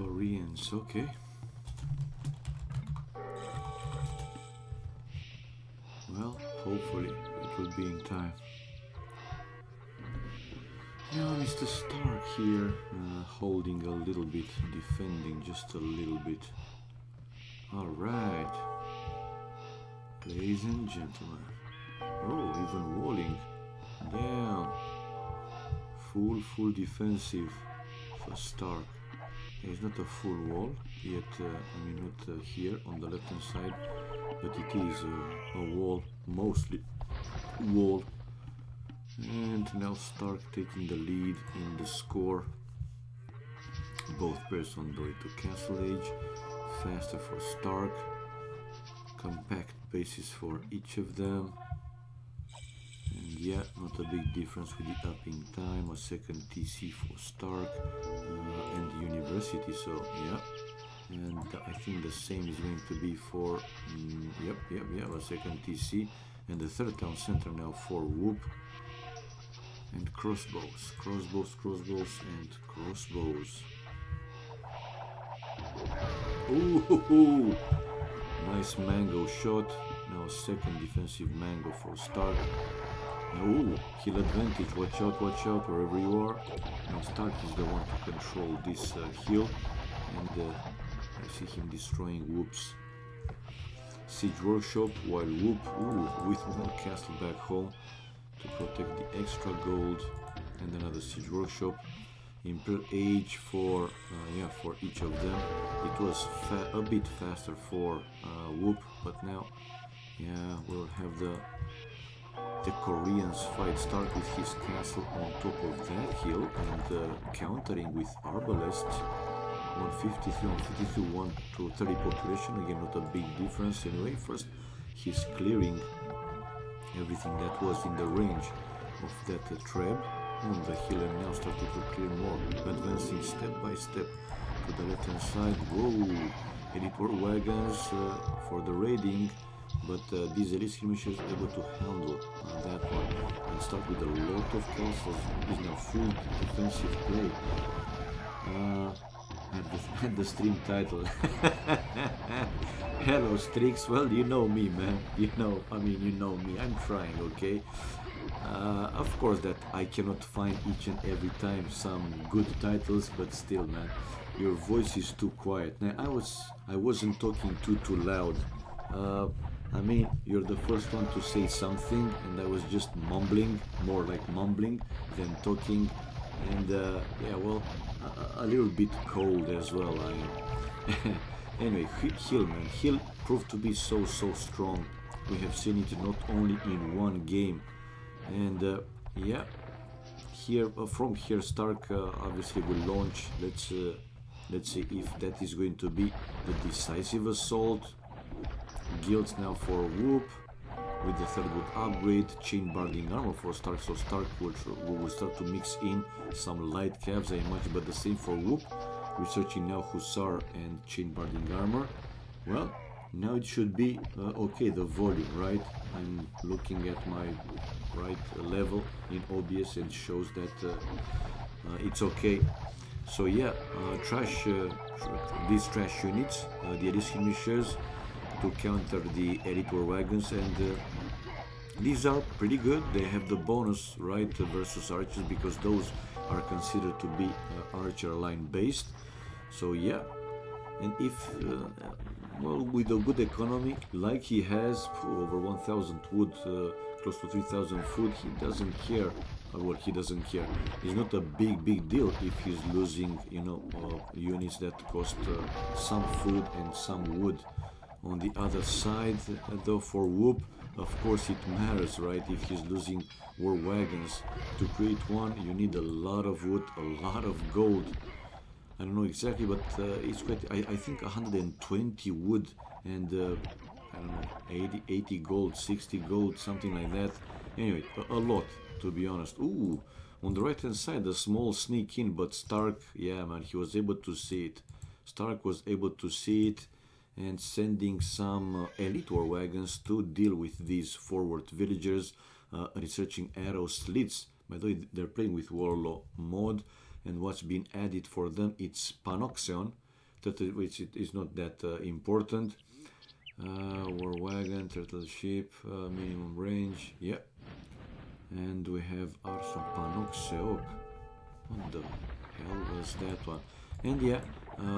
Koreans, okay. Well, hopefully it will be in time. Yeah, Mr. Stark here, holding a little bit, defending just a little bit. Alright, ladies and gentlemen. Oh, even walling. Damn. Full defensive for Stark. It's not a full wall yet, I mean not here on the left hand side, but it is a wall, mostly wall. And now Stark taking the lead in the score. Both pairs on the way to Castle Age. Faster for Stark. Compact bases for each of them. And yeah, not a big difference with the upping time. A second TC for Stark and the University, so yeah. And I think the same is going to be for, yep, a second TC. And the third town center now for Whoop. And crossbows, and crossbows. Ooh, nice mango shot. Now second defensive mango for Stark. Ooh, heal advantage. Watch out wherever you are. Now Stark is the one to control this heal, and I see him destroying Whoops. Siege Workshop while Whoop, with one castle back home to protect the extra gold, and another Siege Workshop. Imperial Age for each of them. It was a bit faster for Whoop, but now we'll have the Koreans fight. Stark with his castle on top of that hill and countering with Arbalests. 153, 152, 1 to 30 population. Again, not a big difference. Anyway, first he's clearing everything that was in the range of that trap on the hill, and now starting to clear more, advancing step by step to the left hand side. Whoa, editor wagons for the raiding, but these elite skirmishers able to handle that one and start with a lot of castles. Is now full defensive play. And the stream title. Hello Strix, well, you know me, man, you know me, I'm trying, okay? Of course that I cannot find each and every time some good titles, but still, man, your voice is too quiet. Now I wasn't talking too loud. I mean, you're the first one to say something, and I was just mumbling, more like mumbling than talking, and yeah, well, a little bit cold as well. I am. Anyway, Hill, man, Hill proved to be so strong. We have seen it not only in one game, and yeah, here from here Stark obviously will launch. Let's see if that is going to be the decisive assault. Guilds now for Whoop with the third wood upgrade, chain barding armor for Stark, so Stark will start to mix in some light calves, I imagine, but the same for Whoop. Researching now Hussar and chain barding armor. Well, now it should be okay, the volume, right? I'm looking at my right level in OBS and shows that it's okay. So yeah, these trash units, the elite skirmishers, to counter the elite war wagons, and these are pretty good. They have the bonus, right, versus archers, because those are considered to be archer line based. So yeah, and if well, with a good economy like he has, over 1000 wood, close to 3000 food, he doesn't care. Well, he doesn't care. It's not a big deal if he's losing, you know, units that cost some food and some wood. On the other side, though, for Whoop, of course it matters, right? If he's losing war wagons, to create one you need a lot of wood, a lot of gold. I don't know exactly, but it's quite, I think 120 wood and I don't know, 80 gold, 60 gold, something like that. Anyway, a lot, to be honest. Ooh, on the right hand side, a small sneak in, but Stark, yeah, man, he was able to see it. Stark was able to see it, and sending some elite war wagons to deal with these forward villagers, researching arrow slits. By the way, they're playing with Warlaw mod, and what's been added for them, it's Panoxeon, which is not that important. War wagon, turtle ship, minimum range, yeah. And we have Arson Panokseok. What the hell was that one? And yeah,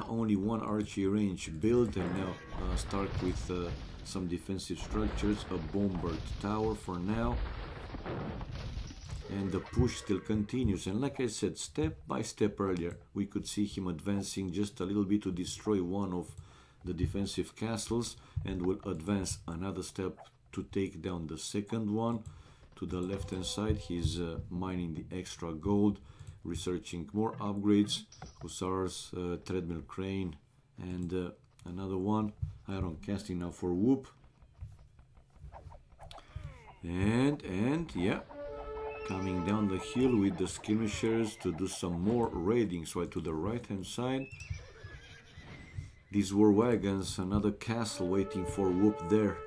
only one archery range built, and now start with some defensive structures, a bombard tower for now. And the push still continues, and like I said, step by step earlier, we could see him advancing just a little bit to destroy one of the defensive castles, and will advance another step to take down the second one. To the left hand side, he's mining the extra gold, researching more upgrades, hussars, treadmill crane, and another one, iron casting now for Whoop. And yeah, coming down the hill with the skirmishers to do some more raidings. Right to the right hand side, these war wagons, another castle waiting for Whoop there.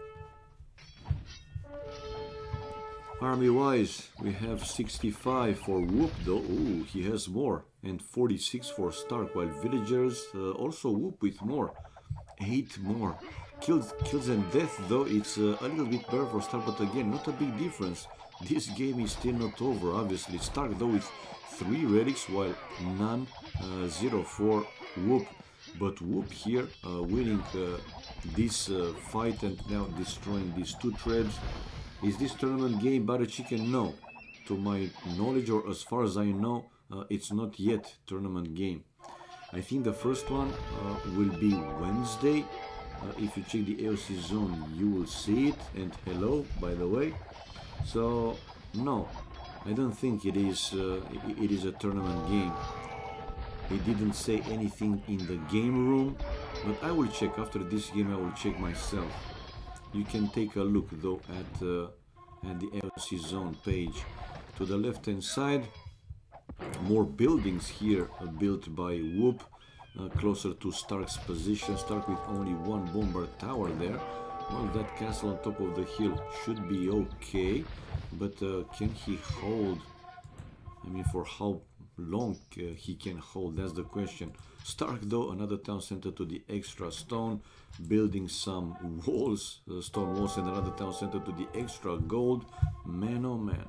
Army wise, we have 65 for Whoop though. Ooh, he has more, and 46 for Stark, while villagers also Whoop with more, 8 more. Kills and death though, it's a little bit better for Stark, but again, not a big difference. This game is still not over, obviously. Stark though with 3 relics, while none, 0 for Whoop. But Whoop here winning this fight and now destroying these 2 trebs. Is this tournament game butter chicken? No. To my knowledge, or as far as I know, it's not yet tournament game. I think the first one will be Wednesday. If you check the AoC zone, you will see it. And hello, by the way. So, no, I don't think it is a tournament game. He didn't say anything in the game room, but I will check after this game. I will check myself. You can take a look though at the AoC zone page. To the left hand side, more buildings here built by Whoop, closer to Stark's position. Stark with only 1 bombard tower there. Well, that castle on top of the hill should be okay, but can he hold? I mean, for how long he can hold, that's the question. Stark though, another town center to the extra stone, building some walls, stone walls, and another town center to the extra gold. Man oh man,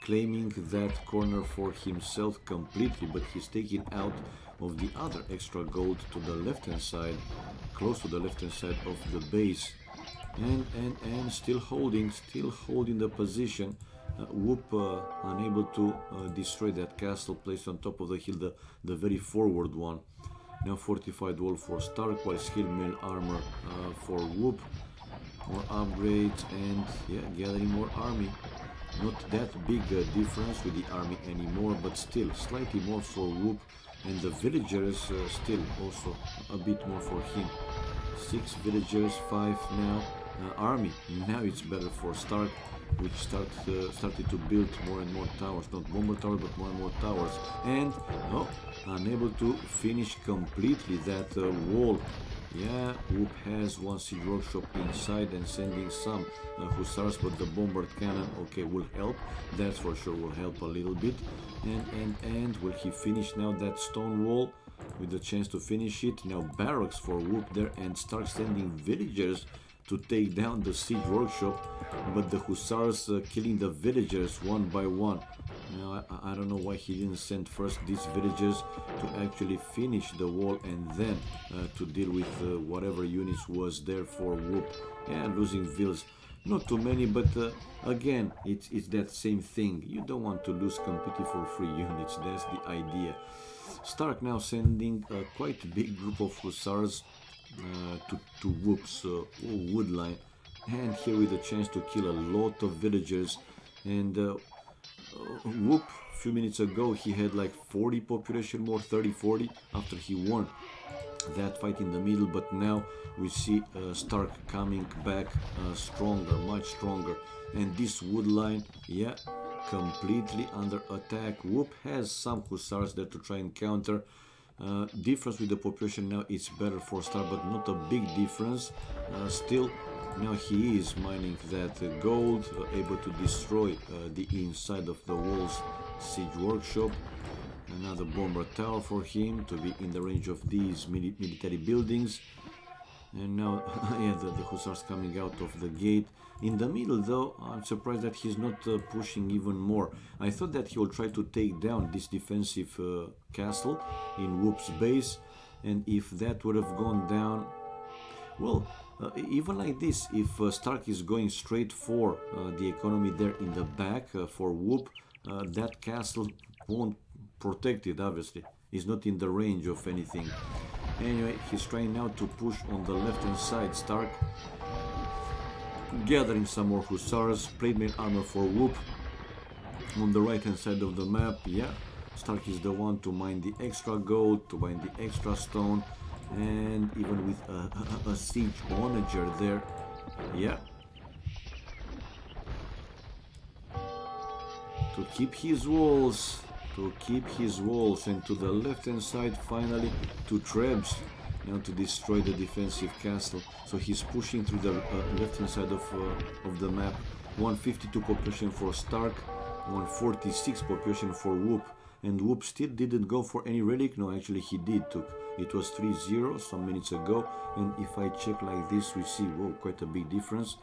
claiming that corner for himself completely, but he's taking out of the other extra gold to the left hand side, close to the left hand side of the base, and still holding the position. Whoop unable to destroy that castle placed on top of the hill, the very forward one. Now fortified wall for Stark, while skill mail armor for Whoop. More upgrades, and yeah, gathering more army. Not that big difference with the army anymore, but still slightly more for Whoop, and the villagers still also a bit more for him. 6 villagers, 5 now. Army, now it's better for Stark, which started to build more and more towers, not bomber towers, but more and more towers, and unable to finish completely that wall. Yeah, Whoop has 1 siege workshop inside and sending some hussars, but the bombard cannon, okay, will help. That's for sure, will help a little bit. And will he finish now that stone wall with the chance to finish it? Now barracks for Whoop there, and start sending villagers to take down the siege workshop, but the hussars killing the villagers one by one. Now I don't know why he didn't send first these villagers to actually finish the wall, and then to deal with whatever units was there for Whoop. Yeah, losing vills, not too many, but again, it's that same thing. You don't want to lose completely for free units, that's the idea. Stark now sending a quite big group of hussars to Whoop's wood line, and here with a chance to kill a lot of villagers. And Whoop, a few minutes ago, he had like 40 population more, 30-40, after he won that fight in the middle, but now we see Stark coming back stronger, much stronger, and this wood line, yeah, completely under attack. Whoop has some hussars there to try and counter. Difference with the population now, it's better for Stark, but not a big difference. Still, now he is mining that gold, able to destroy the inside of the walls siege workshop. Another bomber tower for him to be in the range of these military buildings. And now, yeah, the hussars coming out of the gate. In the middle, though, I'm surprised that he's not pushing even more. I thought that he will try to take down this defensive castle in Whoop's base. And if that would have gone down, well, even like this, if Stark is going straight for the economy there in the back for Whoop, that castle won't protect it, obviously. It's not in the range of anything. Anyway, he's trying now to push on the left-hand side. Stark gathering some more hussars, plate mail armor for Whoop. On the right-hand side of the map, yeah, Stark is the one to mine the extra gold, to mine the extra stone, and even with a siege onager there, yeah, to keep his walls. And to the left hand side finally to Trebs, now to destroy the defensive castle. So he's pushing through the left hand side of the map. 152 population for Stark, 146 population for Whoop, and Whoop still didn't go for any relic. No, actually he did. It was 3-0 some minutes ago, and if I check like this we see, whoa, quite a big difference.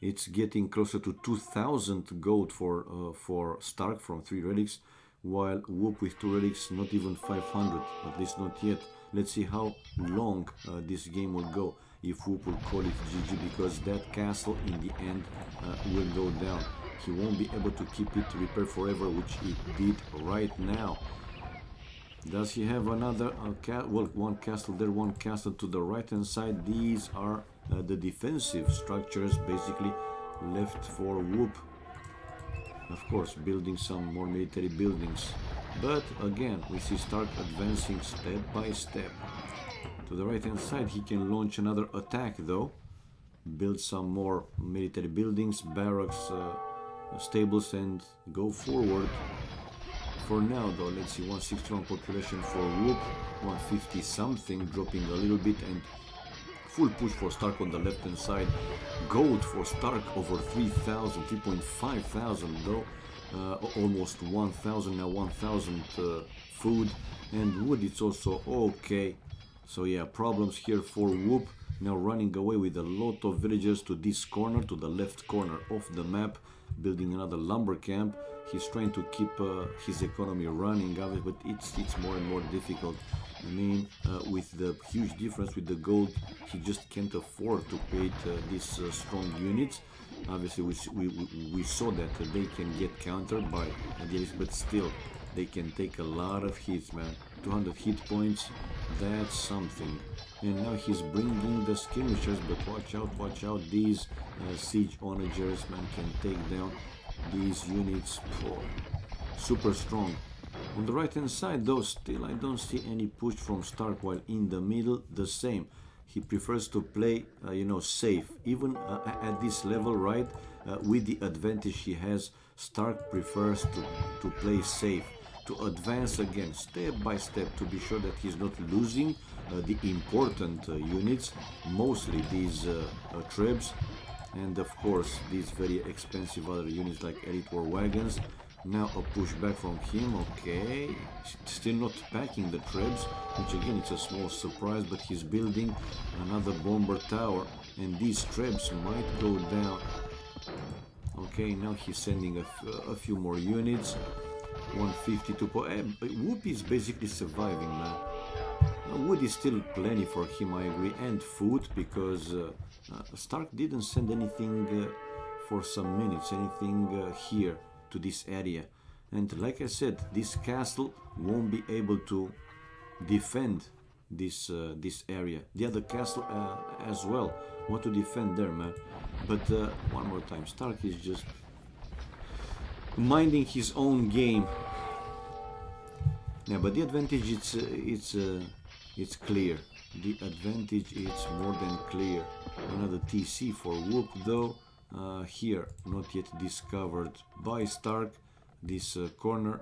It's getting closer to 2000 gold for Stark from 3 relics, while Whoop with 2 relics not even 500, at least not yet. Let's see how long this game will go, if Whoop will call it GG, because that castle in the end will go down. He won't be able to keep it to repair forever, which it did right now. Does he have another well, one castle there, one castle to the right hand side? These are the defensive structures basically left for Whoop. Of course, building some more military buildings. But again, we see Stark advancing step by step. To the right hand side, he can launch another attack though. Build some more military buildings, barracks, stables, and go forward. For now though, let's see, 161 population for Whoop, 150 something, dropping a little bit, and full push for Stark on the left hand side. Gold for Stark over 3,000, 3,500 though, almost 1,000 now, 1,000 food, and wood it's also okay. So yeah, problems here for Whoop, now running away with a lot of villagers to this corner, to the left corner of the map, building another lumber camp. He's trying to keep his economy running, but it's more and more difficult. I mean, with the huge difference with the gold, he just can't afford to create these strong units. Obviously, we saw that they can get countered by ideas, but still, they can take a lot of hits, man. 200 hit points, that's something. And now he's bringing the skirmishers, but watch out, these siege onagers, man, can take down these units. Oh, super strong. On the right hand side though, still I don't see any push from Stark, while in the middle the same. He prefers to play you know, safe, even at this level, right? With the advantage he has, Stark prefers to play safe, to advance again step by step, to be sure that he's not losing the important units, mostly these trebs, and of course these very expensive other units like elite war wagons. Now a pushback from him, okay, still not packing the trebs, which again it's a small surprise, but he's building another bomber tower, and these trebs might go down. Okay, now he's sending a few more units. 152 Whoop is basically surviving, man. Wood is still plenty for him, I agree, and food, because Stark didn't send anything for some minutes, anything here to this area. And like I said, this castle won't be able to defend this area. The other castle as well, what to defend there, man. But one more time, Stark is just minding his own game. Yeah, but the advantage it's clear. The advantage is more than clear. Another TC for Whoop though. Here, not yet discovered by Stark. This corner,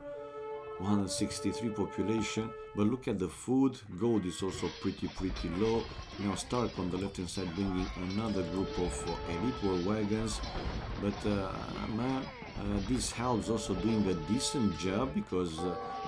163 population. But look at the food. Gold is also pretty low. Now Stark on the left hand side bringing another group of elite war wagons. But man, These halves also doing a decent job because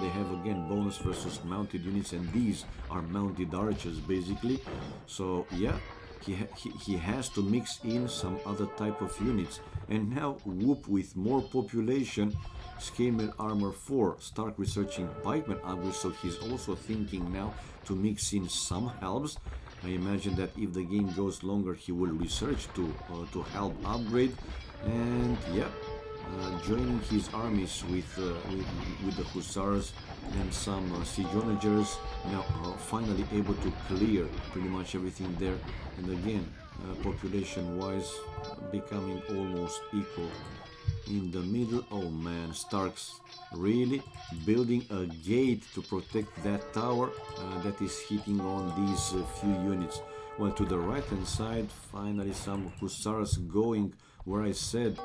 they have again bonus versus mounted units, and these are mounted archers basically. So yeah, he has to mix in some other type of units. And now Whoop with more population, Scale Armor 4, Stark researching Pikeman armor, so he's also thinking now to mix in some halves. I imagine that if the game goes longer, he will research to help upgrade. And yeah, joining his armies with the hussars and some siege onagers, now finally able to clear pretty much everything there. And again, population wise, becoming almost equal. In the middle, oh man, Starks really building a gate to protect that tower that is hitting on these few units. Well, to the right hand side, finally some hussars going where I said,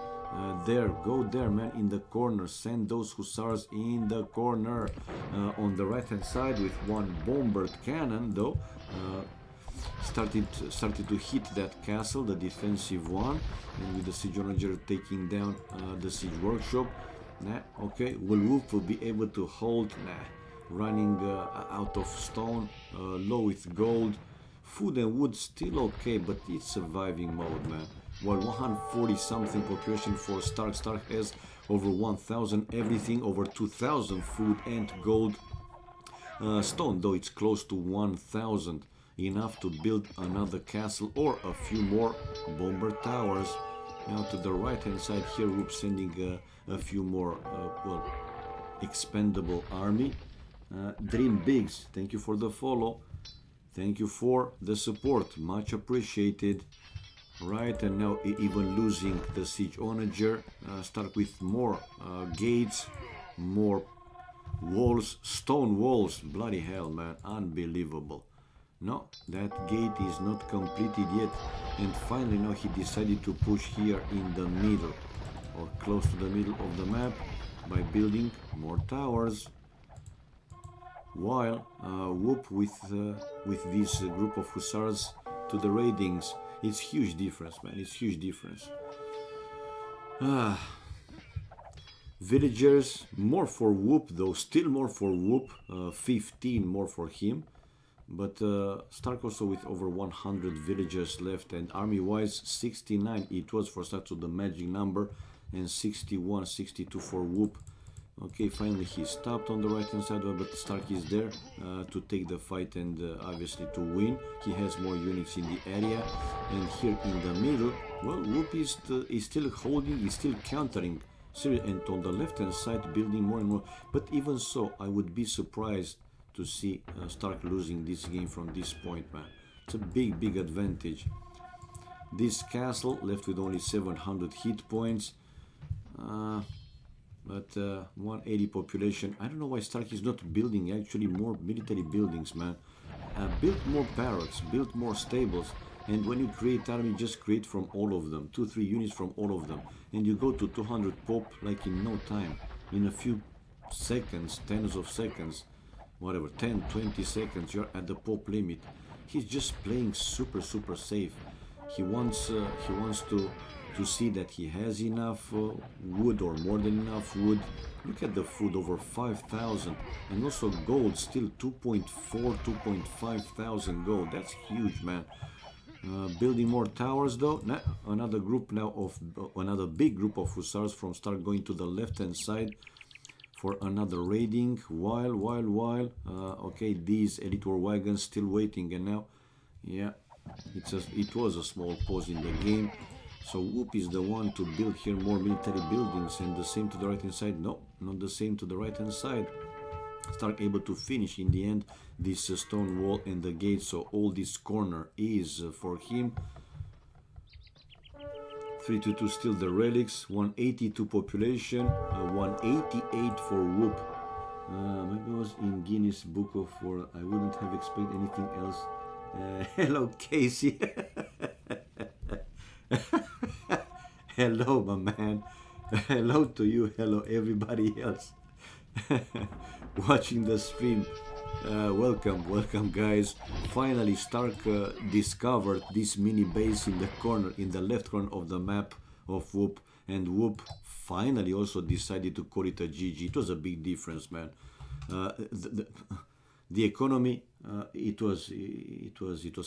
there, go there, man, in the corner. Send those hussars in the corner. On the right hand side with one bombered cannon though, started to hit that castle, the defensive one, and with the siege onager taking down the siege workshop. Nah, okay, will Wolf will be able to hold? Nah, running out of stone, low with gold. Food and wood still okay, but it's surviving mode, man. Well, 140 something population for Stark. Stark has over 1000 everything, over 2000 food and gold. Stone though, it's close to 1000, enough to build another castle or a few more bomber towers. Now to the right hand side here, Whoop sending a few more well, expendable army. Dream Bigs, thank you for the follow, thank you for the support, much appreciated. Right, and now even losing the siege onager, start with more gates, more walls, stone walls. Bloody hell, man, unbelievable. No, that gate is not completed yet. And finally now he decided to push here in the middle, or close to the middle of the map, by building more towers. While Whoop with this group of hussars to the raidings. It's huge difference, man, it's huge difference. Villagers, more for Whoop though, still more for Whoop, 15 more for him. But Stark also with over 100 villagers left, and army-wise 69 it was for Stark, so the magic number, and 61, 62 for Whoop. Okay, finally he stopped on the right hand side, but Stark is there to take the fight and obviously to win. He has more units in the area, and here in the middle, well, Whoop is still holding, is still countering. And on the left hand side building more and more, but even so I would be surprised to see Stark losing this game from this point, man. It's a big advantage. This castle left with only 700 hit points, but 180 population. I don't know why Stark is not building actually more military buildings, man. Build more barracks, build more stables, and when you create army, just create from all of them, 2-3 units from all of them, and you go to 200 pop like in no time, in a few seconds, tens of seconds, whatever, 10-20 seconds, you're at the pop limit. He's just playing super safe. He wants to see that he has enough wood, or more than enough wood. Look at the food, over 5,000, and also gold, still 2.4, 2.5 thousand gold. That's huge, man. Building more towers though. Another group now of another big group of hussars from Stark going to the left hand side for another raiding. While okay, these elite war wagons still waiting, and now yeah, it was a small pause in the game. So Whoop is the one to build here more military buildings, and the same to the right hand side. No, not the same to the right hand side. Stark able to finish in the end this stone wall and the gate, so all this corner is for him. 322 still the relics, 182 population, 188 for Whoop. Maybe it was in Guinness Book of World. I wouldn't have expected anything else. Hello, Casey. Hello, my man. Hello to you. Hello, everybody else watching the stream. Welcome, guys. Finally, Stark discovered this mini base in the corner, in the left corner of the map of Whoop, and Whoop finally also decided to call it a GG. It was a big difference, man. The economy, it was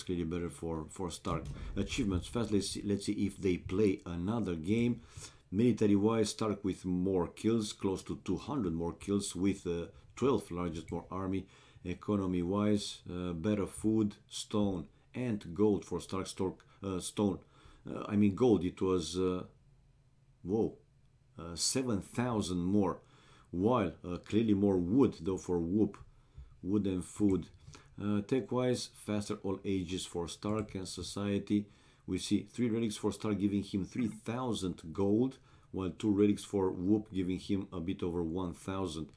clearly better for Stark. Achievements fast. Let's see if they play another game. Military wise, Stark with more kills, close to 200 more kills, with 12th largest more army. Economy wise, better food, stone and gold for Stark. Stone, I mean gold. It was whoa, 7,000 more, while clearly more wood though for Whoop. Wood and food. Tech-wise, faster all ages for Stark and society. We see 3 relics for Stark giving him 3,000 gold, while 2 relics for Whoop giving him a bit over 1,000.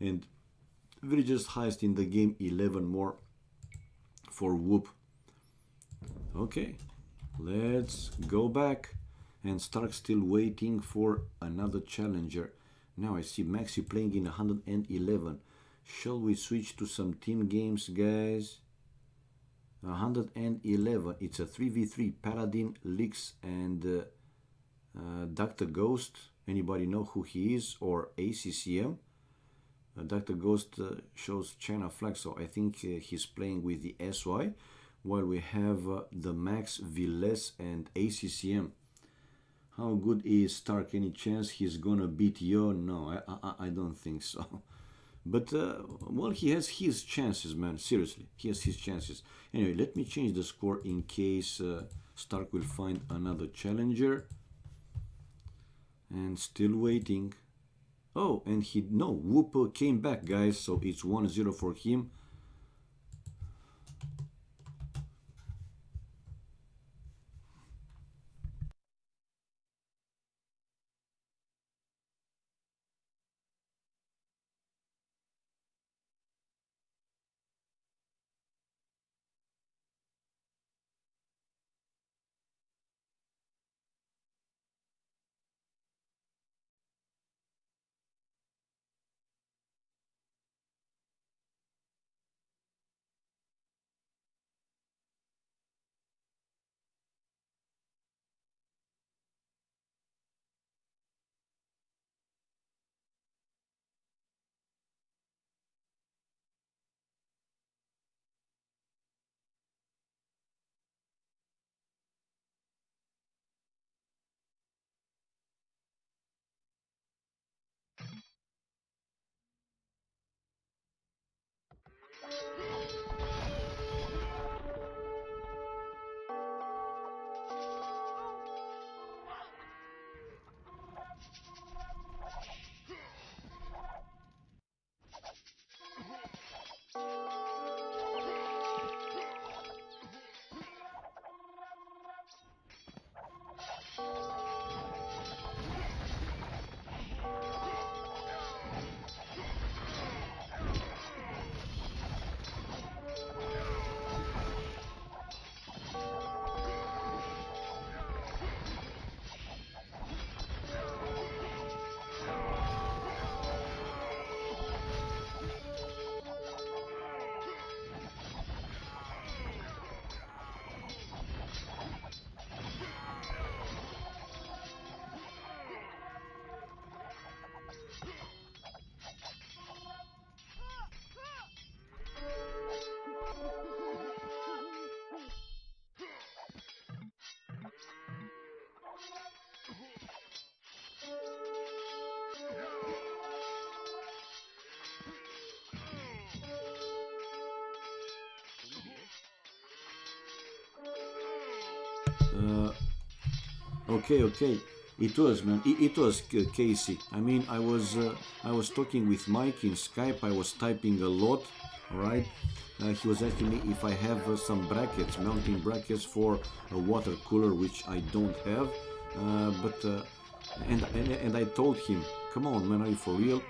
And villagers highest in the game, 11 more for Whoop. Okay, let's go back. And Stark still waiting for another challenger. Now I see Maxi playing in 111. Shall we switch to some team games, guys? 111. It's a 3v3. Paladin, Lix, and Dr. Ghost. Anybody know who he is? Or ACCM? Dr. Ghost shows China flag, so I think he's playing with the SY. While we have the Max, Villes, and ACCM. How good is Stark? Any chance he's gonna beat Yo? No, I don't think so. But, well, he has his chances, man. Seriously, he has his chances. Anyway, let me change the score in case Stark will find another challenger. And still waiting. Oh, and Whoop came back, guys. So it's 1-0 for him. Okay. It was, man. It was Casey. I mean, I was talking with Mike in Skype. I was typing a lot, right? He was asking me if I have some brackets, mounting brackets for a water cooler, which I don't have. And I told him, come on, man, are you for real?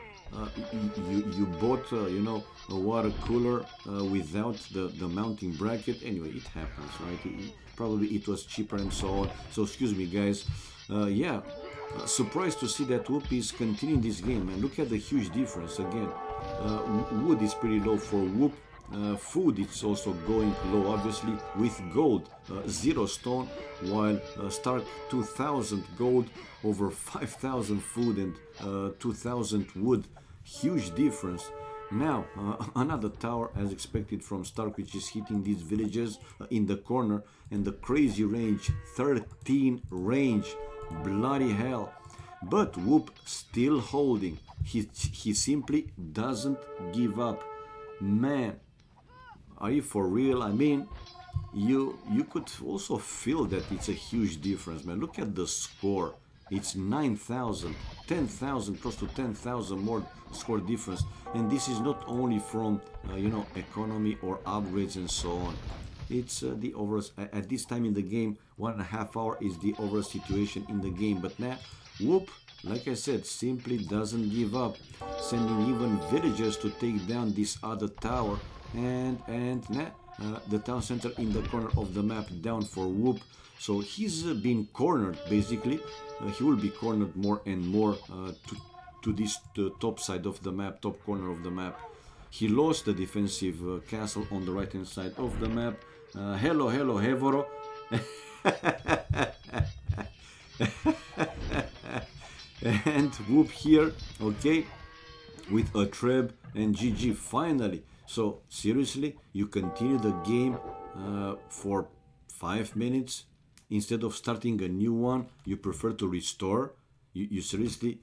You bought a water cooler without the mounting bracket. Anyway, it happens, right? Probably it was cheaper and so on. So excuse me, guys. Yeah, surprised to see that Whoop is continuing this game, and look at the huge difference again. Wood is pretty low for Whoop. food it's also going low, obviously, with gold, 0 stone, while Stark 2000 gold, over 5000 food and 2000 wood. Huge difference. Now another tower as expected from Stark, which is hitting these villages in the corner, and the crazy range, 13 range, bloody hell. But Whoop still holding. He simply doesn't give up. Man, are you for real? I mean, you could also feel that it's a huge difference, man. Look at the score. It's 9,000, 10,000, close to 10,000 more score difference. And this is not only from, you know, economy or upgrades and so on. It's the overall, at this time in the game, 1.5 hours is the overall situation in the game. But now, Whoop, like I said, simply doesn't give up, sending even villagers to take down this other tower. And the town center in the corner of the map down for Whoop. So he's been cornered, basically. He will be cornered more and more to this top side of the map, top corner of the map. He lost the defensive castle on the right hand side of the map. Hello, Hevoro. And Whoop here, okay, with a Treb and GG finally. So seriously, you continue the game for 5 minutes instead of starting a new one. You prefer to restore. You seriously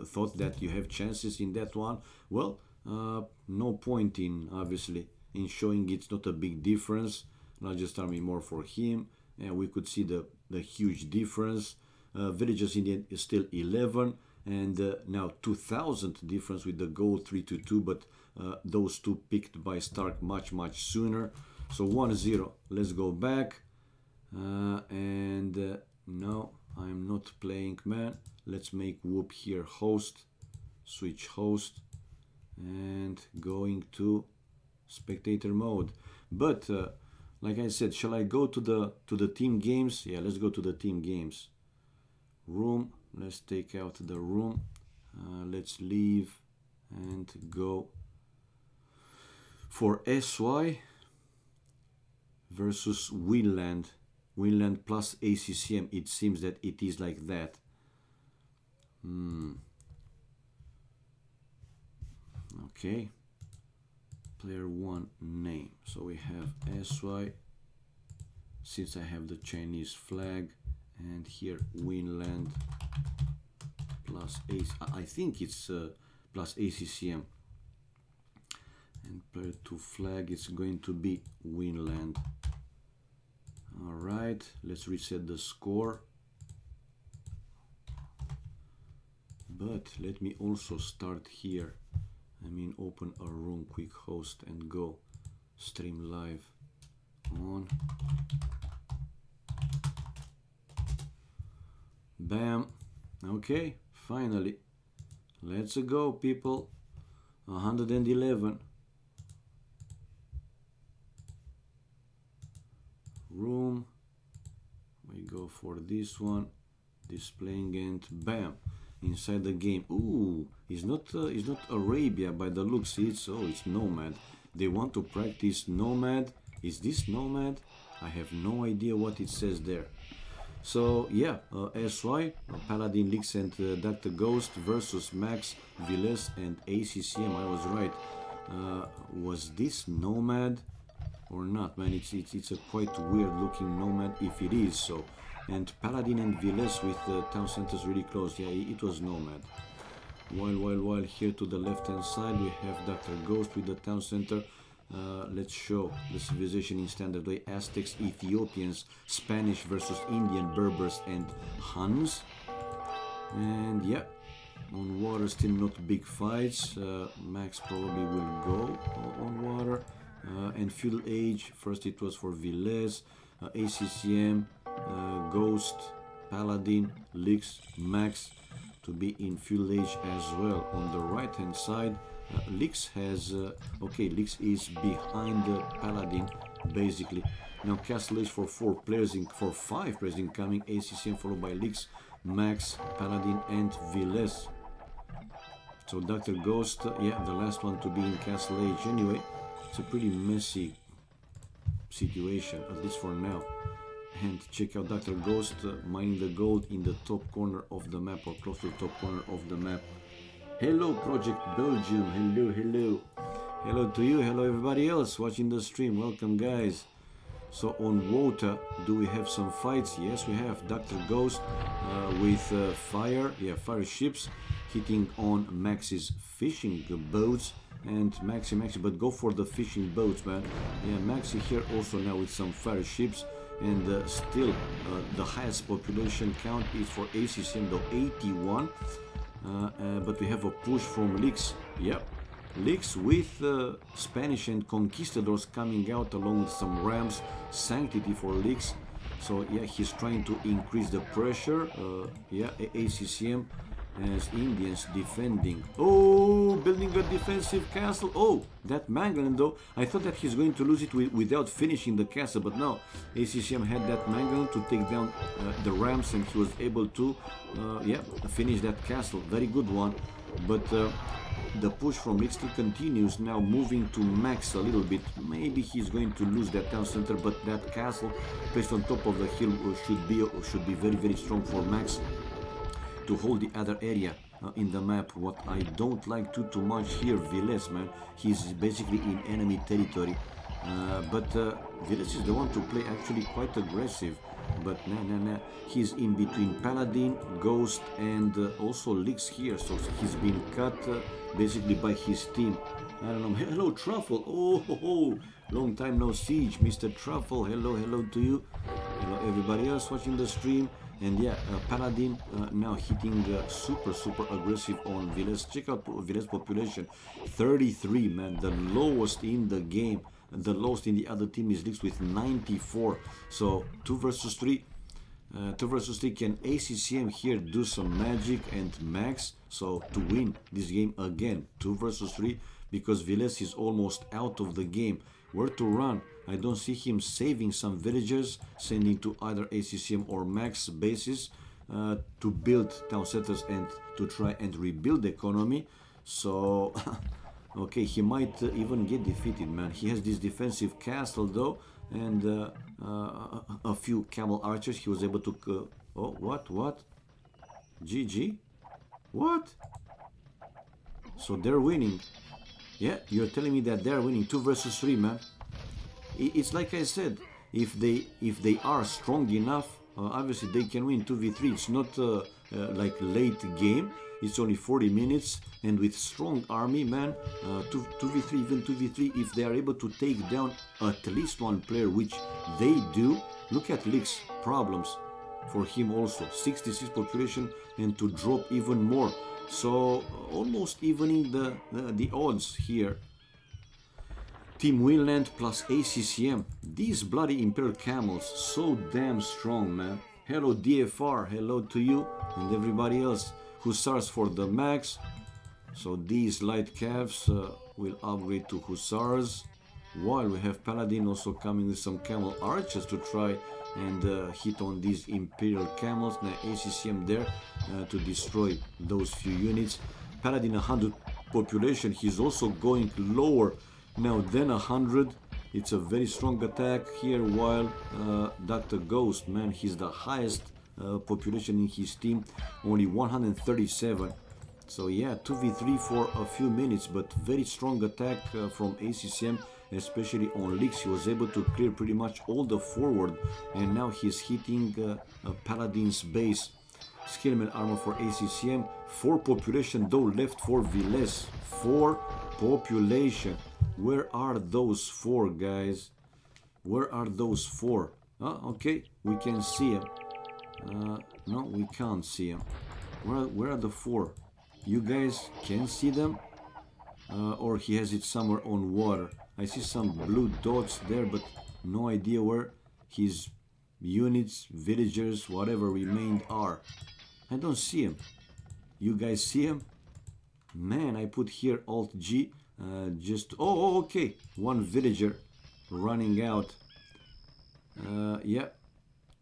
thought that you have chances in that one? Well, no point in, obviously, in showing it's not a big difference. Largest army more for him, and we could see the huge difference. Villages in the end is still 11, and now 2000 difference with the gold 322, but those two picked by Stark much sooner. So 1-0. Let's go back. And no, I'm not playing, man. Let's make Whoop here host. Switch host. And going to spectator mode. But like I said, shall I go to the team games? Yeah, let's go to the team games. Room. Let's take out the room. Let's leave and go for SY versus Winland. Winland plus ACCM. It seems that it is like that. Okay. Player 1 name. So we have SY. Since I have the Chinese flag, and here Winland plus AC. I think it's plus ACCM. And player 2 flag, it's going to be Winland. Alright, let's reset the score. But let me also start here. I mean, open a room, quick host, and go stream live on. Bam. Okay, finally. Let's go, people. 111. Room. We go for this one. Displaying, and bam. Inside the game. Ooh, it's not Arabia by the looks. It's Nomad. They want to practice Nomad. Is this Nomad? I have no idea what it says there. So yeah, SY, Paladin, Lix, and Dr. Ghost versus Max, Viles, and ACCM. I was right. Was this Nomad or not, man? It's a quite weird looking Nomad if it is so. And Paladin and Viles with the town centers really close. Yeah, it was Nomad. While here to the left hand side we have Dr. Ghost with the town center. Let's show the civilization in standard way. Aztecs, Ethiopians, Spanish versus Indian, Berbers, and Huns. And yeah, on water still not big fights. Max probably will go on water. And feudal age, first it was for Viles, ACCM, Ghost, Paladin, Lix, Max to be in feudal age as well. On the right hand side, Lix has okay, Lix is behind the Paladin basically. Now castle age for 4 players, for 5 players incoming. ACCM followed by Lix, Max, Paladin, and Viles. So Dr. Ghost, yeah, the last one to be in castle age anyway. It's a pretty messy situation, at least for now. And check out Dr. Ghost mining the gold in the top corner of the map, or close to the top corner of the map. Hello Project Belgium, hello, hello. Hello to you, hello everybody else watching the stream, welcome guys. So on water, do we have some fights? Yes, we have Dr. Ghost with fire ships hitting on Max's fishing boats. And Maxi, but go for the fishing boats, man. Yeah, Maxi here also now with some fire ships. And still, the highest population count is for ACCM, though 81. But we have a push from Lix. Yep. Lix with Spanish and Conquistadors coming out along with some Rams. Sanctity for Lix. So yeah, he's trying to increase the pressure. Yeah, ACCM as Indians defending. Oh, building a defensive castle. Oh, that Mangalan though. I thought that he's going to lose it without finishing the castle, but no. ACCM had that Mangalan to take down the Rams, and he was able to yeah, finish that castle. Very good one. But the push from Rick still continues, now moving to Max a little bit. Maybe he's going to lose that town center, but that castle placed on top of the hill should be very, very strong for Max to hold the other area in the map. What I don't like too much here, Viles, man. He's basically in enemy territory. But Viles is the one to play actually quite aggressive. But nah. He's in between Paladin, Ghost, and also Lix here. So he's been cut basically by his team. I don't know. Hello, Truffle. Oh, long time no siege, Mr. Truffle. Hello to you. Hello, everybody else watching the stream. And yeah, Paladin now hitting super aggressive on Viles. Check out Viles population, 33, man, the lowest in the game. The lowest in the other team is Lix with 94. So 2 versus 3. 2 versus 3. Can ACCM here do some magic and Max? So to win this game again, 2 versus 3, because Viles is almost out of the game. Where to run? I don't see him saving some villagers, sending to either ACCM or Max bases to build town centers and to try and rebuild the economy. So okay, he might even get defeated, man. He has this defensive castle though, and a few camel archers. He was able to oh, what GG, what? So they're winning. Yeah, you're telling me that they're winning 2 versus 3, man. It's like I said, if they are strong enough, obviously they can win 2v3. It's not like late game. It's only 40 minutes, and with strong army, man, 2v3, even 2v3, if they are able to take down at least one player, which they do. Look at Lix, problems for him also, 66 population, and to drop even more. So almost evening the odds here. Team Winland plus ACCM. These bloody Imperial Camels, so damn strong, man. Hello DFR, hello to you and everybody else. Hussars for the max. So these light calves will upgrade to Hussars. While we have Paladin also coming with some camel archers to try and hit on these Imperial Camels. Now ACCM there to destroy those few units. Paladin 100 population. He's also going lower now than 100. It's a very strong attack here, while Dr. Ghost, man, he's the highest population in his team, only 137. So yeah, 2v3 for a few minutes, but very strong attack from ACCM, especially on Lix. He was able to clear pretty much all the forward, and now he's hitting Paladin's base. Skillman armor for ACCM, 4 population though left for Viles. 4 population. Where are those 4, guys? Where are those 4? Okay, we can see them. No, we can't see them. Where are the 4? You guys can see them? Or he has it somewhere on water. I see some blue dots there, but no idea where his units, villagers, whatever remained are. I don't see him. You guys see him? Man, I put here Alt G. Just okay, 1 villager running out. Yeah,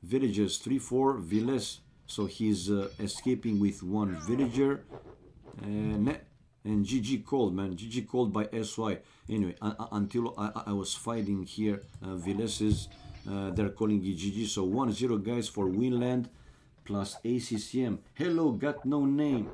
villagers 3-4 Viles, so he's escaping with 1 villager. And GG called, man. GG called by SY. Anyway, until I was fighting here, Vileses, they're calling it GG. So 1-0, guys, for Winland plus ACCM. Hello, got no name.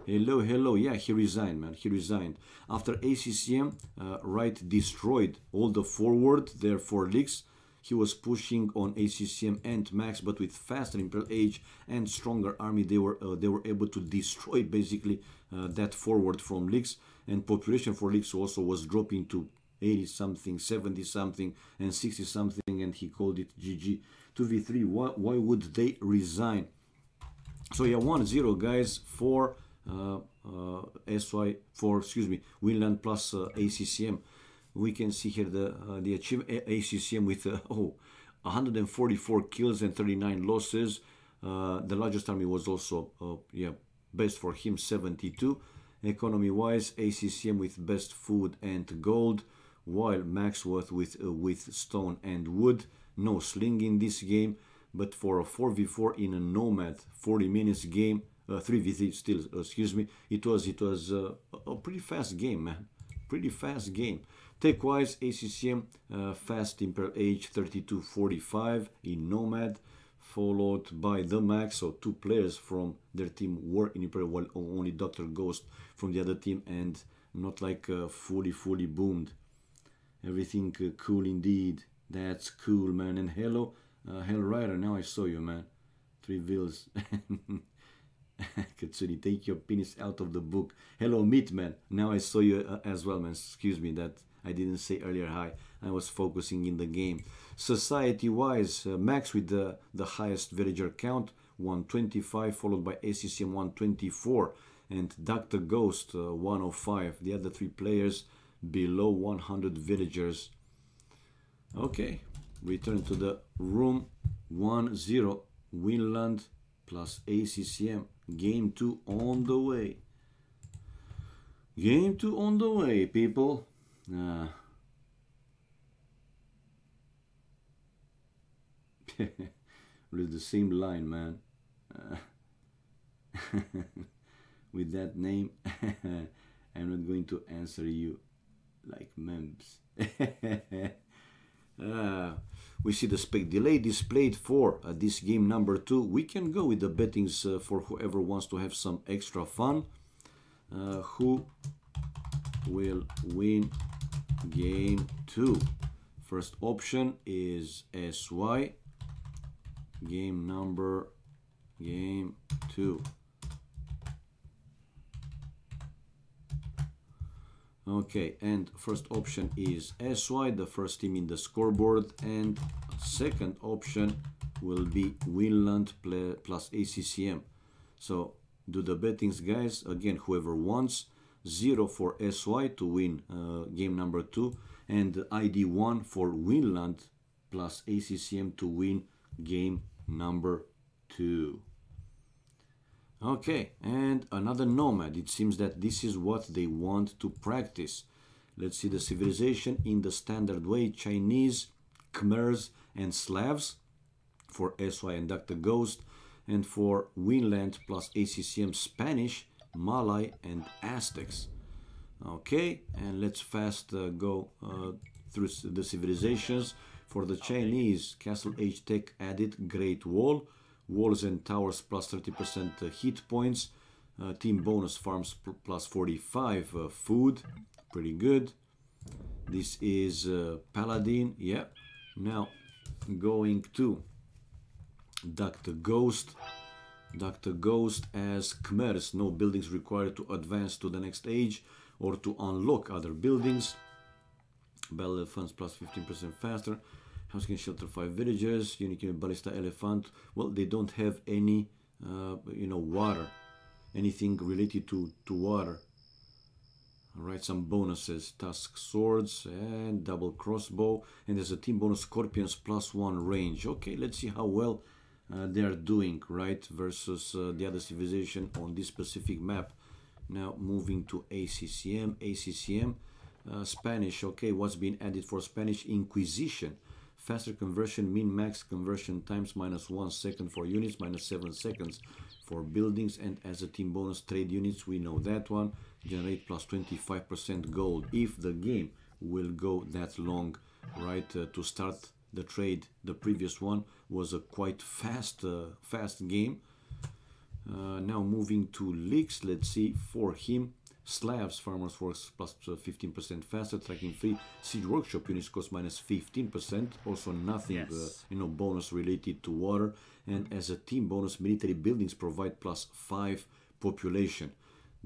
Hello, hello. Yeah, he resigned, man. He resigned. After ACCM, Wright destroyed all the forward, their 4 leagues. He was pushing on ACCM and Max, but with faster Imperial Age and stronger army, they were able to destroy basically that forward from leagues. And population for leagues also was dropping to 80 something, 70 something, and 60 something, and he called it GG. 2v3. Why would they resign? So yeah, 1-0, guys, for Winland plus ACCM. We can see here the achievement ACCM with 144 kills and 39 losses. The largest army was also best for him, 72. Economy wise, ACCM with best food and gold, while Maxworth with stone and wood. No sling in this game, but for a 4v4 in a Nomad 40 minutes game, 3v3 still, excuse me, it was a pretty fast game, man. Pretty fast game. Tech-wise, ACCM fast Imperial Age 32-45 in Nomad, followed by the Max. So 2 players from their team were in Imperial, while only Dr. Ghost from the other team, and not like fully boomed. Everything cool indeed. That's cool, man. And hello, Hell Rider. Now I saw you, man. 3 vills. Katsuni, take your penis out of the book. Hello, Meatman. Now I saw you as well, man. Excuse me that I didn't say earlier hi. I was focusing in the game. Society-wise, Max with the highest villager count, 125, followed by ACCM 124, and Dr. Ghost 105. The other 3 players below 100 villagers. Okay, return to the room. 1-0, Winland plus ACCM. Game 2 on the way. Game 2 on the way, people. With the same line, man. With that name, I'm not going to answer you like memes. We see the spec delay displayed for this game number 2. We can go with the bettings for whoever wants to have some extra fun. Who will win game 2? First option is SY. Game 2. Okay, and first option is SY, the first team in the scoreboard, and second option will be Winland plus ACCM. So do the bettings, guys. Again, whoever wants, 0 for SY to win game number 2, and ID 1 for Winland plus ACCM to win game number 2. Okay, and another Nomad. It seems that this is what they want to practice. Let's see the civilization in the standard way. Chinese, Khmers, and Slavs for SY and Dr. Ghost. And for Winland plus ACCM, Spanish, Malay, and Aztecs. Okay, and let's fast go through the civilizations. For the Chinese, Castle Age Tech added Great Wall. Walls and towers plus 30% hit points. Team bonus farms plus 45 food. Pretty good. This is Paladin. Yeah. Now going to Dr. Ghost. Dr. Ghost as Khmers. No buildings required to advance to the next age or to unlock other buildings. Battle elephants plus 15% faster. House can shelter 5 villagers. Unique ballista elephant. Well, they don't have any, water. Anything related to water. Alright, some bonuses. Tusk swords and double crossbow. And there's a team bonus scorpions plus 1 range. Okay, let's see how well they are doing, right? Versus the other civilization on this specific map. Now moving to ACCM. ACCM. Spanish. Okay, what's been added for Spanish? Inquisition. Faster conversion, min-max conversion times -1 second for units, -7 seconds for buildings, and as a team bonus, trade units, we know that one. generate plus 25% gold. If the game will go that long, right, to start the trade, the previous one was a quite fast game. Now moving to leaks, let's see for him. Slavs, farmers works plus 15% faster, tracking free. Siege workshop units cost minus 15%. Also nothing, bonus related to water. And as a team bonus, military buildings provide plus 5 population.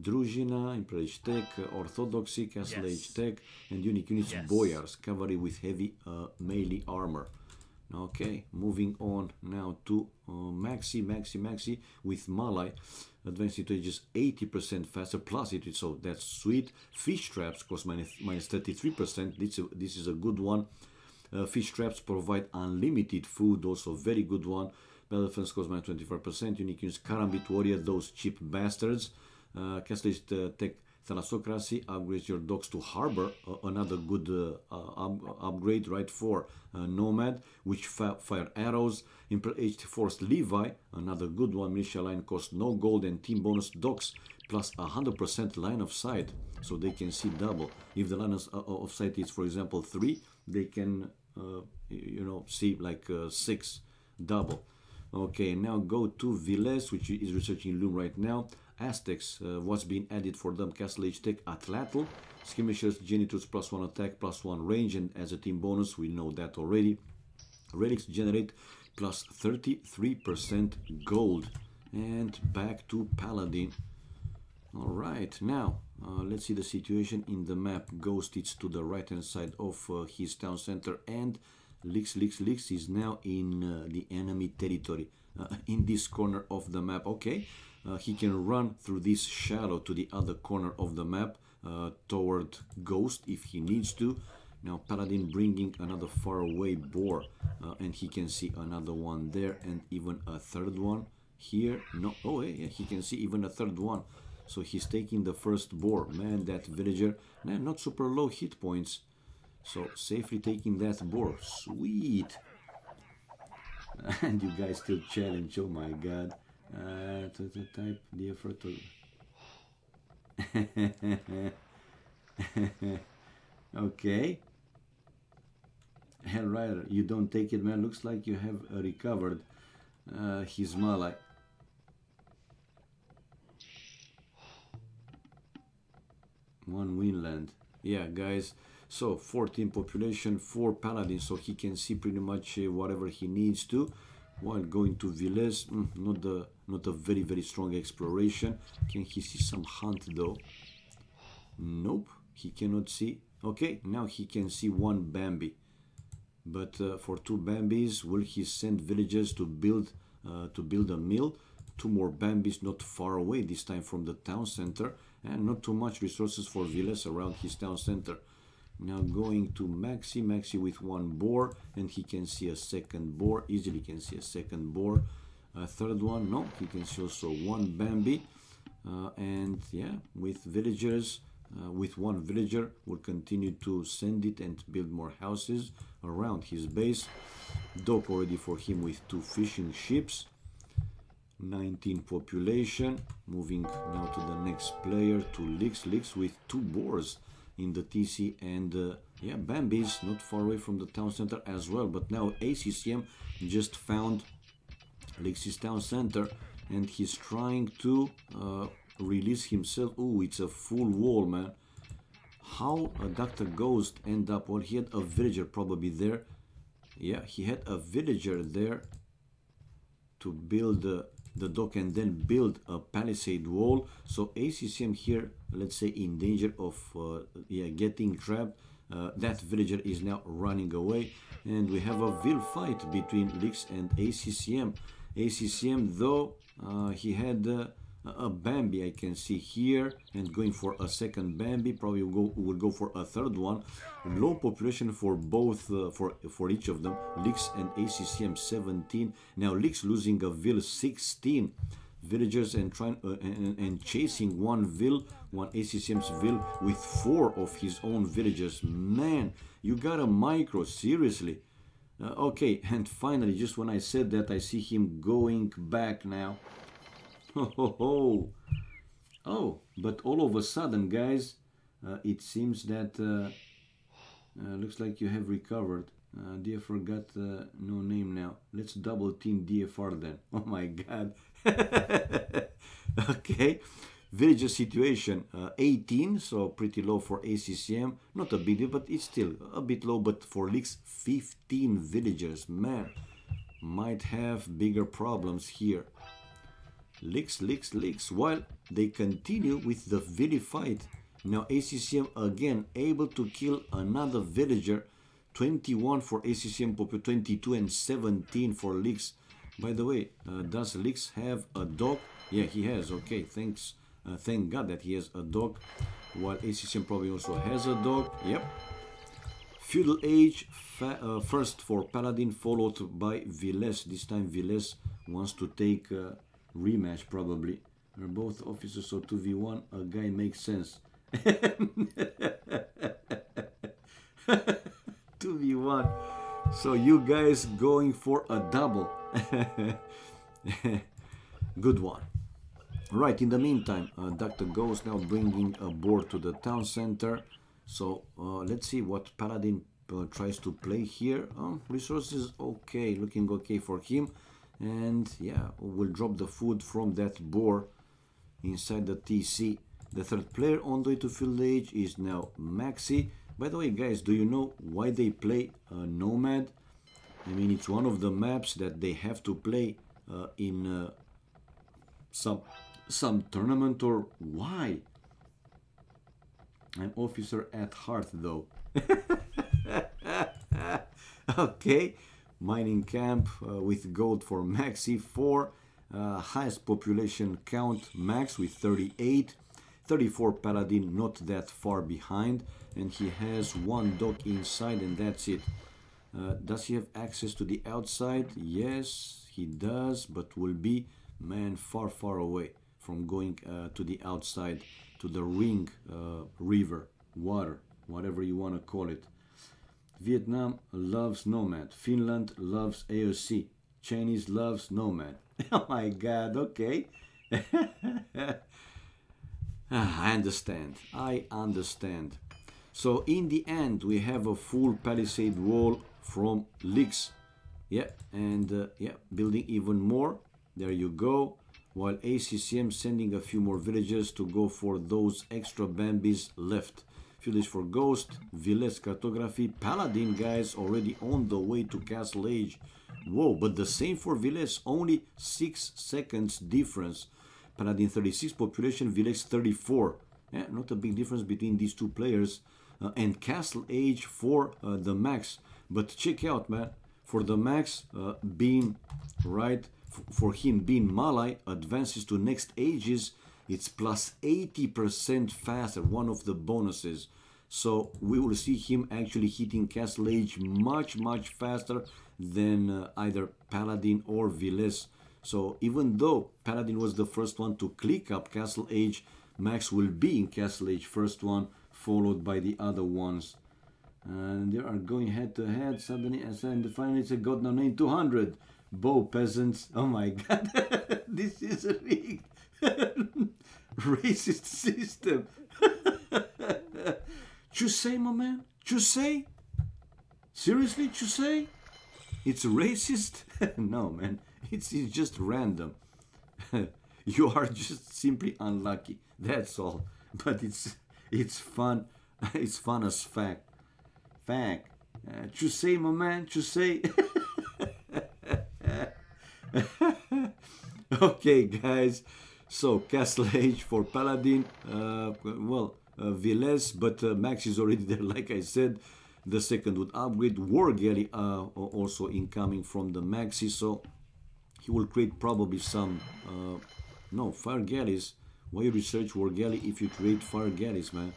Druzhina, Imperial Age Tech, Orthodoxy, Castle Age Tech, and unique units, Boyars, cavalry with heavy melee armor. Okay, moving on now to Maxi with Malai. Advanced into ages 80% faster, plus it, so that's sweet. Fish traps cost minus 33%. This is a good one. Fish traps provide unlimited food, also very good one. Battle defense cost minus 25%. Unique units, Karambit Warrior, those cheap bastards. Castle Tech Thalassocracy upgrades your docks to harbor, another good upgrade, right, for Nomad, which fire arrows. Imperial Age Forced Levi, another good one. Militia line costs no gold, and team bonus docks plus 100% line of sight, so they can see double. If the line of sight is, for example, 3, they can see like 6 double. Okay, now go to Viles, which is researching Loom right now. Aztecs, what's been added for them? Castle Age Tech Atlatl, Skirmishers, Genitors plus 1 attack, plus 1 range, and as a team bonus, we know that already. Relics generate plus 33% gold. And back to Paladin. Alright, now let's see the situation in the map. Ghost is to the right hand side of his town center, and Lix is now in the enemy territory, in this corner of the map. Okay. He can run through this shadow to the other corner of the map toward Ghost if he needs to. Now Paladin bringing another faraway boar, and he can see another one there, and even a third one here. No, oh yeah, he can see even a third one. So he's taking the first boar. Man, that villager, man, not super low hit points. So safely taking that boar. Sweet. And you guys still challenge, oh my god. To type the effort to okay. Hellrider, you don't take it, man. Looks like you have recovered his Malai. One Winland. Yeah, guys. So 14 population, 4 paladins, so he can see pretty much whatever he needs to. While going to Viles, not a very strong exploration. Can he see some hunt though? Nope, he cannot see. Okay, now he can see 1 Bambi. But for 2 Bambis, will he send villagers to build a mill? 2 more Bambis not far away, this time from the town center, and not too much resources for Viles around his town center. Now going to Maxi with 1 boar, and he can see a second boar, easily can see a second boar. A third one, no, he can see also 1 Bambi. And yeah, with villagers, with 1 villager, will continue to send it and build more houses around his base. Dock already for him with 2 fishing ships. 19 population. Moving now to the next player, to Lix with 2 boars in the TC, and yeah, Bambi's not far away from the town center as well. But now ACCM just found Lix's town center, and he's trying to release himself. Oh, it's a full wall, man. How Dr. Ghost end up? Well, he had a villager probably there. Yeah, he had a villager there to build the dock and then build a palisade wall. So ACCM here, let's say, in danger of yeah, getting trapped. That villager is now running away, and we have a vil fight between Lix and ACCM. ACCM, though, he had a Bambi, I can see here, and going for a second Bambi. Probably will go for a third one. Low population for both, for each of them. Lix and ACCM 17. Now Lix losing a Vil 16 villagers and trying and chasing 1 Vil, 1 ACCM's Vil with 4 of his own villagers. Man, you got a micro, seriously. Okay, and finally, just when I said that, I see him going back now. Ho ho ho! Oh, but all of a sudden, guys, it seems that looks like you have recovered. Dear forgot no name now. Let's double team DFR then. Oh my god. Okay. Villager situation 18, so pretty low for ACCM. Not a big deal, but it's still a bit low. But for leaks, 15 villagers. Man, might have bigger problems here. Leaks. While they continue with the villi fight. Now ACCM again able to kill another villager. 21 for ACCM Popu, 22 and 17 for Leaks. By the way, does Leaks have a dog? Yeah, he has. Okay, thanks. Thank God that he has a dog. While ACCM probably also has a dog. Yep. Feudal Age first for Paladin, followed by Viles. This time Viles wants to take rematch probably. They're both officers, so 2v1. A guy makes sense. 2v1. So you guys going for a double. Good one. Right, in the meantime, Dr. Ghost now bringing a board to the town center. So let's see what Paladin tries to play here. Resources okay, looking okay for him. And yeah, we'll drop the food from that board inside the TC. The third player on the way to Field Age is now Maxi. By the way, guys, do you know why they play Nomad? I mean, it's one of the maps that they have to play in some tournament, or why? I'm officer at heart, though. Okay, mining camp with gold for Maxi 4. Highest population count Max with 38. 34 Paladin, not that far behind, and he has one dog inside, and that's it. Does he have access to the outside? Yes, he does, but will be, man, far away from going to the outside, to the ring, river, water, whatever you want to call it. Vietnam loves Nomad. Finland loves AoC. Chinese loves Nomad. Oh my god, okay. I understand. So in the end, we have a full palisade wall from Leaks. Yeah, and yeah, building even more. There you go. While ACCM sending a few more villagers to go for those extra Bambis left. Village for Ghost, Village Cartography, Paladin guys already on the way to Castle Age. Whoa, but the same for Village, only 6 seconds difference. Paladin 36, population, Village 34. Yeah, not a big difference between these two players. And Castle Age for the max. But check out, man, for the max being, right, for him being Malay, advances to next ages, it's plus 80% faster, one of the bonuses. So we will see him actually hitting Castle Age much faster than either Paladin or Viles. So even though Paladin was the first one to click up Castle Age, Max will be in Castle Age first one, followed by the other ones. And they are going head to head. Suddenly, and finally it's a god no name 200. Bow peasants. Oh my god. This is a rigged racist system. Chusei, my man? Chusei? Seriously, Chusei? It's racist? No, man. It's just random. You are just simply unlucky. That's all. But it's fun. It's fun as fact. Chusei, my man. Chusei. Okay, guys. So Castle Age for Paladin. Viles, but Max is already there, like I said. The second would upgrade. War Galley also incoming from the Maxi, so he will create probably some no, fire galleys. Why you research War Galley if you create fire galleys, man?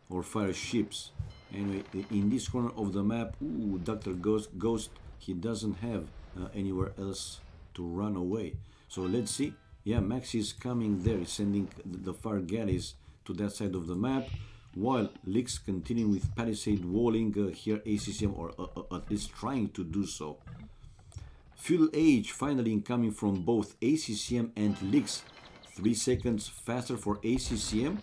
Or fire ships. Anyway, in this corner of the map, ooh, Dr. Ghost, he doesn't have anywhere else to run away. So let's see. Yeah, Max is coming there, sending the fire galleys to that side of the map, while Leaks continuing with palisade walling here, ACCM, or at least trying to do so. Feudal Age finally incoming from both ACCM and Leaks. 3 seconds faster for ACCM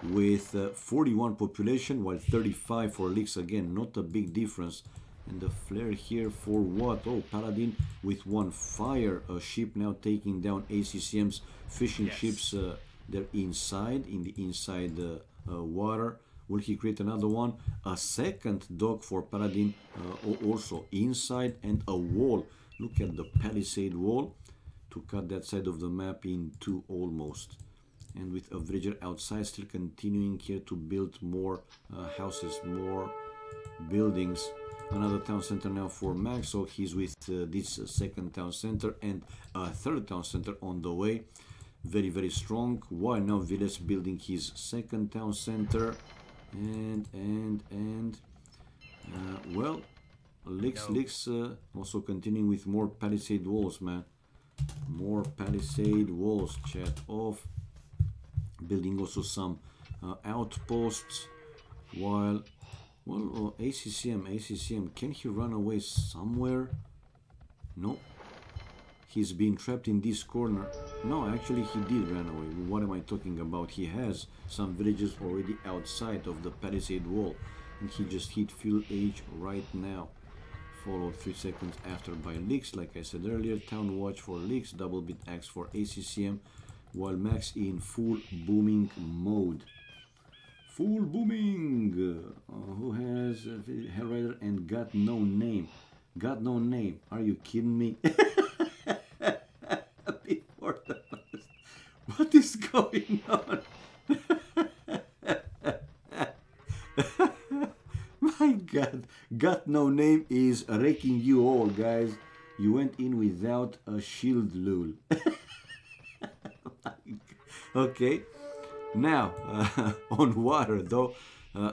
with 41 population, while 35 for Lix. Again, not a big difference. And the flare here for what? Oh, Paladin with 1 fire ship now taking down ACCM's fishing ships. They're inside, in the inside water. Will he create another one? A second dock for Paladin, also inside, and a wall. Look at the palisade wall to cut that side of the map in two almost. And with a villager outside, still continuing here to build more houses, more buildings. Another town center now for Max, so he's with this second town center and a third town center on the way. Very, very strong. While now Villes building his second town center. Well, Lix also continuing with more palisade walls, man. More palisade walls, chat off. Building also some outposts. While, well, ACCM, can he run away somewhere? No. He's been trapped in this corner. No, actually he did run away. What am I talking about? He has some villages already outside of the palisade wall. And he just hit fuel age right now. Followed 3 seconds after by Lix. Like I said earlier, Town Watch for Lix, double bit axe for ACCM. While Max in full booming mode. Full booming! Who has Hellrider and got no name? Got no name. Are you kidding me? Before the what is going on? My God, got no name is wrecking you all, guys. You went in without a shield, lul. Okay, now on water though,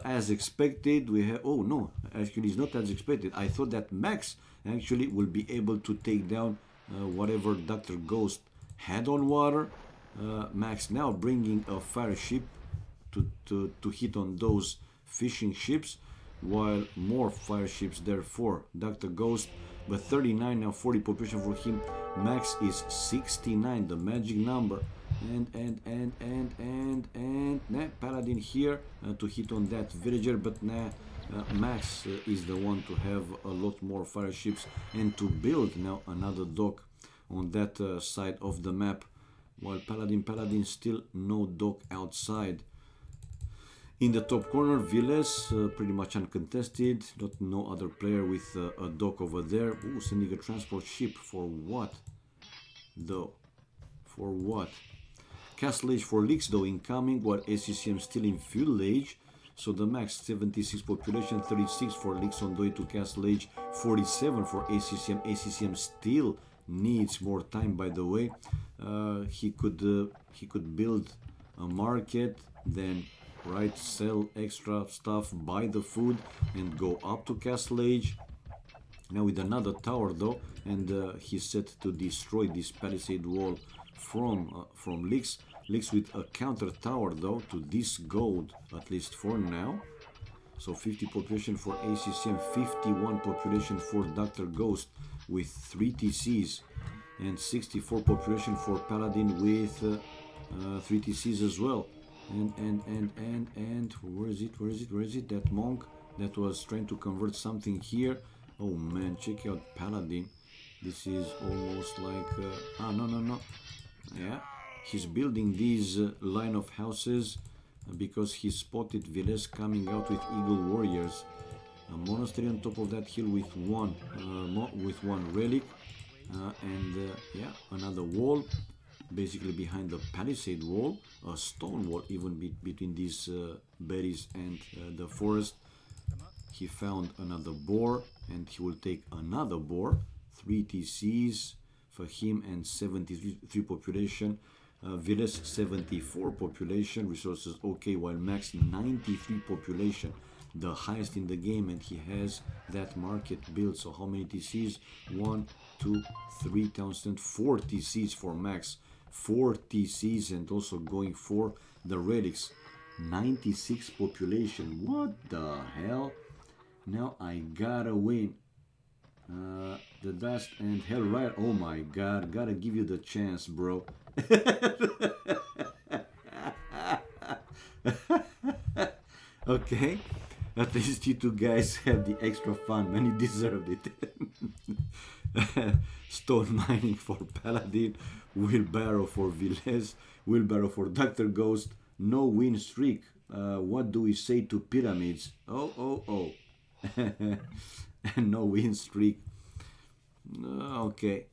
as expected, we have. Oh no, actually, it's not as expected. I thought that Max actually will be able to take down whatever Dr. Ghost had on water. Max now bringing a fire ship to hit on those fishing ships, while more fire ships there for Dr. Ghost. But 39 now, 40 population for him. Max is 69, the magic number. And nah, Paladin here to hit on that villager, but nah, Max is the one to have a lot more fire ships and to build now another dock on that side of the map, while Paladin still no dock outside. In the top corner, Villes, pretty much uncontested, no other player with a dock over there. Ooh, sending a transport ship for what though? For what? Castle Age for Lix though incoming, while ACCM still in fuel age. So the max 76 population, 36 for Lix on the way to Castle Age, 47 for ACCM. ACCM still needs more time, by the way. He could build a market, then sell extra stuff, buy the food, and go up to Castle Age. Now with another tower though, and he's set to destroy this palisade wall from Lix. Lix with a counter tower though to this gold, at least for now. So 50 population for ACCM, 51 population for Dr. Ghost with 3 TCs, and 64 population for Paladin with 3 TCs as well. And where is it? That monk that was trying to convert something here. Oh man, check out Paladin. This is almost like no. Yeah, he's building these line of houses because he spotted Villes coming out with Eagle Warriors. A monastery on top of that hill with one relic, yeah, another wall, basically behind the palisade wall, a stone wall even between these berries and the forest. He found another boar, and he will take another boar. 3 TCs for him and 73 population. Villes 74 population, resources okay, while Max 93 population, the highest in the game, and he has that market built. So how many TCs? 1, 2, 3 townsend, 4 TCs for Max, 4 TCs, and also going for the relics. 96 population. What the hell? Now I gotta win. The Dust and Hell Rider. Oh my god, gotta give you the chance, bro. Okay, at least you two guys have the extra fun, man. You deserved it. Stone mining for Paladin, wheelbarrow for Villes, wheelbarrow for Dr. Ghost, no win streak. What do we say to pyramids? Oh. No win streak. Okay.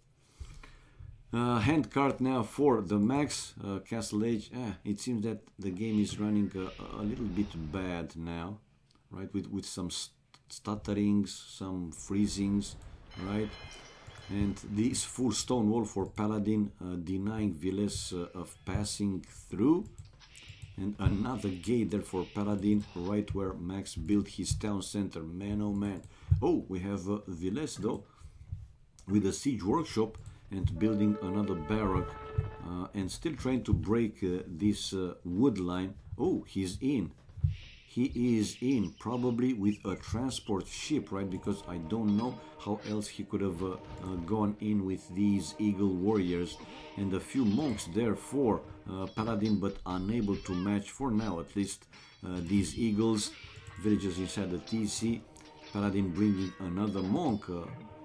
Hand card now for the max Castle Age. It seems that the game is running a little bit bad now, right? With some stutterings, some freezings, right? And this full stone wall for Paladin, denying Villes of passing through. And another gate there for Paladin, right where Max built his town center. Man, oh man. Oh, we have Villes though, with a siege workshop and building another barrack, and still trying to break this wood line. Oh, he's in. He is in, probably with a transport ship, right? Because I don't know how else he could have gone in with these eagle warriors. And a few monks there for Paladin, but unable to match, for now at least, these eagles. Villagers inside the TC. Paladin bringing another monk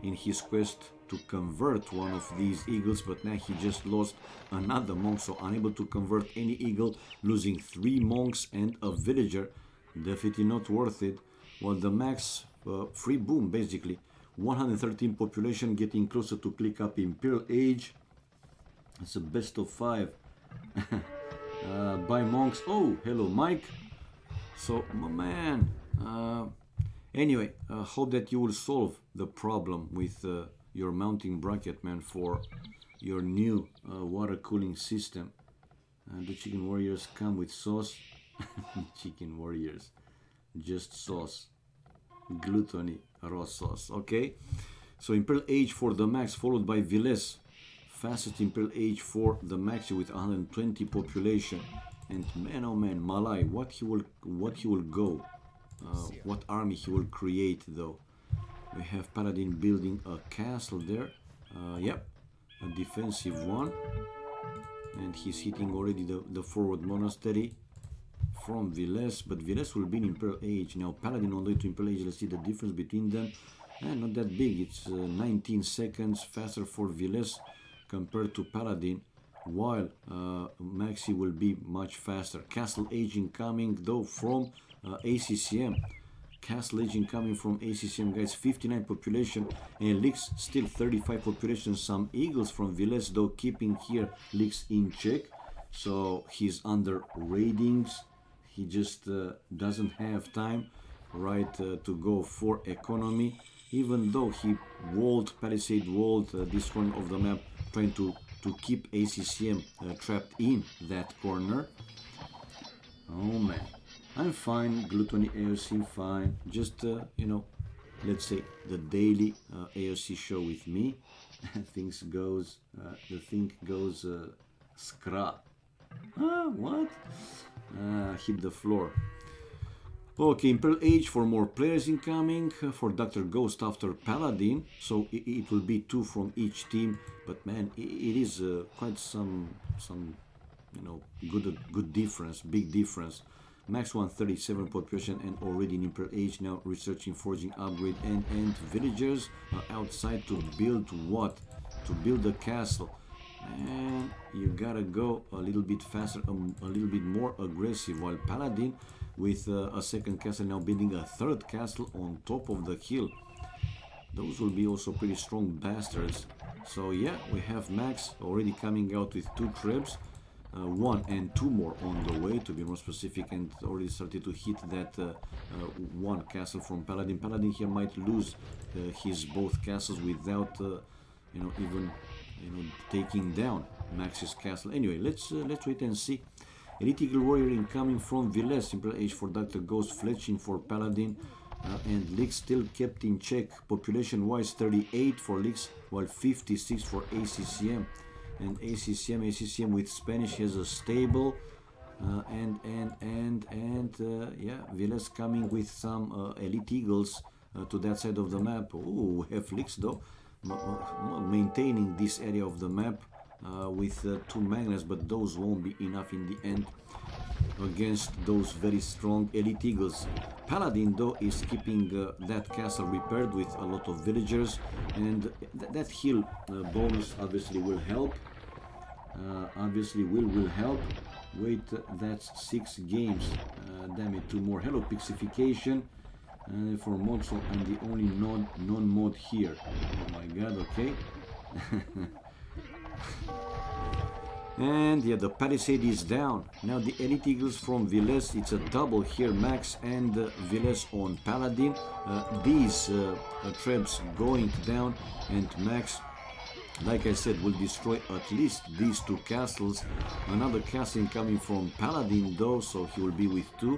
in his quest to convert one of these eagles, but now he just lost another monk, so unable to convert any eagle, losing 3 monks and a villager. Definitely not worth it. Well, the max free boom, basically 113 population, getting closer to click up Imperial Age. It's a best of 5 by monks. Oh, hello Mike. So my man, anyway, hope that you will solve the problem with your mounting bracket, man, for your new water cooling system. The chicken warriors come with sauce. Chicken warriors, just sauce, gluttony, raw sauce. Okay, so Imperial Age for the max, followed by Villes, fastest Imperial Age for the max with 120 population. And man, oh man, Malai, what he will go, what army he will create though. We have Paladin building a castle there. Yep, a defensive one, and he's hitting already the forward monastery from Villes, but Villes will be in Imperial Age. Now Paladin on the way to Imperial Age. Let's see the difference between them. Not that big. It's 19 seconds faster for Villes compared to Paladin, while Maxi will be much faster. Castle Age incoming though from ACCM. Castle Age incoming from ACCM, guys. 59 population, and Lix still 35 population. Some eagles from Villes though, keeping here Lix in check, so he's under raidings. He just doesn't have time, right, to go for economy, even though he walled, palisade walled this corner of the map, trying to keep ACCM trapped in that corner. Oh man, I'm fine. Gluttony AoC fine. Just you know, let's say the daily AoC show with me. The thing goes scrap. What? Hit the floor. Okay, Imperial Age for more players incoming for Dr. Ghost after Paladin, so it will be 2 from each team. But man, it is quite some you know, good difference, big difference. Max 137 population and already in Imperial Age now, researching forging upgrade, and villagers outside to build what? To build a castle. And you gotta go a little bit faster, a little bit more aggressive, while Paladin with a second castle now building a third castle on top of the hill. Those will be also pretty strong bastards. So yeah, we have Max already coming out with 2 trebs, 1 and 2 more on the way, to be more specific, and already started to hit that 1 castle from Paladin. Paladin here might lose his both castles without you know, even taking down Max's castle. Anyway, let's wait and see. Elite Eagle Warrior incoming from Villes, Imperial Age for Dr. Ghost, fletching for Paladin, and Lix still kept in check. Population wise 38 for Lix, while 56 for ACCM. And ACCM with Spanish has a stable, yeah, Villes coming with some Elite Eagles to that side of the map. Oh, we have Lix though, maintaining this area of the map with 2 magnets, but those won't be enough in the end against those very strong elite eagles. Paladin though is keeping that castle repaired with a lot of villagers, and that hill bonus obviously will help. Will help. Wait, that's 6 games. Damn it, 2 more. Hello, Pixification. For Moxel, I'm the only non-mod here. Oh my god, okay. And yeah, the Palisade is down. Now the Elite Eagles from Villes, it's a double here, Max and Villes on Paladin. These traps going down, and Max, like I said, will destroy at least these 2 castles. Another castle coming from Paladin though, so he will be with 2.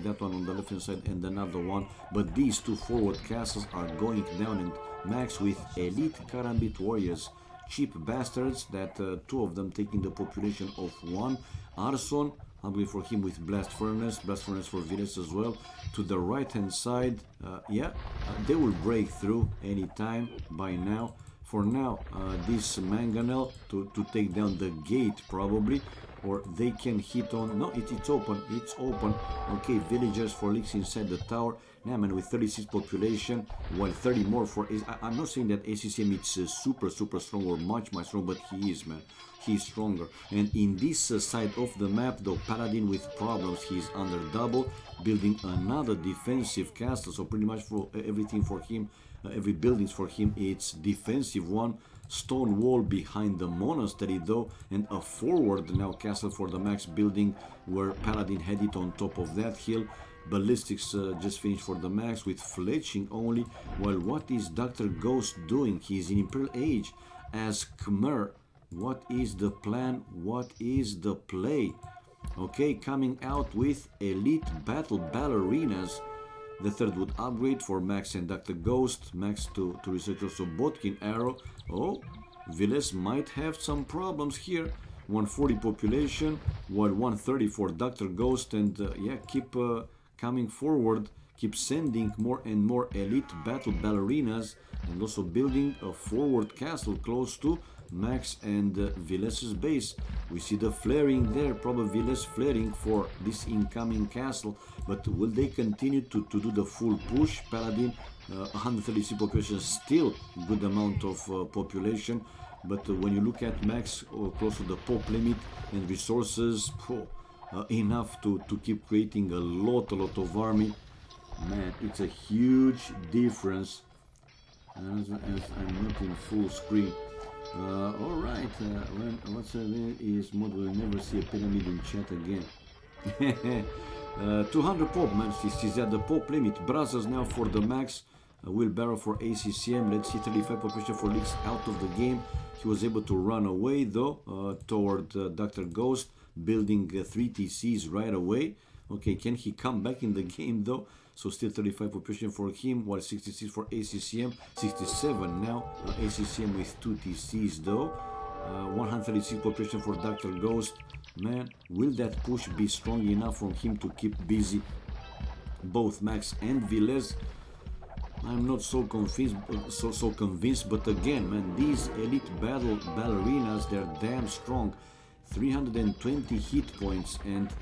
That one on the left hand side and another one. But these 2 forward castles are going down, and Max with Elite Karambit Warriors. Cheap bastards, that 2 of them taking the population of 1. Arson, ugly for him with Blast Furnace for Villes as well. To the right hand side, they will break through anytime by now. For now, this Mangonel to take down the gate probably, or they can hit on... No, it's open, it's open. Okay, villagers for Lix inside the tower. Now, man, with 36 population, while 30 more for... I'm not saying that ACCM it's super strong or much strong, but he is, man. He's stronger. And in this side of the map, though, Paladin with problems. He's under double, building another defensive castle. So pretty much for everything for him, every building for him, it's defensive one. Stone wall behind the monastery though, and a forward now castle for the Max building, where Paladin had it on top of that hill. Ballistics just finished for the Max with fletching only. While what is Dr. Ghost doing? He's in Imperial Age as Khmer. What is the plan? What is the play? Okay, coming out with Elite Battle Ballerinas. The third would upgrade for Max and Dr. Ghost. Max to research also Botkin Arrow. Oh, Villes might have some problems here. 140 population, while 130 for Dr. Ghost. And yeah, keep coming forward. Keep sending more and more Elite Battle Ballerinas. And also building a forward castle close to Max and Villes' base. We see the flaring there, probably Villes flaring for this incoming castle, but will they continue to do the full push? Paladin, 136 population, still good amount of population, but when you look at Max close to the pop limit and resources, enough to keep creating a lot of army. Man, it's a huge difference. As I'm not in full screen. Alright, what's is mod will never see a pyramid in chat again. 200 pop, man, she's at the pop limit. Brazos now for the Max. Wheelbarrow for ACCM. Let's see, 35 population for Lix out of the game. He was able to run away though toward Dr. Ghost, building 3 TCs right away. Okay, can he come back in the game though? So still 35 population for him, while 66 for ACCM, 67 now. ACCM with 2 TCs though. 136 population for Dr. Ghost. Man, will that push be strong enough for him to keep busy both Max and Villes? I'm not so convinced, but again, man, these Elite Battle Ballerinas, they're damn strong. 320 hit points, and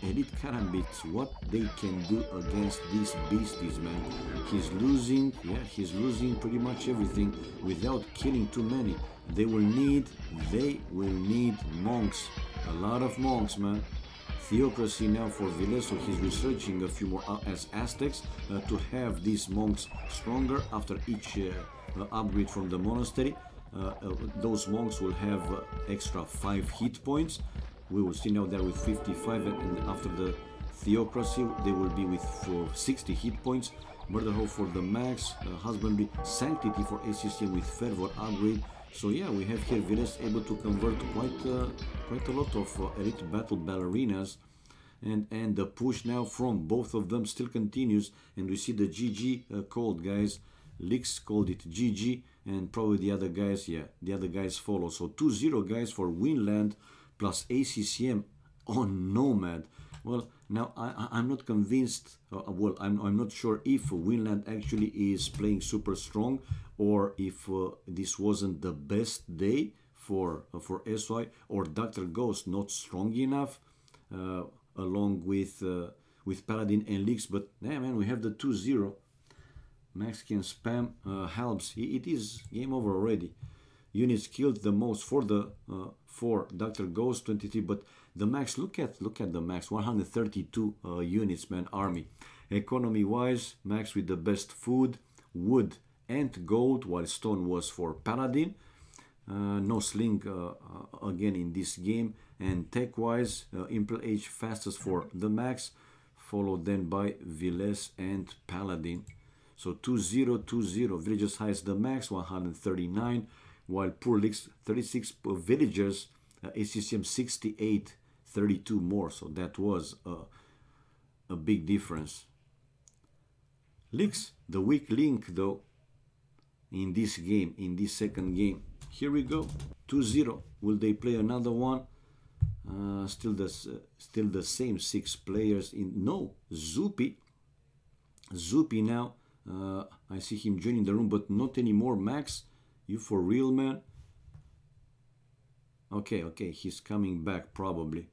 Elite Karambits, what they can do against these beasties, man. He's losing, yeah, he's losing pretty much everything without killing too many. They will need monks, a lot of monks, man. Theocracy now for Villes, so he's researching a few more as Aztecs to have these monks stronger after each upgrade from the monastery. Those monks will have extra 5 hit points. We will see now there with 55, and after the Theocracy they will be with 60 hit points. Murder Hope for the Max, Husbandry, Sanctity for ACCM with Fervor upgrade. So yeah, we have here Villes able to convert quite a lot of Elite Battle Ballerinas, and the push now from both of them still continues, and we see the GG called, guys. Lix called it GG, and probably the other guys, yeah, the other guys follow. So 2-0 guys for Winland plus ACCM on Nomad. Well, now I'm not convinced. Well, I'm not sure if Winland actually is playing super strong, or if this wasn't the best day for SY, or Dr. Ghost not strong enough, along with Paladin and Leaks. But yeah, man, we have the 2-0. Max can spam helps. It is game over already. Units killed the most for the for Dr. Ghost 23, but the max, look at the max, 132 units, man, army. Economy wise, max with the best food, wood and gold, while stone was for Paladin. No sling again in this game. And tech wise, Impel H fastest for the max, followed then by Viles and Paladin. So 2-0, 2-0. Villagers highest the max, 139, while Poor Leaks 36 villagers, ACCM 68, 32 more. So that was a big difference. Leaks, the weak link though, in this game, in this second game. Here we go, 2-0. Will they play another one? Still the same 6 players in. No, Zupi now. I see him joining the room, but not anymore. Max, you for real, man? Okay, he's coming back probably.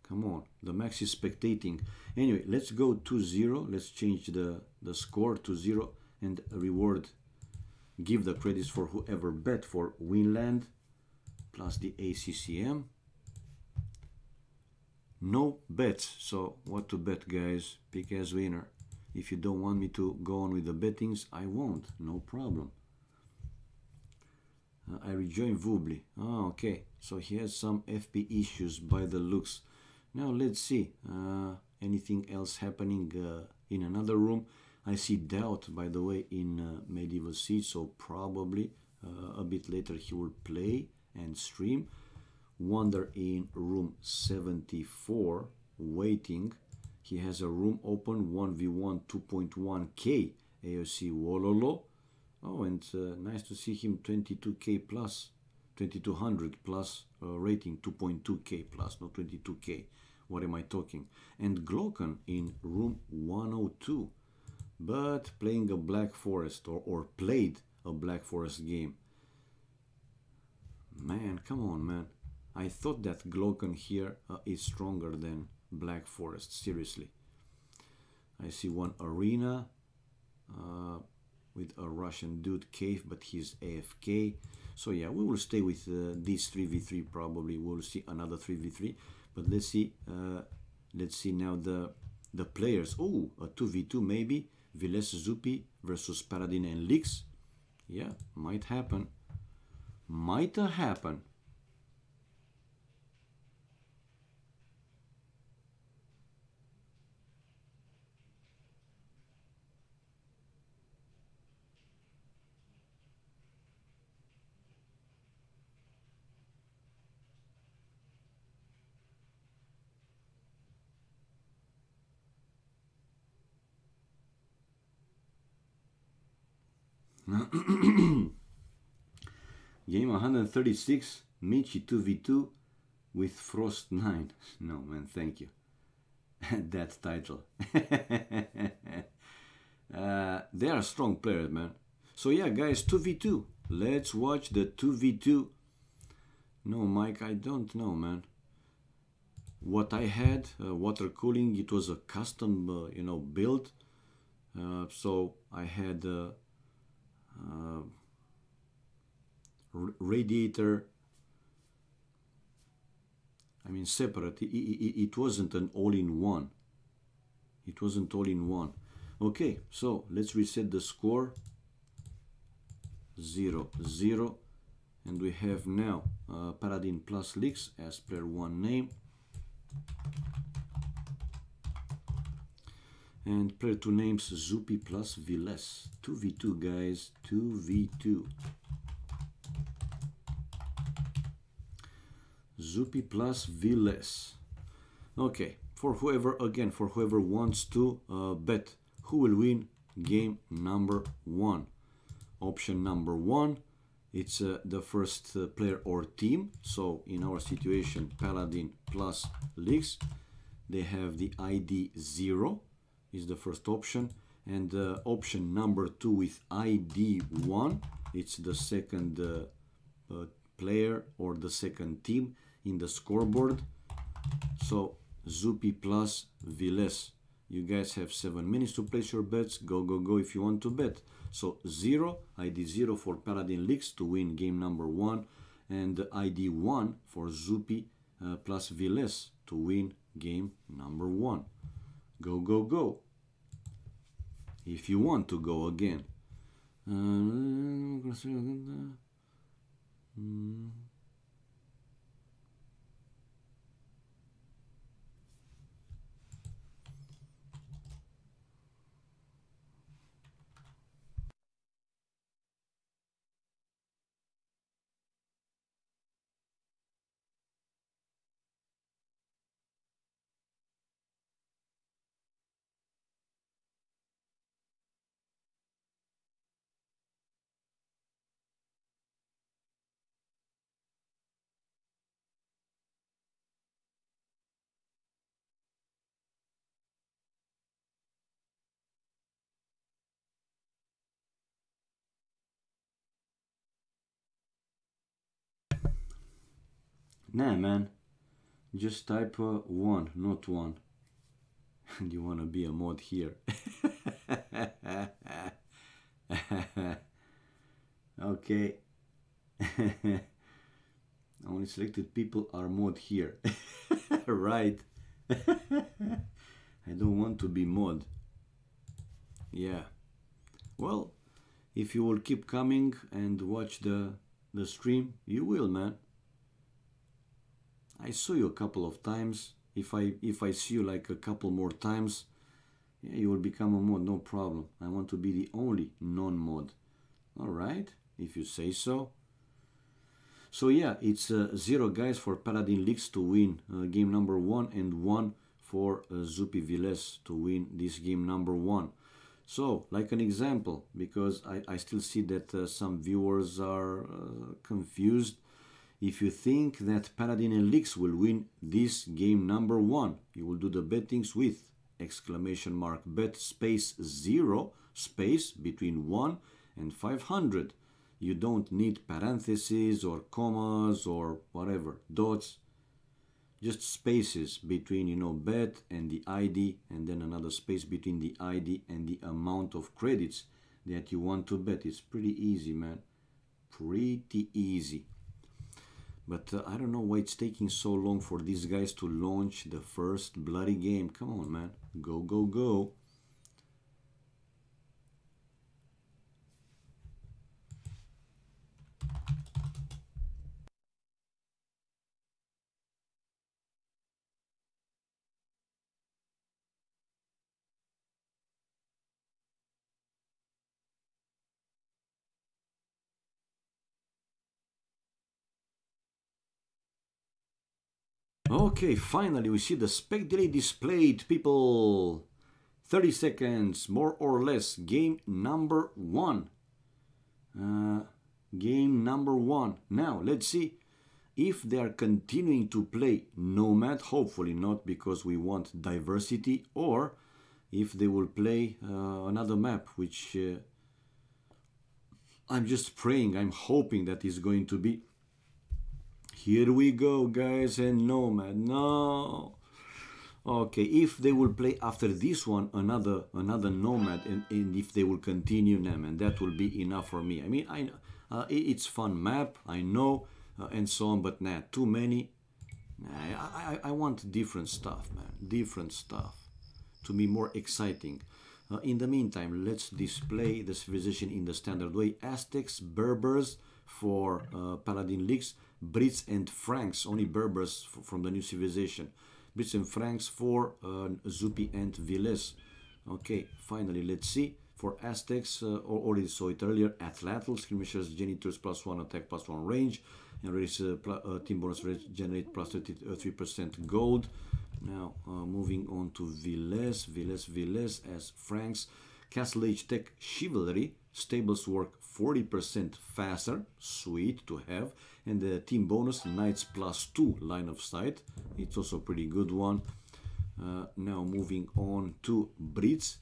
Come on, the Max is spectating. Anyway, let's go 2-0. Let's change the score to 0 and reward. Give the credits for whoever bet for Winland plus the ACCM. No bets, so what to bet, guys? Pick as winner. If you don't want me to go on with the bettings, I won't, no problem. I rejoin Vubli. Oh, okay, so he has some FP issues by the looks. Now let's see, anything else happening in another room. I see Doubt, by the way, in Medieval Siege, so probably a bit later he will play and stream. Wonder in room 74, waiting. He has a room open, 1v1 2.1k AoC Wololo. Oh, and nice to see him, 22k plus, 2200 plus rating, 2.2k plus, not 22k. What am I talking? And Glocken in room 102, but playing a Black Forest, or played a Black Forest game. Man, come on, man. I thought that Glocken here is stronger than Black Forest, seriously. I see one arena with a Russian dude cave, but he's AFK. So yeah, we will stay with this 3v3 probably. We'll see another 3v3, but let's see now the players. Oh, a 2v2 maybe. Viles Zupi versus Paladin and Leaks. Yeah, might happen. Might happen. Game 136, Michi 2v2 with Frost 9. No, man, thank you. That title. They are strong players, man. So yeah, guys, 2v2. Let's watch the 2v2. No, Mike, I don't know, man. What I had, water cooling, it was a custom, build. So I had radiator, I mean separate. It wasn't an all-in-one. It wasn't all-in-one. Okay, so let's reset the score. 0-0, and we have now Paladin plus Leaks as player 1 name, and player 2 names Zupi plus Viles. 2v2, guys, 2v2. Zupi plus Viles. Okay, for whoever wants to bet who will win game number 1. Option number 1, it's the first player or team. So in our situation, Paladin plus Leaks. they have the ID 0 is the first option, and option number 2 with ID 1, it's the second player or the second team in the scoreboard. So Zupi plus Viles. You guys have 7 minutes to place your bets. Go, go, go if you want to bet. So 0, ID 0 for Paladin Leaks to win game number 1, and ID 1 for Zupi plus Viles to win game number 1. Go, go, go. If you want to go again. Nah, man. Just type 1, not 1. And you want to be a mod here. Okay. Only selected people are mod here. Right. I don't want to be mod. Yeah. Well, if you will keep coming and watch the stream, you will, man. I saw you a couple of times. If I see you like a couple more times, yeah, you will become a mod, no problem. I want to be the only non-mod. All right, if you say so. So yeah, it's 0 guys for Paladin Leaks to win game number 1, and 1 for Zupi Viles to win this game number 1. So, like an example, because I still see that some viewers are confused. If you think that Paladin and Leaks will win this game number 1, you will do the bettings with exclamation mark bet space 0 space between 1 and 500. You don't need parentheses or commas or whatever, dots, just spaces between, you know, bet and the ID, and then another space between the ID and the amount of credits that you want to bet. It's pretty easy, man. Pretty easy. But I don't know why it's taking so long for these guys to launch the first bloody game. Come on, man. Go, go, go. Okay, finally we see the spec delay displayed, people. 30 seconds, more or less. Game number 1. Game number 1. Now, let's see if they are continuing to play Nomad. Hopefully not, because we want diversity. Or if they will play another map, which I'm just praying, I'm hoping that is going to be. Here we go, guys, and Nomad. No. Okay, if they will play after this one another Nomad, and if they will continue, man, that will be enough for me. I mean, it's fun map, I know, and so on, but nah, too many. Nah, I want different stuff, man, different stuff to be more exciting. In the meantime, let's display the civilization in the standard way. Aztecs, Berbers for Paladin Leaks, Brits and Franks, only Berbers from the new civilization. Brits and Franks for Zupi and Viles. Okay, finally, let's see. For Aztecs, already saw it earlier. Atlatl, skirmishers, janitors, +1 attack, +1 range. And race team bonus generate +33% gold. Now, moving on to Viles as Franks. Castle Age Tech Chivalry. Stables work 40% faster. Sweet to have. And the team bonus, Knights +2 line of sight. It's also a pretty good one. Now moving on to Brits.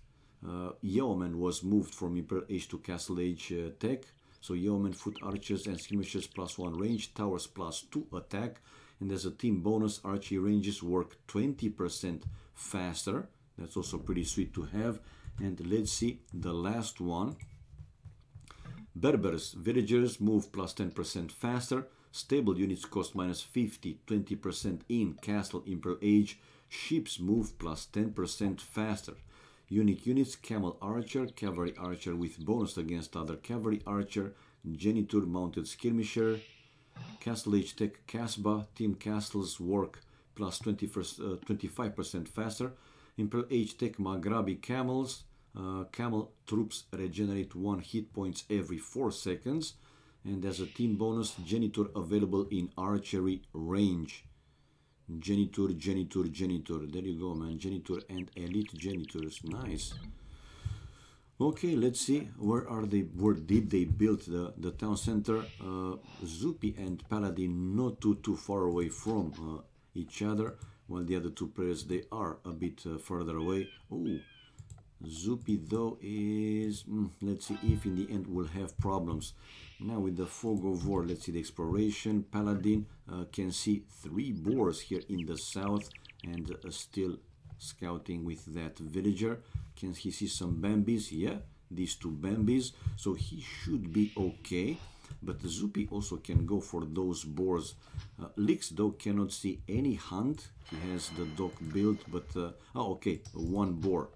Yeoman was moved from Imperial Age to Castle Age tech. So Yeoman, foot archers and skirmishers +1 range, towers +2 attack. And as a team bonus, archery ranges work 20% faster. That's also pretty sweet to have. And let's see the last one. Berbers, villagers move +10% faster. Stable units cost -50, 20% in Castle Imperial Age. Ships move +10% faster. Unique units, Camel Archer, Cavalry Archer with bonus against other Cavalry Archer, Geniture Mounted Skirmisher, Castle Age Tech Casbah, Team Castles work +25% faster. Imperial Age Tech Maghrabi Camels, Camel troops regenerate 1 hit points every 4 seconds. And as a team bonus, Geniture available in archery range. Geniture, Geniture, Geniture. There you go, man. Geniture and elite Genitures. Nice. Okay, let's see. Where are they? Where did they build the town center? Zupi and Paladin not too far away from each other, while the other two players, they are a bit further away. Oh, Zupi though is... let's see if in the end we'll have problems. Now with the fog of war, let's see the exploration. Paladin can see 3 boars here in the south and still scouting with that villager. Can he see some Bambis? Yeah, these 2 Bambis. So he should be okay. But Zupi also can go for those boars. Lix though cannot see any hunt. He has the dog built, but... oh, okay, 1 boar.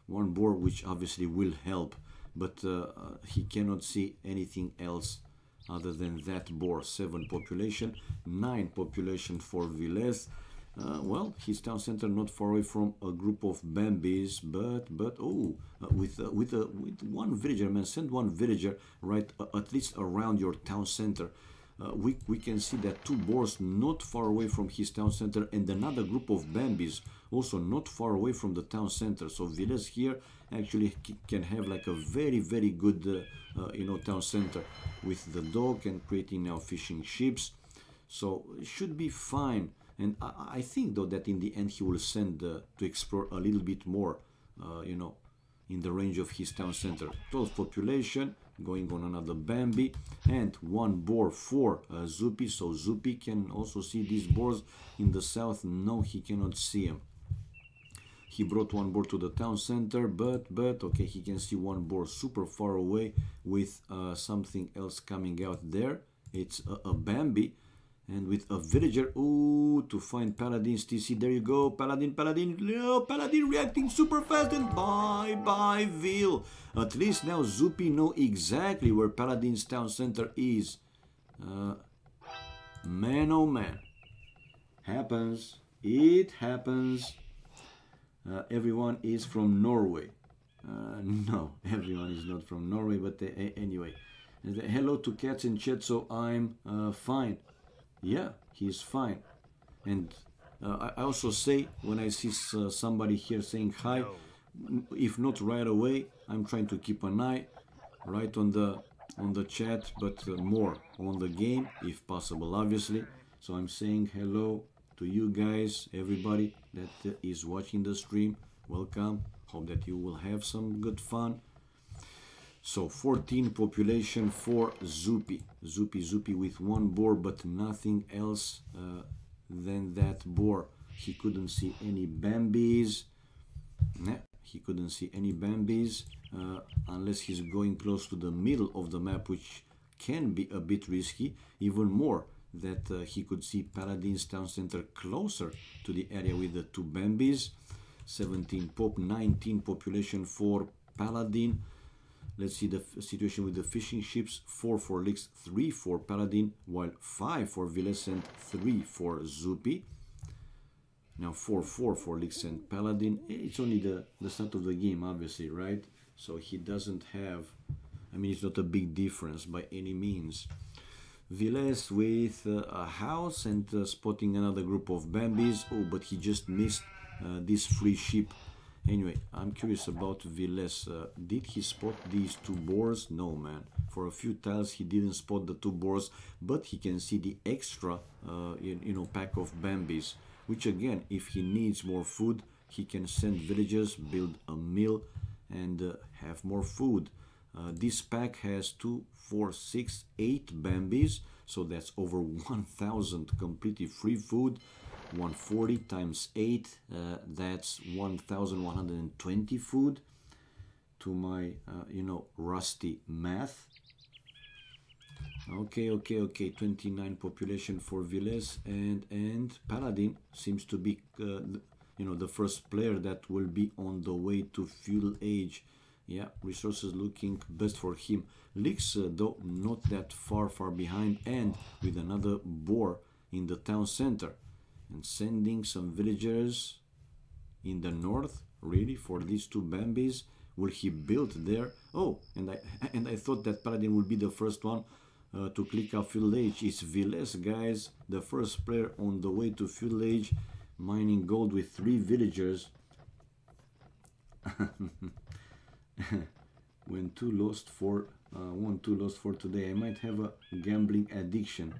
1 boar, which obviously will help, but he cannot see anything else other than that boar. 7 population, 9 population for Villes. Well, his town center not far away from a group of Bambis, but oh, with 1 villager, man, send 1 villager right at least around your town center. We can see that 2 boars not far away from his town center and another group of Bambis also not far away from the town center. So Villes here actually can have like a very good town center with the dog and creating now fishing ships. So it should be fine. And I think though that in the end he will send to explore a little bit more, in the range of his town center. 12 population, going on another Bambi, and 1 boar for Zupi. So Zupi can also see these boars in the south. No, he cannot see them. He brought 1 boar to the town center, but okay, he can see 1 boar super far away with something else coming out there. It's a Bambi. And with a villager, ooh, to find Paladin's TC. There you go, Paladin, no, Paladin reacting super fast, and bye, Vil. At least now Zupi know exactly where Paladin's town center is. Man, oh man. Happens. It happens. Everyone is from Norway. No, everyone is not from Norway, but anyway. Hello to cats in chat, so I'm fine. Yeah, he's fine. And I also say, when I see somebody here saying hi, if not right away, I'm trying to keep an eye right on the chat, but more on the game, if possible, obviously. So I'm saying hello to you guys, everybody that is watching the stream. Welcome. Hope that you will have some good fun. So 14 population for Zupi. Zupi with 1 boar, but nothing else than that boar. He couldn't see any Bambis. Nah, he couldn't see any Bambis unless he's going close to the middle of the map, which can be a bit risky. Even more that he could see Paladin's town center closer to the area with the 2 Bambis. 17 pop, 19 population for Paladin. Let's see the situation with the fishing ships. 4 for Lix, 3 for Paladin, while 5 for Villes and 3 for Zupi. Now 4-4 for Lix and Paladin. It's only the start of the game, obviously, right? So he doesn't have... I mean, it's not a big difference by any means. Villes with a house and spotting another group of Bambis. Oh, but he just missed this free ship. Anyway, I'm curious about Villes. Did he spot these 2 boars? No, man. For a few tiles, he didn't spot the 2 boars, but he can see the extra, pack of Bambis. Which again, if he needs more food, he can send villagers, buid a mill, and have more food. This pack has 2, 4, 6, 8 Bambis, so that's over 1,000 completely free food. 140 times 8, that's 1,120 food to my, rusty math. Okay, 29 population for Villes, and Paladin seems to be, the first player that will be on the way to feudal age. Yeah, resources looking best for him. Lix, though, not that far behind, and with another boar in the town center. And sending some villagers in the north, really, for these 2 Bambis. Will he build there? Oh, and I thought that Paladin would be the first one to click up feudal age. It's Villes, guys, the first player on the way to feudal age, mining gold with 3 villagers. When 2 lost for 1-2 lost for today. I might have a gambling addiction.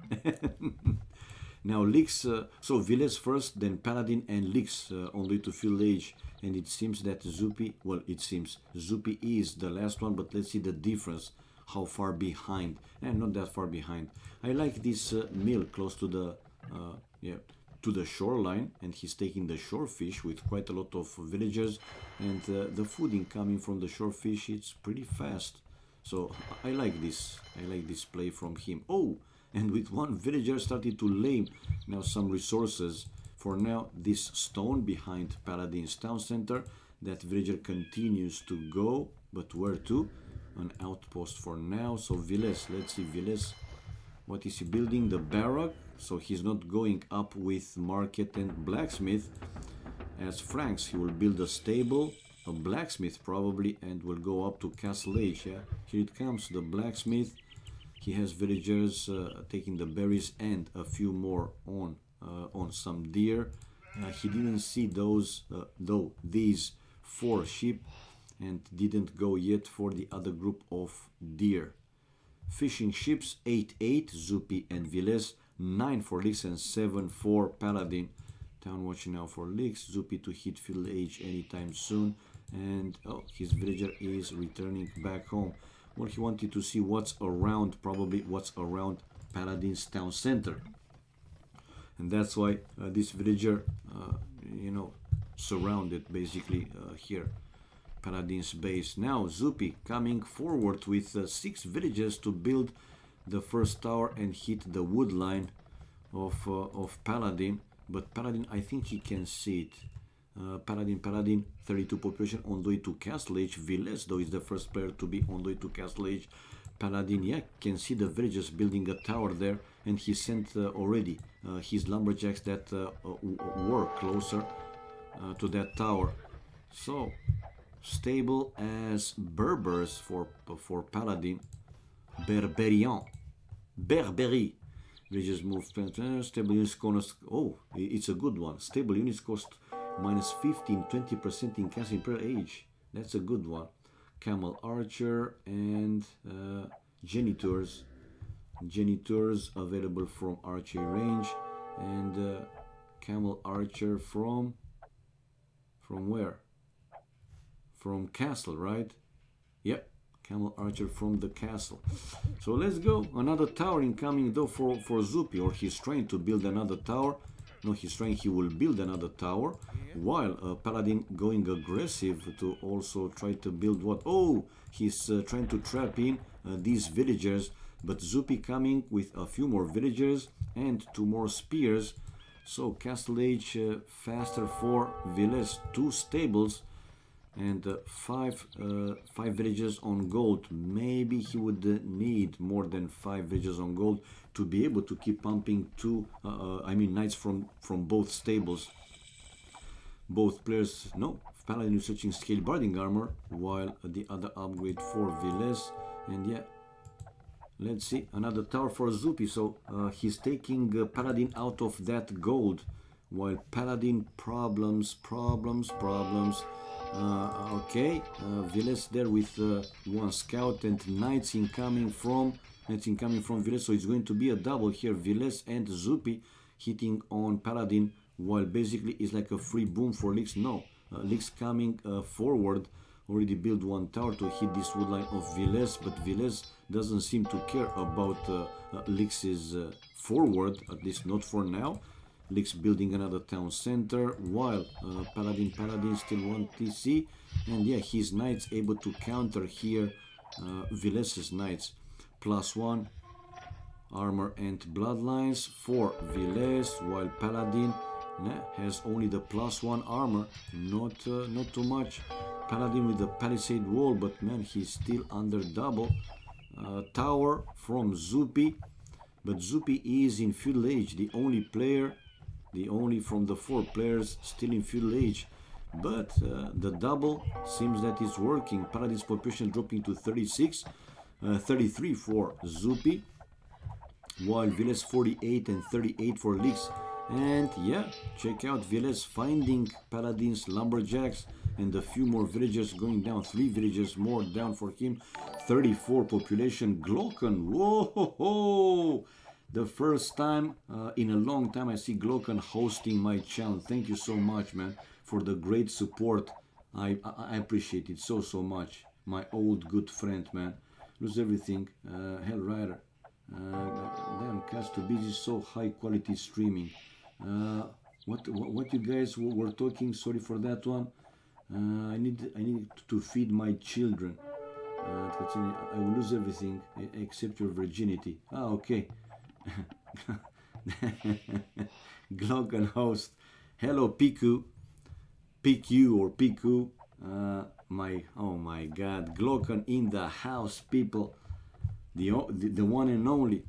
Now Lix, so Villes first, then Paladin and Lix on the way to feudal age. And it seems that Zupi, well, it seems Zupi is the last one, but let's see the difference. How far behind? And not that far behind. I like this mill close to the shoreline, and he's taking the shore fish with quite a lot of villagers, and the food incoming from the shore fish, it's pretty fast. So I like this. I like this play from him. Oh, and with 1 villager started to lay now some resources. For now, this stone behind Paladin's town center, that villager continues to go, but where to? An outpost for now. So Villes, let's see Villes. What is he building? The barrack. So he's not going up with market and blacksmith. As Franks, he will build a stable, a blacksmith probably, and will go up to Castle Age. Yeah, here it comes, the blacksmith. He has villagers taking the berries and a few more on some deer. He didn't see those, though, these 4 sheep, and didn't go yet for the other group of deer. Fishing ships, 8, Zupi and Villes, 9 for Lix and 7 for Paladin. Town watching now for Lix, Zupi to hit feudal age anytime soon, and his villager is returning back home. Well, he wanted to see what's around, probably what's around Paladin's town center. And that's why this villager, surrounded basically here. Paladin's base. Now Zupi coming forward with 6 villages to build the first tower and hit the wood line of Paladin. But Paladin, I think he can see it. Paladin, 32 population on the way to Castle Age. Villes, though, is the first player to be on the way to Castle Age. Paladin, yeah, can see the villagers building a tower there, and he sent already his lumberjacks that were closer to that tower. So stable as Berbers for Paladin. Berberian. Berberie. Villagers move. Stable units cost. Oh, it's a good one. Stable units cost minus 15, 20% in Castle Imperial Age. That's a good one. Camel Archer and Genitors. Genitors available from archery range, and Camel Archer from where? From castle, right? Yep, Camel Archer from the castle. So let's go. Another tower incoming though for Zupi, or he's trying to build another tower. No, he will build another tower, while Paladin going aggressive to also try to build what? Oh, he's trying to trap in these villagers, but Zupi coming with a few more villagers and 2 more spears. So Castle Age faster for Villes, 2 stables and 5 villages on gold. Maybe he would need more than 5 villages on gold to be able to keep pumping knights from both stables. Both players, no, Paladin is searching scale barding armor, while the other upgrade for Villes. And yeah, let's see, another tower for Zupi. So he's taking Paladin out of that gold, while Paladin problems. Okay, Villes there with 1 scout and knights incoming from Villes. So it's going to be a double here, Villes and Zupi hitting on Paladin, while basically it's like a free boom for Lix. No, Lix coming forward, already built one tower to hit this wood line of Viles, but Viles doesn't seem to care about Lix's forward, at least not for now. Lix building another town center, while Paladin still one TC, and yeah, his knights able to counter here Viles's knights. +1 armor and bloodlines for Viles, while Paladin has only the +1 armor, not too much. Paladin with the palisade wall, but man, he's still under double. Tower from Zupi, but Zupi is in feudal age, the only from the 4 players still in feudal age. But the double seems that it's working. Paladin's population dropping to 36, 33 for Zupi, while Viles 48 and 38 for Lix. And yeah, check out Viles finding Paladin's lumberjacks and a few more villagers going down. 3 villagers more down for him. 34 population. Glocken, whoa! The first time in a long time I see Glocken hosting my channel. Thank you so much, man, for the great support. I appreciate it so much. My old good friend, man. Lose everything. Hell Rider. Damn, Cast too busy. So high quality streaming. What you guys were talking? Sorry for that one. I need to feed my children. I will lose everything except your virginity. Ah, okay. Glocken host. Hello, Piku. PQ or Piku. Oh my God, Glocken in the house, people. The one and only.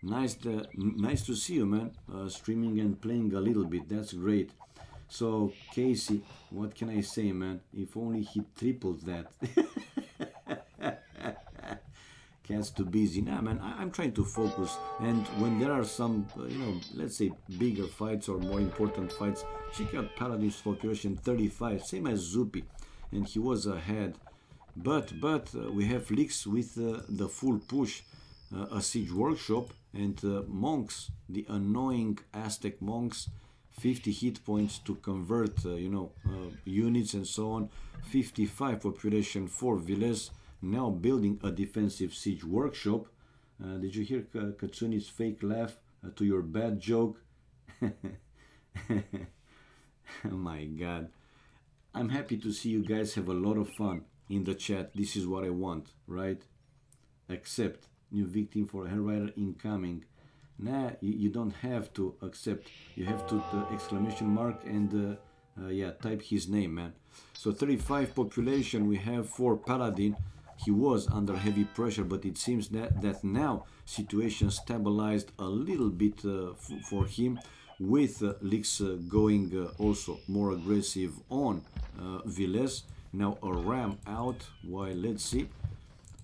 Nice to see you, man. Streaming and playing a little bit. That's great. So Casey, what can I say, man? If only he tripled that. Cat's too busy. Nah, man, I'm trying to focus. And when there are some, let's say bigger fights or more important fights, check out Paladin's population 35, same as Zupi, and he was ahead. But we have Lix with the full push, a siege workshop, and monks, the annoying Aztec monks, 50 hit points to convert, units and so on. 55 population for Viles, now building a defensive siege workshop. Did you hear Katsuni's fake laugh to your bad joke? Oh my God. I'm happy to see you guys have a lot of fun in the chat. This is what I want, right? Accept. New victim for Hellrider incoming. Nah, you don't have to accept. You have to exclamation mark and yeah, type his name, man. So 35 population we have for Paladin. He was under heavy pressure, but it seems that now situation stabilized a little bit for him, with Lix going also more aggressive on Viles. Now a ram out, while let's see,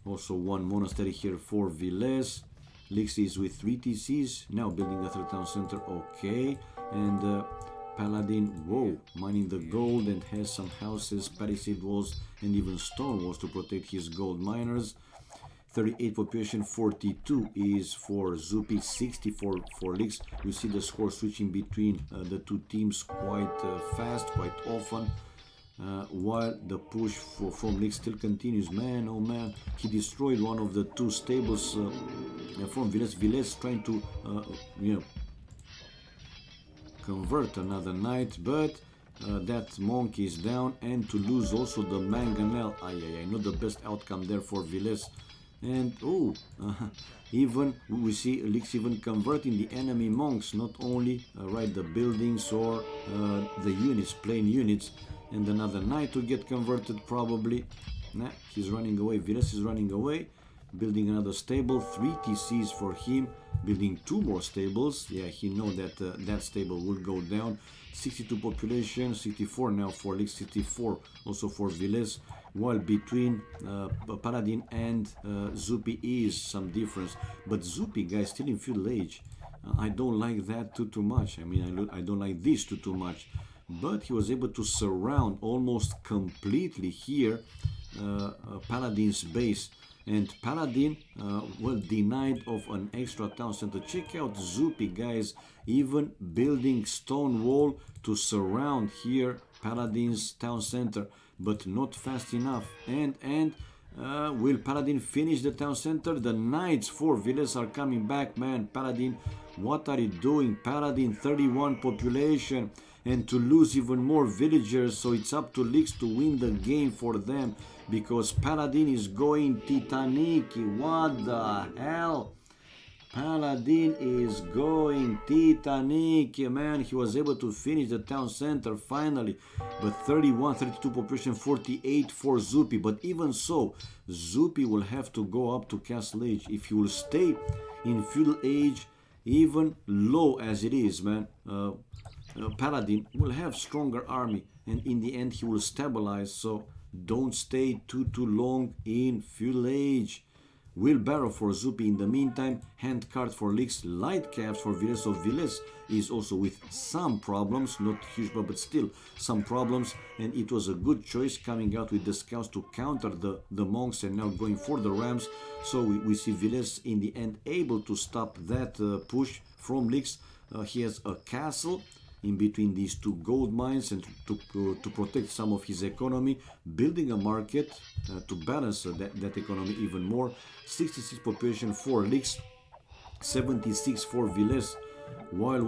also one monastery here for Viles. Lix is with 3 TCs, now building a 3rd town center, okay. And Paladin, whoa, mining the gold and has some houses, palisade walls, and even stone walls to protect his gold miners. 38 population, 42 is for Zupi, 64 for Lix. You see the score switching between the two teams quite fast, quite often. While the push from Lix still continues. Man, oh man, he destroyed one of the 2 stables from Viles. Viles trying to, convert another knight, but that monk is down, and to lose also the mangonel. Not the best outcome there for Viles. And even we see Lix even converting the enemy monks, not only the buildings or the units, plain units. And another knight to get converted probably. Nah, he's running away. Viles is running away. Building another stable. 3 TCs for him. Building 2 more stables. Yeah, he know that that stable will go down. 62 population. 64 now for Lix. 64 also for Viles. While between Paladin and Zupi is some difference. But Zupi, guys, still in feudal age. I don't like that too much. I mean, I don't like this too much. But he was able to surround almost completely here Paladin's base. And Paladin, denied of an extra town center. Check out Zupi, guys, even building stone wall to surround here Paladin's town center, but not fast enough. And will Paladin finish the town center? The knights for Villes are coming back, man. Paladin, what are you doing? Paladin, 31 population, and to lose even more villagers, so it's up to Lix to win the game for them, because Paladin is going Titanic. What the hell? Paladin is going Titanic, man. He was able to finish the town center finally, but 31, 32 population, 48 for Zupi. But even so, Zupi will have to go up to Castle Age. If he will stay in Feudal Age, even low as it is, man, Paladin will have stronger army, and in the end he will stabilize. So don't stay too long in Feudal Age. Wheelbarrow for Zupi in the meantime, handcart for Lix, light caps for Villes. So Villes is also with some problems, not huge, but still some problems, and it was a good choice coming out with the scouts to counter the monks and now going for the rams. So we see Villes in the end able to stop that push from Lix. He has a castle in between these two gold mines, and to protect some of his economy, building a market to balance that economy even more. 66 population for Lix, 76 for Villes. While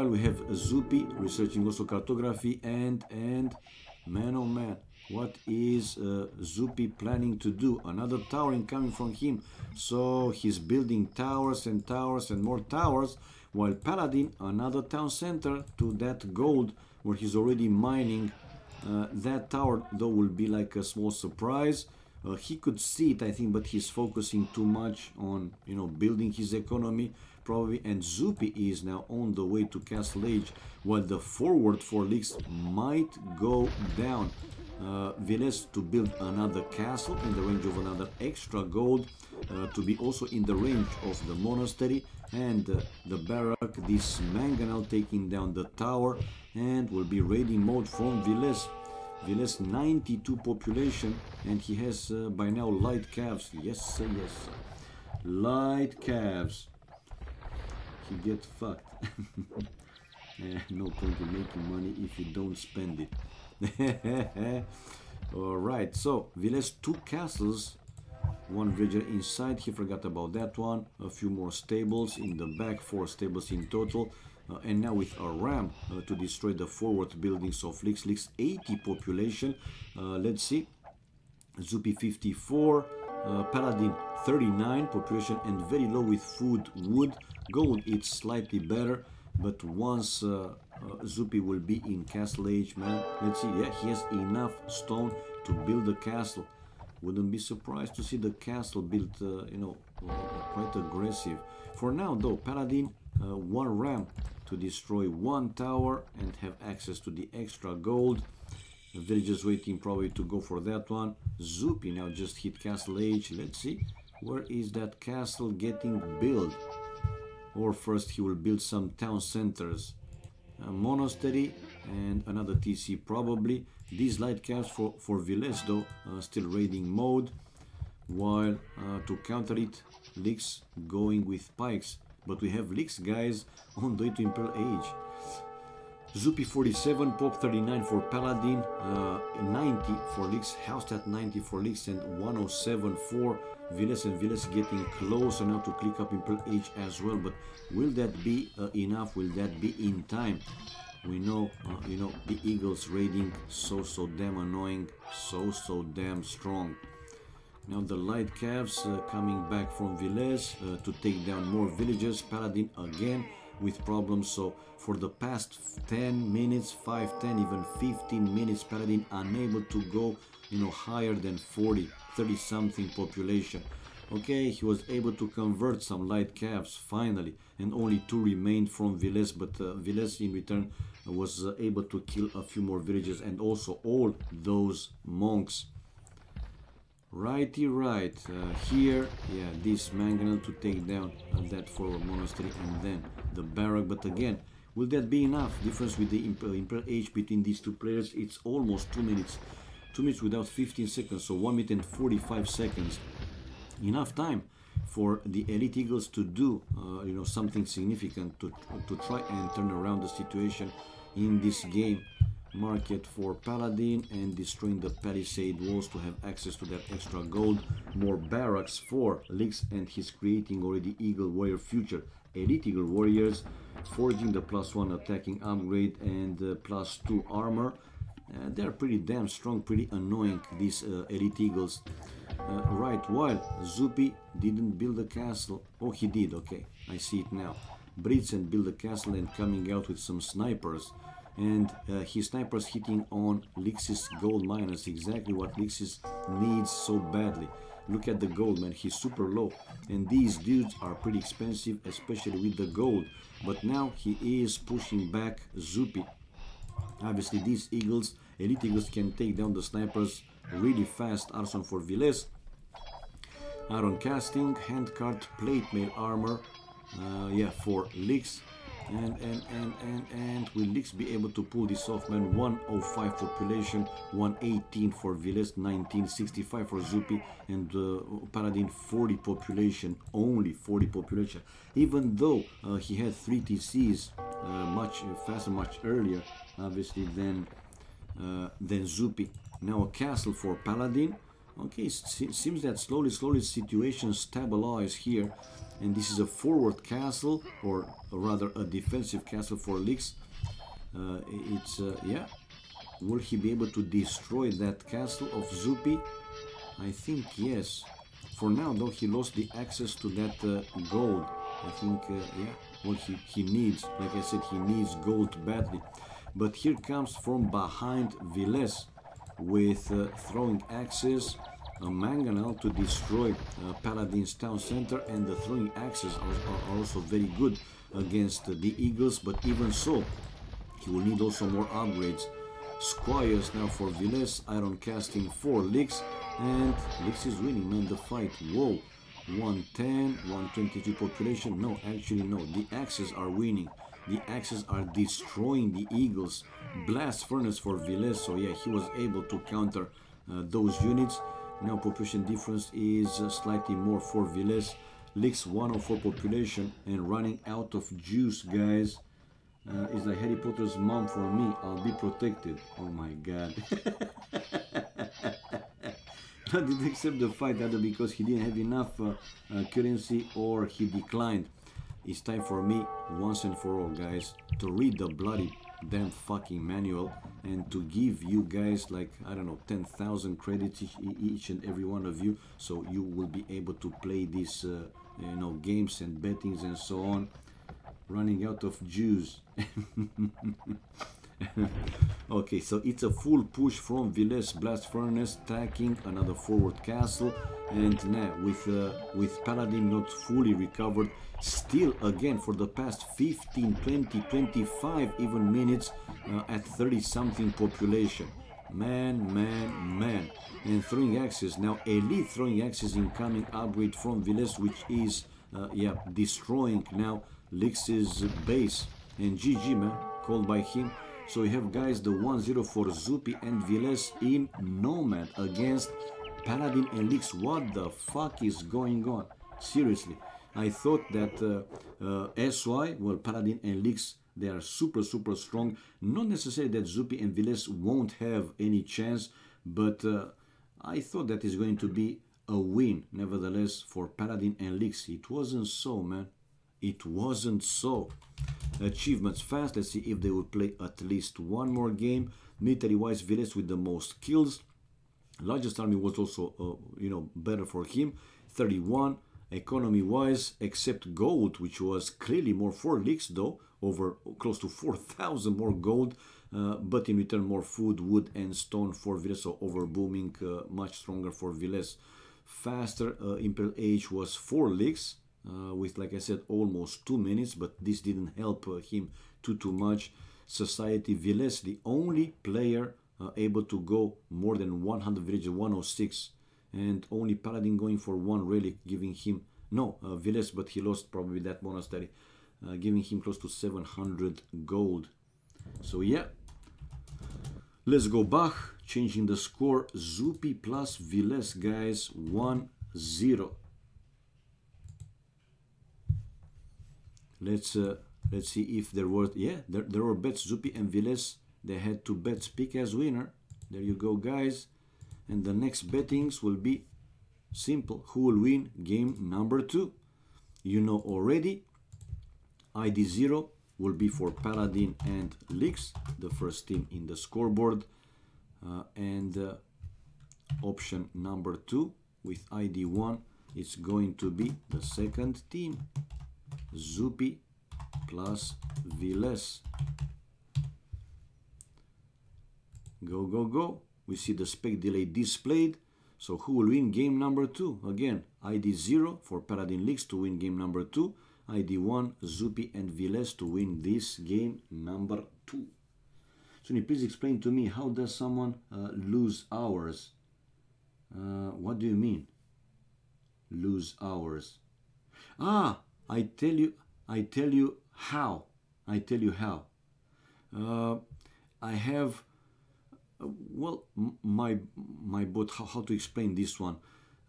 we have Zupi researching also cartography, and man oh man, what is Zupi planning to do? Another tower incoming from him, so he's building towers and towers and more towers, while Paladin, another town center to that gold where he's already mining. That tower though will be like a small surprise. He could see it, I think, but he's focusing too much on, you know, building his economy probably. And Zupi is now on the way to Castle Age, while the forward for Lix might go down. Villes to build another castle in the range of another extra gold, to be also in the range of the monastery, and the barrack, this mangonel taking down the tower, and will be raiding mode from Villes. Villes 92 population, and he has by now light calves. Yes sir, yes sir. Light calves. He gets fucked. No point in making money if you don't spend it. Alright, so Villes 2 castles, 1 villager inside, he forgot about that one. A few more stables in the back, 4 stables in total. And now with a ram to destroy the forward buildings of Lix. Lix 80 population. Let's see. Zupi 54, Paladin 39 population, and very low with food, wood. Gold it's slightly better, but once Zupi will be in Castle Age, man, let's see. Yeah, he has enough stone to build a castle. Wouldn't be surprised to see the castle built, you know, quite aggressive. For now though, Paladin 1 ram to destroy 1 tower and have access to the extra gold. The villagers waiting probably to go for that one. Zupi now just hit Castle Age. Let's see, where is that castle getting built? Or first he will build some town centers. A monastery and another TC probably. These light caps for Villes though, still raiding mode. While to counter it, Lix going with pikes. But we have Lix guys on the way to Imperial Age. Zupi 47, Pop 39 for Paladin, 90 for Lix, Hallstatt 90 for Lix, and 107 for Villes, and Villes getting closer now to click up Imperial Age as well. But will that be enough? Will that be in time? We know, you know, the Eagles raiding so damn annoying, so damn strong. Now the light calves coming back from Villes to take down more villages. Paladin again with problems. So for the past 10 minutes, 5, 10, even 15 minutes, Paladin unable to go, you know, higher than 40, 30 something population. Okay, he was able to convert some light calves finally, and only 2 remained from Villes, but Villes in return was able to kill a few more villages and also all those monks. Righty right, here, yeah, this mangonel to take down that forward monastery, and then the barrack. But again, will that be enough? Difference with the Imperial Age between these two players, it's almost 2 minutes. 2 minutes without 15 seconds, so 1 minute and 45 seconds. Enough time for the Elite Eagles to do, you know, something significant to try and turn around the situation in this game. Market for Paladin and destroying the palisade walls to have access to that extra gold. More barracks for Lix, and he's creating already Eagle Warrior future Elite Eagle Warriors, forging the +1 attacking upgrade and +2 armor. They're pretty damn strong, pretty annoying, these Elite Eagles. Right, while Zupi didn't build a castle. Oh, he did, okay, I see it now. Britzen built a castle and coming out with some snipers. And his snipers hitting on Lix's gold miners, exactly what Lix's needs so badly. Look at the gold, man, he's super low. And these dudes are pretty expensive, especially with the gold. But now he is pushing back Zupi. Obviously, these eagles, Elite Eagles, can take down the snipers really fast. Arson for Viles. Iron casting, handcart, plate mail armor. Yeah, for Lix. And will Lix be able to pull this off, man? 105 population, 118 for Viles, 1965 for Zupi, and Paladin 40 population, only 40 population. Even though he had 3 TCs much faster, much earlier, obviously, than Zupi. Now a castle for Paladin. Okay, seems that slowly situation stabilize here, and this is a forward castle, or rather a defensive castle for Lix. Yeah, will he be able to destroy that castle of Zupi? I think yes. For now though, he lost the access to that gold. I think yeah, well, he needs, like I said, he needs gold badly. But here comes from behind Viles with throwing axes, a mangonel to destroy Paladin's town center, and the throwing axes are also very good against the eagles. But even so, he will need also more upgrades. Squires now for Viles, iron casting for Lix, and Lix is winning, man, the fight. Whoa, 110, 122 population. No, actually no, the axes are winning. The axes are destroying the eagles. Blast furnace for Viles, so yeah, he was able to counter those units. Now population difference is slightly more for Viles. Lix 104 population and running out of juice, guys. Is like Harry Potter's mom for me. I'll be protected. Oh my god. I didn't accept the fight either because he didn't have enough currency, or he declined. It's time for me, once and for all, guys, to read the bloody damn fucking manual and to give you guys, like, I don't know, 10,000 credits each and every one of you, so you will be able to play these you know, games and bettings and so on. Running out of juice. Okay, so it's a full push from Viles Blast Furnace, attacking another forward castle, and now with Paladin not fully recovered, still again for the past 15, 20, 25 even minutes at 30 something population. Man. And throwing axes, now elite throwing axes incoming upgrade from Viles, which is yeah, destroying now Lix's base. And GG, man, called by him. So you have, guys, the 1-0 for Zupi and Viles in Nomad against Paladin and Lix. What the fuck is going on? Seriously, I thought that SY, well, Paladin and Lix, they are super strong. Not necessarily that Zupi and Viles won't have any chance, but I thought that is going to be a win, nevertheless, for Paladin and Lix. It wasn't so, man. It wasn't so. Achievements fast. Let's see if they will play at least one more game. Military-wise, Viles with the most kills. Largest army was also, you know, better for him. 31. Economy-wise, except gold, which was clearly more for Lix, though, over close to 4,000 more gold. But in return, more food, wood, and stone for Viles. So over booming, much stronger for Viles. Faster Imperial Age was for Lix. With, like I said, almost 2 minutes, but this didn't help him too much. Society, Viles, the only player able to go more than 100 villages, 106, and only Paladin going for 1 relic, giving him, no, Viles, but he lost probably that monastery, giving him close to 700 gold. So yeah, let's go back, changing the score. Zupi plus Viles, guys, 1-0. Let's see if there were, yeah, there were bets. Zupi and Viles They had two bets, pick as winner. There you go, guys. And the next bettings will be simple. Who will win game number 2? You know already. ID 0 will be for Paladin and Licks, the first team in the scoreboard. Option number 2 with ID 1, it's going to be the second team. Zupi plus Viles. Go, go, go. We see the spec delay displayed. So who will win game number 2? Again, ID 0 for Paladin Leaks to win game number 2. ID 1, Zupi and Viles to win this game number 2. So please explain to me, how does someone lose hours? What do you mean? Lose hours. Ah, I tell you how. I tell you how. I have well, my bot, how to explain this one?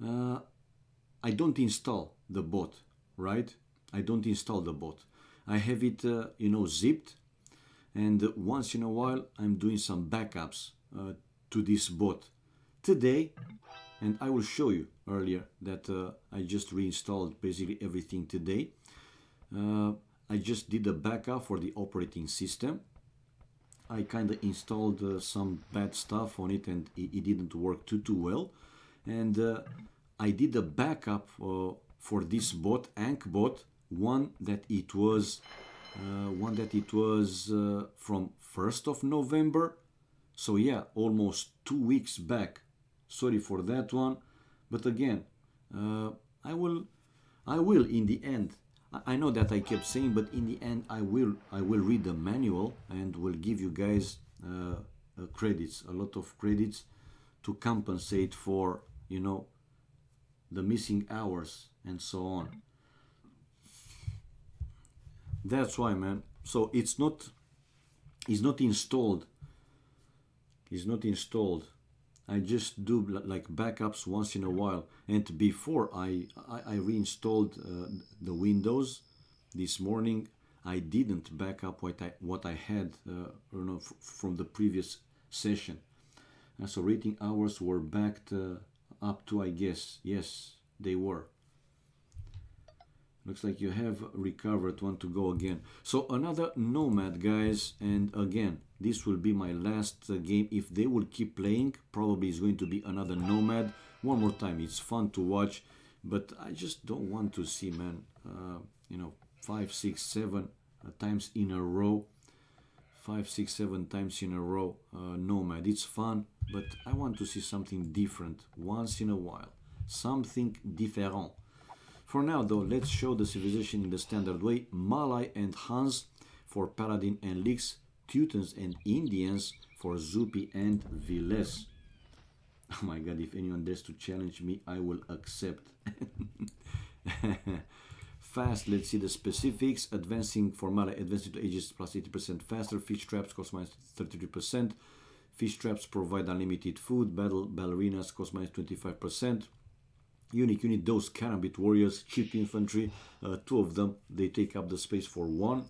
I don't install the bot, right? I don't install the bot. I have it, you know, zipped, and once in a while I'm doing some backups to this bot. Today, and I will show you earlier that I just reinstalled basically everything today. I just did a backup for the operating system. I kind of installed some bad stuff on it, and it didn't work too well. And I did a backup for this bot, AnkBot, one that it was from 1st of November. So yeah, almost 2 weeks back. Sorry for that one, but again, I will in the end. I know that I kept saying, but in the end, I will read the manual and will give you guys credits, a lot of credits, to compensate for, you know, the missing hours and so on. That's why, man. So it's not installed. It's not installed. I just do like backups once in a while, and before I reinstalled the Windows this morning, I didn't back up what I had you know, from the previous session. And so rating hours were backed up to, I guess, yes, they were. Looks like you have recovered. Want to go again. So another Nomad, guys, and again, this will be my last game. If they will keep playing, probably it's going to be another Nomad. One more time. It's fun to watch, but I just don't want to see, man, you know, 5, 6, 7 times in a row. 5, 6, 7 times in a row Nomad. It's fun, but I want to see something different once in a while. Something different. For now, though, let's show the civilization in the standard way. Malay and Hans for Paladin and Licks. Teutons and Indians for Zupi and Viles. Oh my god, if anyone dares to challenge me, I will accept. Fast, let's see the specifics. Advancing for Malay, advancing to ages plus 80% faster. Fish traps cost minus 33%. Fish traps provide unlimited food. Ballerinas cost minus 25%. Unique unit, those Karambit warriors, cheap infantry, 2 of them, they take up the space for 1.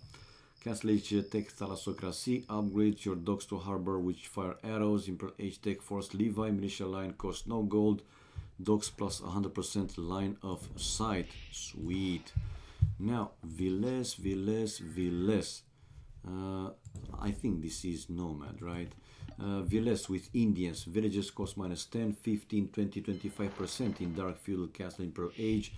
Castle Age Tech Thalassocracy, upgrade your dogs to harbor which fire arrows. Imperial Age Tech Force Levi, militia line cost no gold. Dogs plus 100% line of sight. Sweet. Now, Viles. I think this is Nomad, right? Viles with Indians. Villages cost minus 10, 15, 20, 25% in Dark Feudal Castle Imperial Age.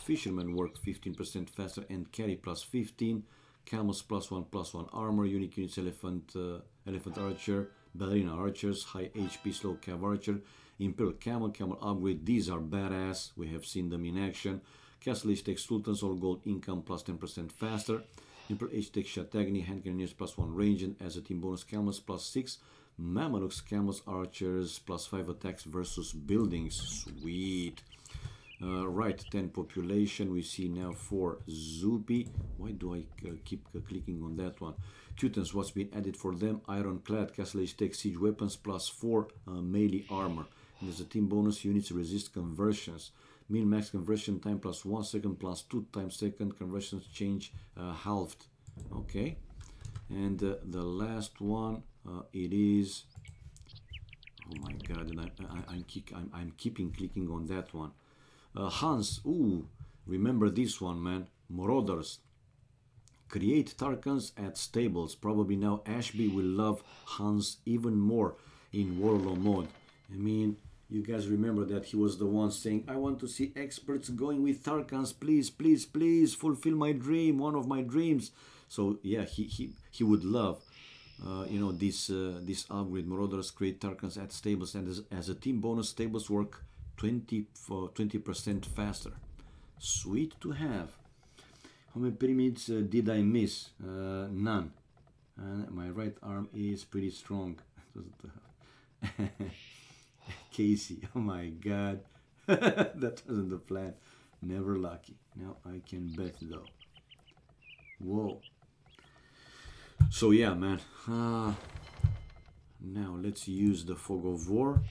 Fishermen work 15% faster and carry plus 15. Camels +1/+1 armor. Unique units, elephant archer, ballerina archers, high HP, slow cav archer, Imperial camel upgrade. These are badass. We have seen them in action. Castle Age Tech Sultans, all gold income plus 10% faster. Imperial Age Tech Shatagni, hand cannoneers +1 range, and as a team bonus, camels +6. Mamelukes, camels, archers, +5 attacks versus buildings. Sweet. Right, 10 population. We see now for Zupi. Why do I keep clicking on that one? Teutons, what's been added for them? Ironclad, Castle Age Tech siege weapons +4 melee armor. And as a team bonus, units resist conversions. Min max conversion time +1 second +2 times second. Conversions change halved. Okay. And the last one, it is, oh my god, and I'm keeping clicking on that one. Hans, ooh, remember this one, man. Marauders. Create Tarkans at stables. Probably now Ashby will love Hans even more in Warlow mode. I mean, you guys remember that he was the one saying, I want to see experts going with Tarkans. Please, please, please fulfill my dream, one of my dreams. So yeah, he would love, you know, this upgrade. Marauders create Tarkans at stables, and as a team bonus, stables work 20% faster. Sweet to have. How many pyramids did I miss? None. My right arm is pretty strong. Casey, oh my god. That wasn't the plan. Never lucky. Now I can bet though. Whoa. So yeah, man. Now let's use the Fog of War.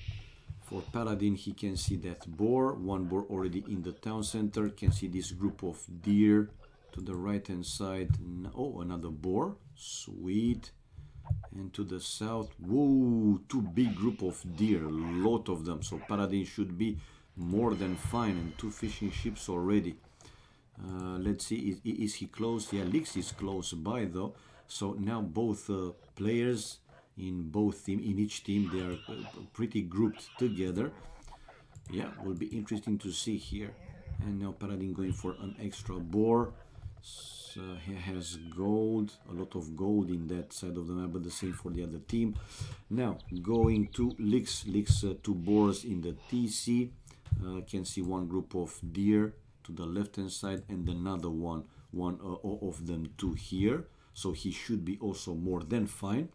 For Paladin, he can see that boar. One boar already in the town center. Can see this group of deer to the right hand side. Oh, another boar. Sweet. And to the south, whoa, two big group of deer, a lot of them. So Paladin should be more than fine, and two fishing ships already. Let's see, is he close? Yeah, Lix is close by though. So now both players in each team, they are pretty grouped together. Yeah, will be interesting to see here. And now Paladin going for an extra boar. So he has gold, a lot of gold in that side of the map, but the same for the other team. Now going to Lix, two boars in the TC. Can see one group of deer to the left hand side, and another one of them two here. So he should be also more than fine.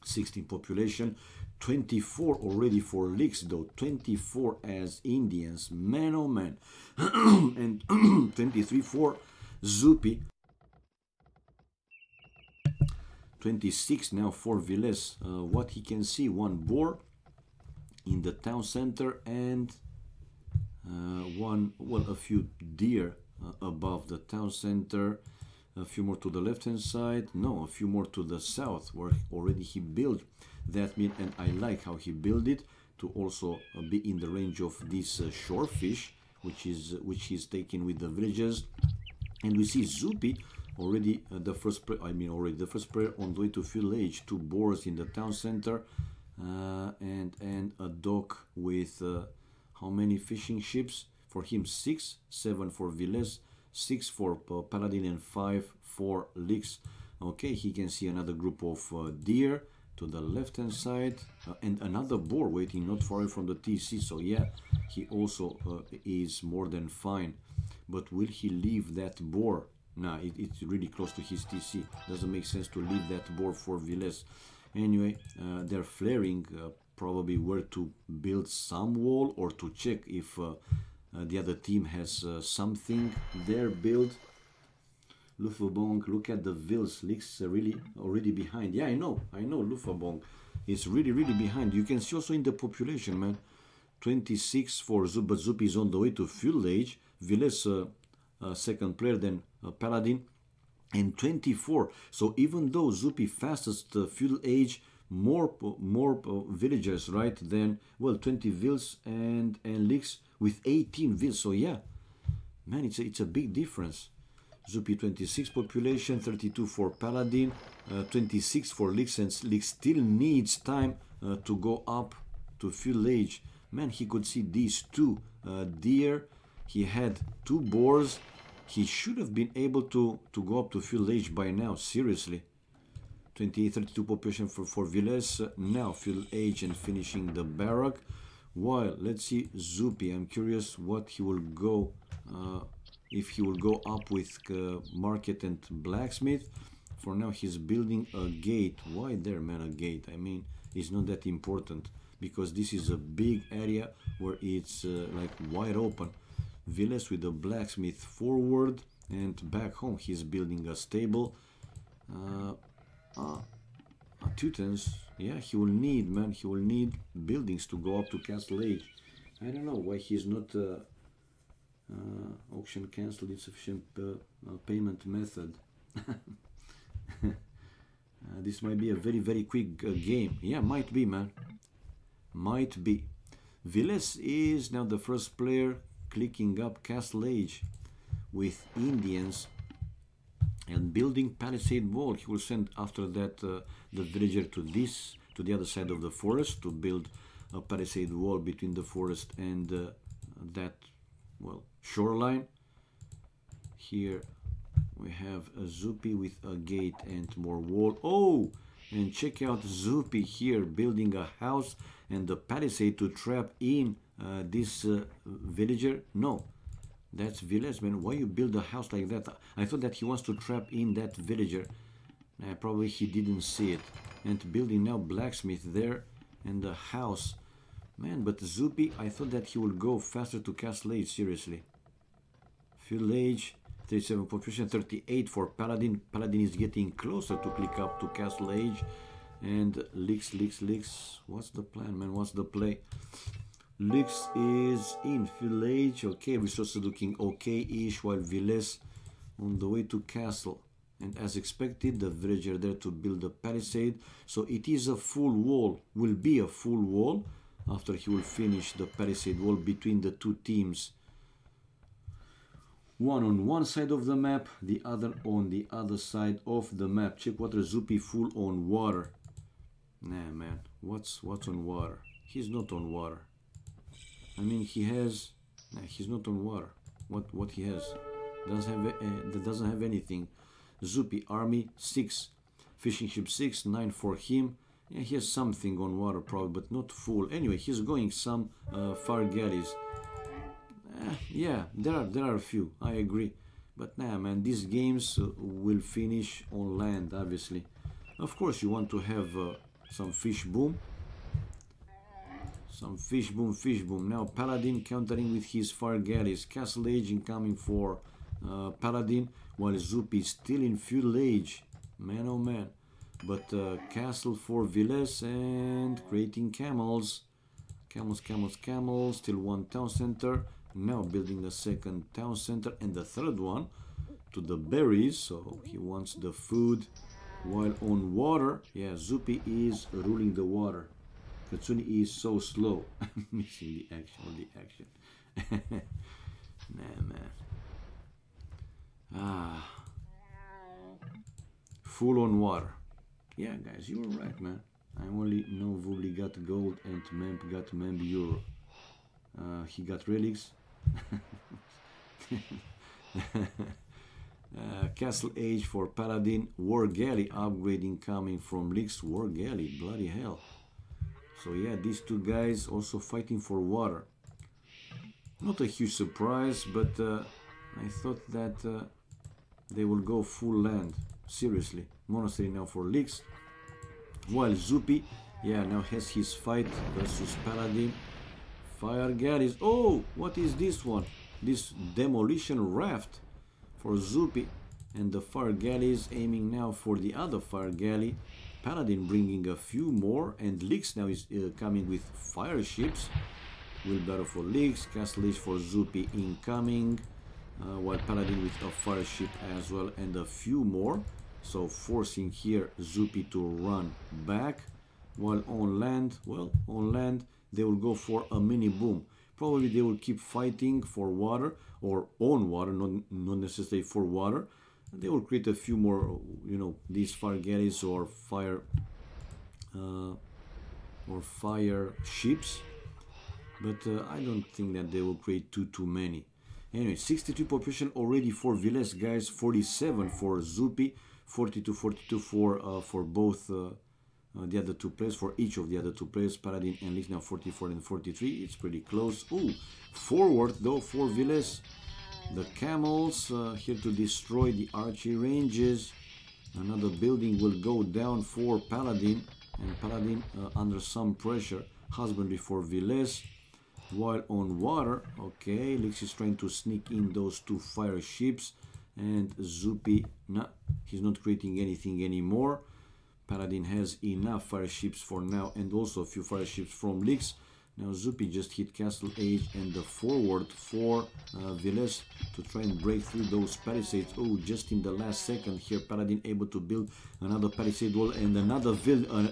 16 population, 24 already for Lix though, 24 as Indians, man oh man. And 23 for Zupi, 26 now for Viles. What he can see, one boar in the town center, and a few deer above the town center. A few more to the left hand side, no, a few more to the south, where already he built that meat, and I like how he built it to also be in the range of this shorefish, which he's taking with the villages. And we see Zupi already the first prayer on the way to fuel age, two boars in the town center, and a dock with how many fishing ships for him? 6, 7 for Viles, 6 for Paladin, and 5 for Lix. Okay, he can see another group of deer to the left hand side, and another boar waiting not far away from the TC. So yeah, he also is more than fine. But will he leave that boar? Nah, it's really close to his TC. Doesn't make sense to leave that boar for Viles. Anyway, they're flaring probably where to build some wall, or to check if the other team has something there built. Lufabong, look at the Vils. Lix really already behind. Yeah, I know Lufabong is really behind. You can see also in the population, man. 26 for Zup, but Zup is on the way to fuel age. Viles second player, then Paladin, and 24. So even though Zupi fastest fuel age, more villagers, right? Then, well, 20 Vils and Lix with 18 Vils. So yeah, man, it's a big difference. Zupi 26 population, 32 for Paladin, 26 for Lix, and Lix still needs time to go up to fuel age. Man, he could see these two deer. He had 2 boars. He should have been able to go up to fuel age by now, seriously. 28, 32 population for Viles. Now fuel age and finishing the barrack. While, let's see, Zupi. I'm curious what he will go, if he will go up with market and blacksmith. For now, he's building a gate. Why there, man, a gate? I mean, it's not that important, because this is a big area where it's like wide open. Viles with the blacksmith forward, and back home he's building a stable. Teutons, yeah, he will need, man, he will need buildings to go up to Castle Age. I don't know why he's not auction cancelled insufficient payment method. This might be a very quick game. Yeah, might be, man. Might be. Villes is now the first player clicking up Castle Age with Indians and building palisade wall. He will send after that the villager to the other side of the forest to build a palisade wall between the forest and that, well, shoreline. Here we have a Zupi with a gate and more wall. Oh, and check out Zupi here building a house and the palisade to trap in this villager. No, that's Villes, man. Why you build a house like that? I thought that he wants to trap in that villager. Probably he didn't see it. And building now blacksmith there and the house. Man, but Zupi, I thought that he would go faster to Castle Age, seriously. Village, 37 population, 38 for Paladin. Paladin is getting closer to click up to Castle Age. And Lix. What's the plan, man? What's the play? Lix is in village. Okay, resources looking okay-ish, while Villes on the way to castle. And as expected, the villager there to build a palisade. So it is a full wall, will be a full wall after he will finish the palisade wall between the two teams. One on one side of the map, the other on the other side of the map. Check water, Zupi full on water. Nah, man, what's on water? He's not on water. I mean, he has. Nah, he's not on water. What he has? Doesn't have anything. Zupi army 6, fishing ship 6, 9 for him. Yeah, he has something on water probably, but not full. Anyway, he's going some far galleys. Yeah, there are a few. I agree. But nah, man, these games will finish on land, obviously. Of course, you want to have some fish boom. Some fish boom. Now Paladin countering with his far galleys. Castle Age incoming for Paladin, while Zupi is still in feudal age. Man, oh man. But castle for Villes and creating camels. Camels. Still one town center. Now building the second town center and the third one to the berries. So he wants the food. While on water, yeah, Zupi is ruling the water. Katsuni is so slow. Missing the action. Nah, man. Full on water. Yeah, guys, you were right, man. I only know Vubli got gold and Memp got Memb euro. He got relics. Castle Age for Paladin. War Galley upgrading coming from Lix. War Galley, bloody hell. So yeah, these two guys also fighting for water. Not a huge surprise, but I thought that they will go full land. Seriously. Monastery now for Lix. While Zupi, yeah, now has his fight versus Paladin. Fire galleys. Oh, what is this one? This demolition raft for Zupi. And the fire galleys aiming now for the other fire galley. Paladin bringing a few more. And Lix now is coming with fire ships. Wheelbarrow for Lix. Castle Age for Zupi incoming. While Paladin with a fire ship as well and a few more. So forcing here Zupi to run back. While on land, well, on land they will go for a mini boom. Probably they will keep fighting for water or on water, not necessarily for water. They will create a few more, you know, these fire galleys or fire ships. But I don't think that they will create too many. Anyway, 62 population already for Villes, guys. 47 for Zupi. 42 for both the other two players, for each of the other two players. Paladin and Lix now 44 and 43. It's pretty close. Ooh, forward though for Villes. The camels here to destroy the archery ranges. Another building will go down for Paladin. And Paladin under some pressure. Husbandry for Villes. While on water, okay, Lix is trying to sneak in those two fire ships. And Zupi, nah, he's not creating anything anymore. Paladin has enough fire ships for now and also a few fire ships from Lix. Now Zupi just hit Castle Age and the forward for Villes to try and break through those palisades. Oh, just in the last second here, Paladin able to build another palisade wall and another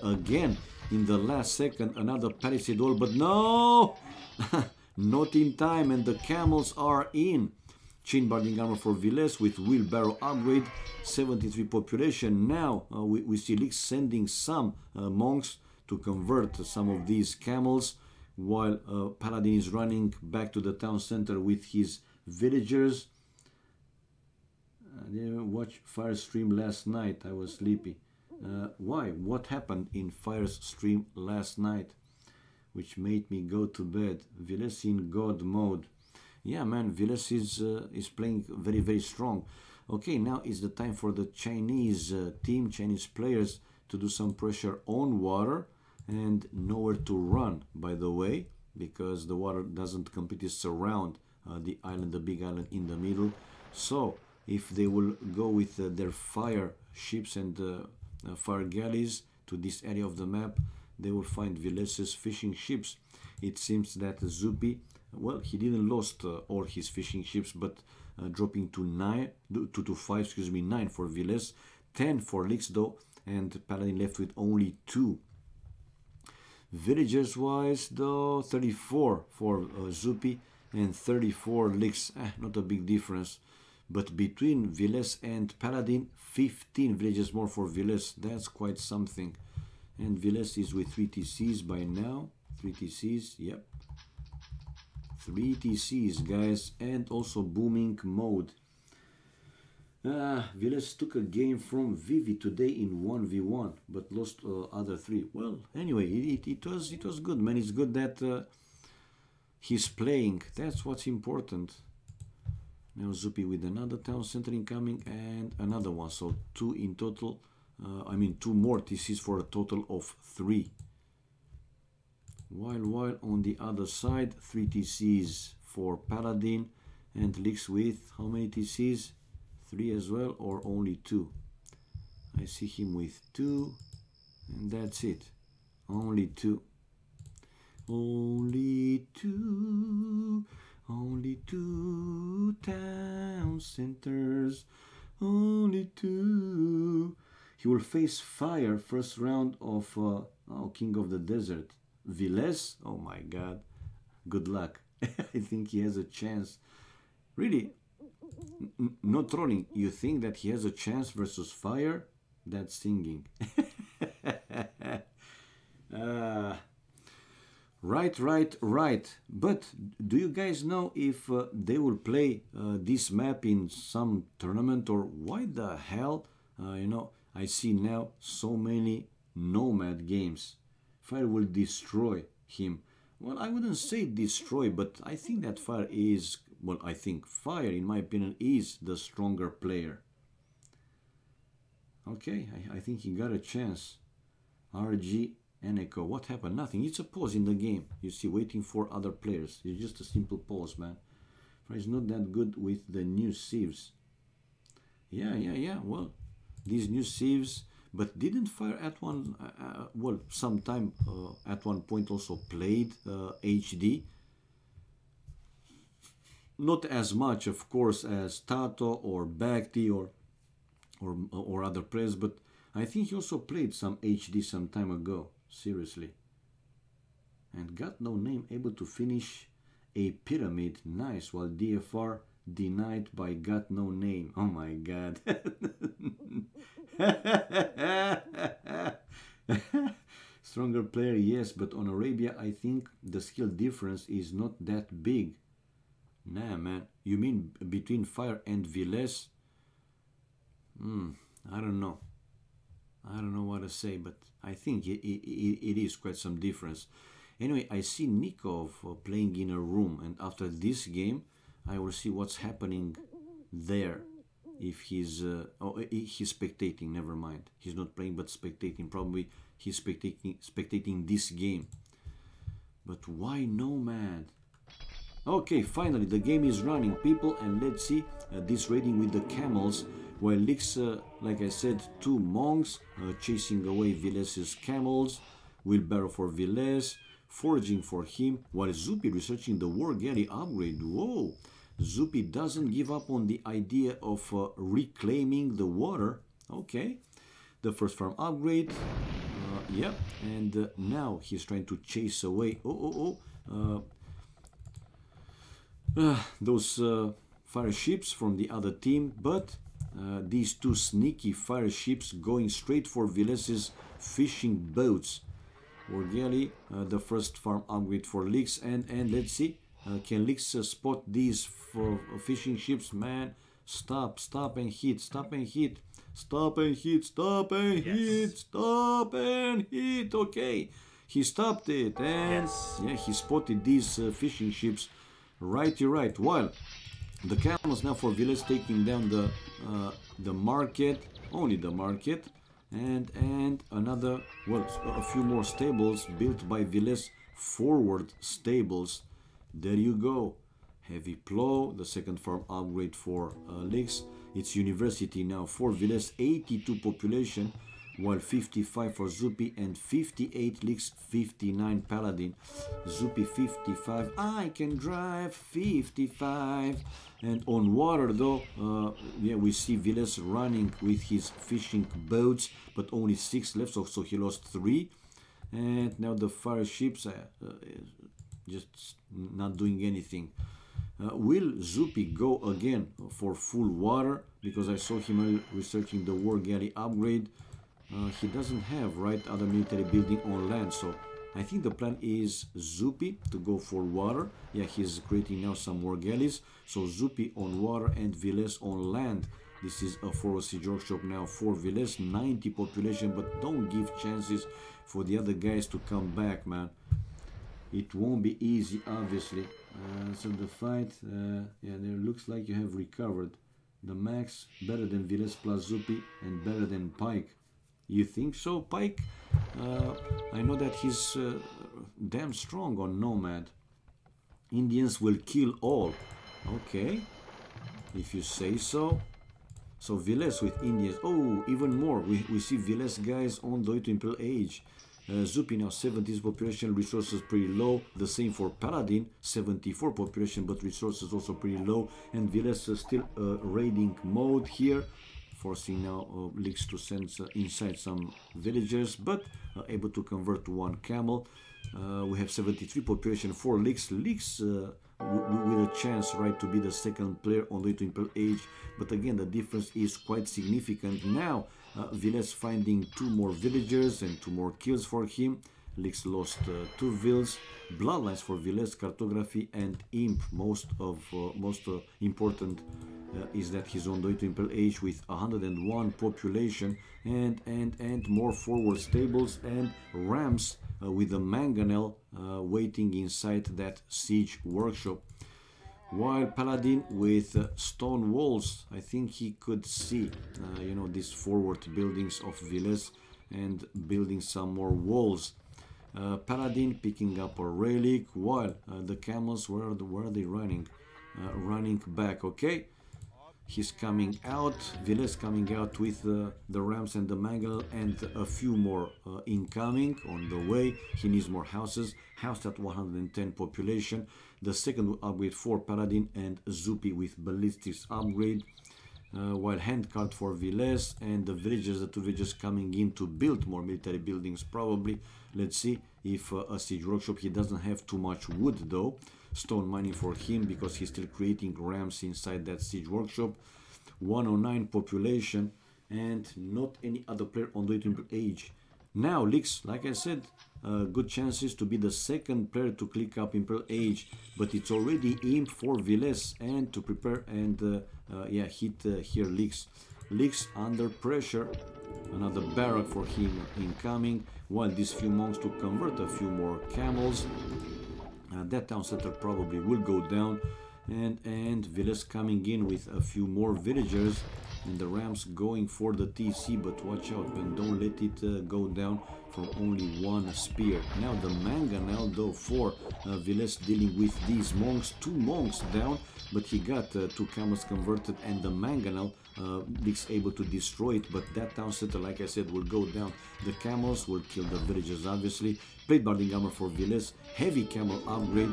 again in the last second, another palisade wall, but no! Not in time, and the camels are in. Chain barding armor for Villes with wheelbarrow upgrade, 73 population. Now we see Lix sending some monks to convert some of these camels, while Paladin is running back to the town center with his villagers. I didn't watch Fire stream last night, I was sleepy. Why? What happened in Fire's stream last night which made me go to bed? Villes in God mode. Yeah, man, Villes is playing very, very strong. Okay, now is the time for the Chinese team, Chinese players, to do some pressure on water and nowhere to run, by the way, because the water doesn't completely surround the island, the big island in the middle. So, if they will go with their fire ships and fire galleys to this area of the map, they will find Villes' fishing ships. It seems that Zupi, well, he didn't lost all his fishing ships, but dropping to 9 for Villes, 10 for Lix though, and Paladin left with only 2. Villagers wise though, 34 for Zupi and 34 Lix. Not a big difference, but between Villes and Paladin, 15 villagers more for Villes. That's quite something. And Villes is with 3 TCs by now. 3 TCs, yep. 3 TCs, guys, and also booming mode. Villes took a game from Vivi today in 1v1, but lost other 3. Well, anyway, it was good, man. It's good that he's playing. That's what's important. Now Zupi with another town center incoming and another one. So 2 in total. 2 more TCs for a total of 3. While on the other side, 3 TCs for Paladin and Lix with how many TCs? 3 as well, or only 2? I see him with 2, and that's it. Only 2. Only 2. Only 2 town centers. Only 2. He will face Fire first round of King of the Desert. Villes? Oh my god. Good luck. I think he has a chance. Really, no trolling. You think that he has a chance versus Fire? That's singing. Right. But do you guys know if they will play this map in some tournament, or why the hell? I see now so many Nomad games. Fire will destroy him. Well, I wouldn't say destroy, but I think that Fire is... Well, I think Fire, in my opinion, is the stronger player. Okay, I think he got a chance. RG and Echo. What happened? Nothing. It's a pause in the game. You see, waiting for other players. It's just a simple pause, man. Fire is not that good with the new sieves. Yeah. Well, these new sieves... But didn't Fire at one, sometime at one point also played HD? Not as much, of course, as Tato or Bhakti or other players, but I think he also played some HD some time ago, seriously. And got no name, able to finish a pyramid, nice, while DFR denied by got no name. Oh my god. Stronger player, yes, but on Arabia I think the skill difference is not that big. Nah, man. You mean between Fire and Villes? I don't know. I don't know what to say, but I think it is quite some difference. Anyway, I see Nikov playing in a room, and after this game I will see what's happening there. If he's he's spectating, never mind. He's not playing but spectating. Probably he's spectating this game. But why Nomad? Okay, finally the game is running, people, and let's see this raiding with the camels. While Lix, like I said, 2 monks chasing away Villes' camels. Wheelbarrow for Villes. foraging for him, while Zupi researching the war galley upgrade. Whoa! Zupi doesn't give up on the idea of reclaiming the water. Okay, the first farm upgrade. Yep, and now he's trying to chase away. Those fire ships from the other team, but these two sneaky fire ships going straight for Viles's fishing boats. War galley, the first farm upgrade for Lix, and let's see, can Lix spot these fishing ships? Man, stop and hit, stop and hit, stop and hit, stop and hit, stop and hit. Okay, he stopped it, and yeah, he spotted these fishing ships. Righty right. While the camels now for Viles taking down the market, only the market. And another, well, a few more stables built by Viles, forward stables. There you go. Heavy plow, the second farm upgrade for Lix. It's university now for Viles, 82 population, while 55 for Zupi and 58 Lix, 59 Paladin. Zupi 55, I can drive 55. And on water though, yeah, we see Viles running with his fishing boats, but only 6 left, so he lost 3. And now the fire ships just not doing anything. Will Zupi go again for full water? Because I saw him researching the war galley upgrade. He doesn't have other military building on land, so I think the plan is Zupi to go for water. Yeah, he's creating now some more galleys. So Zupi on water and Viles on land. This is a 4 siege workshop now for Viles, 90 population, but don't give chances for the other guys to come back, man. It won't be easy, obviously. So the fight, yeah, there looks like you have recovered. The max better than Viles plus Zupi and better than Pike. You think so, Pike? I know that he's damn strong on Nomad. Indians will kill all. Okay, if you say so. So Viles with Indians. Oh, even more. We see Viles guys on the way to Imperial Age. Zupi now 70s population, resources pretty low. The same for Paladin, 74 population, but resources also pretty low. And Viles still raiding mode here, forcing now Lix to send inside some villagers, but able to convert to 1 camel. We have 73 population for Lix. Lix with a chance, to be the second player on the way to Imperial Age. But again, the difference is quite significant. Now, Viles finding 2 more villagers and 2 more kills for him. Lix lost 2 vills. Bloodlines for Viles, cartography and imp. Most important is that he's on the way to Imperial Age with 101 population and more forward stables and rams with a mangonel waiting inside that siege workshop. While Paladin with stone walls, I think he could see, you know, these forward buildings of Viles and building some more walls. Paladin picking up a relic, while the camels, where are they running? Running back, okay. He's coming out, Viles coming out with the rams and the mangonel and a few more incoming on the way. He needs more houses, house at 110 population. The second upgrade for Paladin and Zupi with ballistics upgrade. While handcart for Viles and the villagers, the 2 villagers coming in to build more military buildings probably. Let's see if a siege workshop, he doesn't have too much wood though. Stone mining for him because he's still creating rams inside that siege workshop. 109 population and not any other player on the way to Imperial Age. Now Lix, like I said, good chances to be the second player to click up Imperial Age, but it's already imp for Viles and to prepare and yeah, hit here Lix. Lix under pressure. Another barrack for him incoming, while these few monks to convert a few more camels. That town center probably will go down, and Viles coming in with a few more villagers, and the rams going for the TC, but watch out, man, don't let it go down from only 1 spear. Now the mangonel though for Viles dealing with these monks, 2 monks down, but he got 2 camels converted and the mangonel Leaks able to destroy it, but that town center, like I said, will go down. The camels will kill the villagers, obviously. Plate barding armor for Viles, heavy camel upgrade,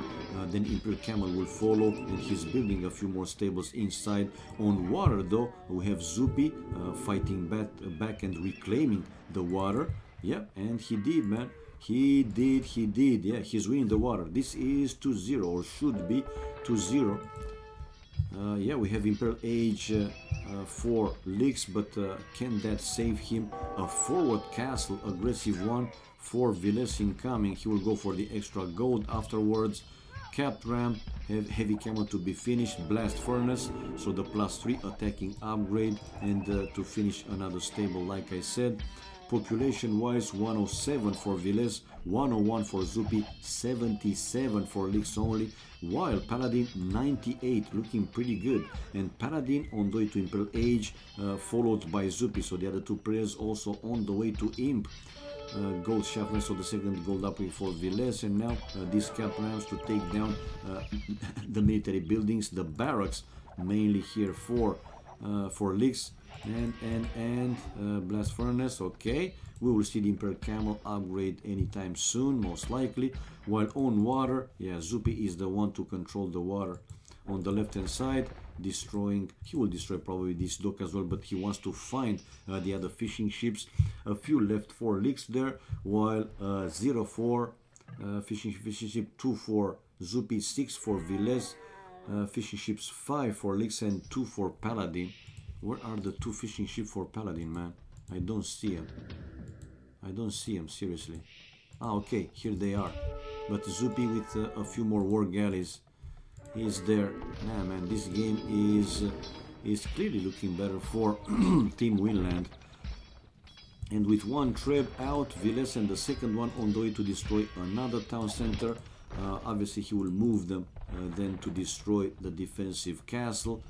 then Imperial Camel will follow, and he's building a few more stables inside. On water though, we have Zupi fighting back and reclaiming the water. Yeah, and he did, man. He did. Yeah, he's winning the water. This is 2-0, or should be 2-0. Yeah, we have Imperial Age for leaks, but can that save him? A forward castle, aggressive one for Viles incoming. He will go for the extra gold afterwards. Capped ram, have heavy camel to be finished, blast furnace, so the +3 attacking upgrade, and to finish another stable, like I said. Population wise, 107 for Viles, 101 for Zupi, 77 for leaks only, while Paladin 98, looking pretty good. And Paladin on the way to Imperial Age, followed by Zupi, so the other two players also on the way to Imp. Gold sharpness, so the second gold upgrade for Viles, and now these cap rams to take down the military buildings, the barracks, mainly here for leaks. And blast furnace. Okay, we will see the Imperial Camel upgrade anytime soon, most likely. While on water, yeah, Zupi is the one to control the water. On the left hand side, destroying, he will destroy probably this dock as well, but he wants to find the other fishing ships. A few left for leaks there, while 0-4 fishing ship, 2 for Zupi, 6 for Viles, fishing ships 5 for leaks, and 2 for Paladin. Where are the 2 fishing ships for Paladin, man? I don't see them. I don't see them, seriously. Ah, okay, here they are. But Zupi with a few more war galleys is there. Nah, man, this game is clearly looking better for Team Winland. And with one treb out, Viles and the second one on the way to destroy another town center. Obviously, he will move them then to destroy the defensive castle.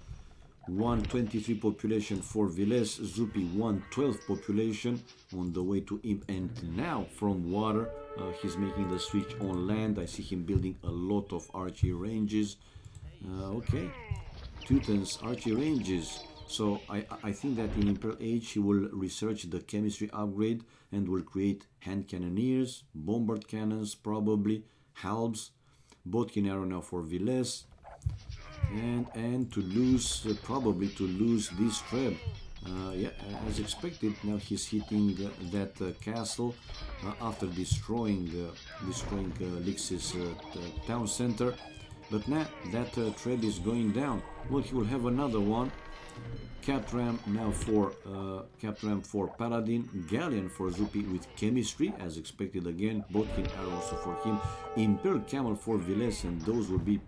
123 population for Viles, Zupi 112 population on the way to Imp, and now from water he's making the switch on land. I see him building a lot of archery ranges. Okay, Teutons archery ranges. So I think that in Imperial Age he will research the chemistry upgrade and will create hand cannoneers, bombard cannons, probably halbs, Bodkin arrow now for Viles. And to lose, probably to lose this treb. Yeah, as expected, now he's hitting that castle after destroying Lix's town center. But now that treb is going down. Well, he will have another one. Capped ram now for Paladin, Galleon for Zupi with chemistry, as expected again. Bodkin arrow also for him. Imperial Camel for Viles, and those will be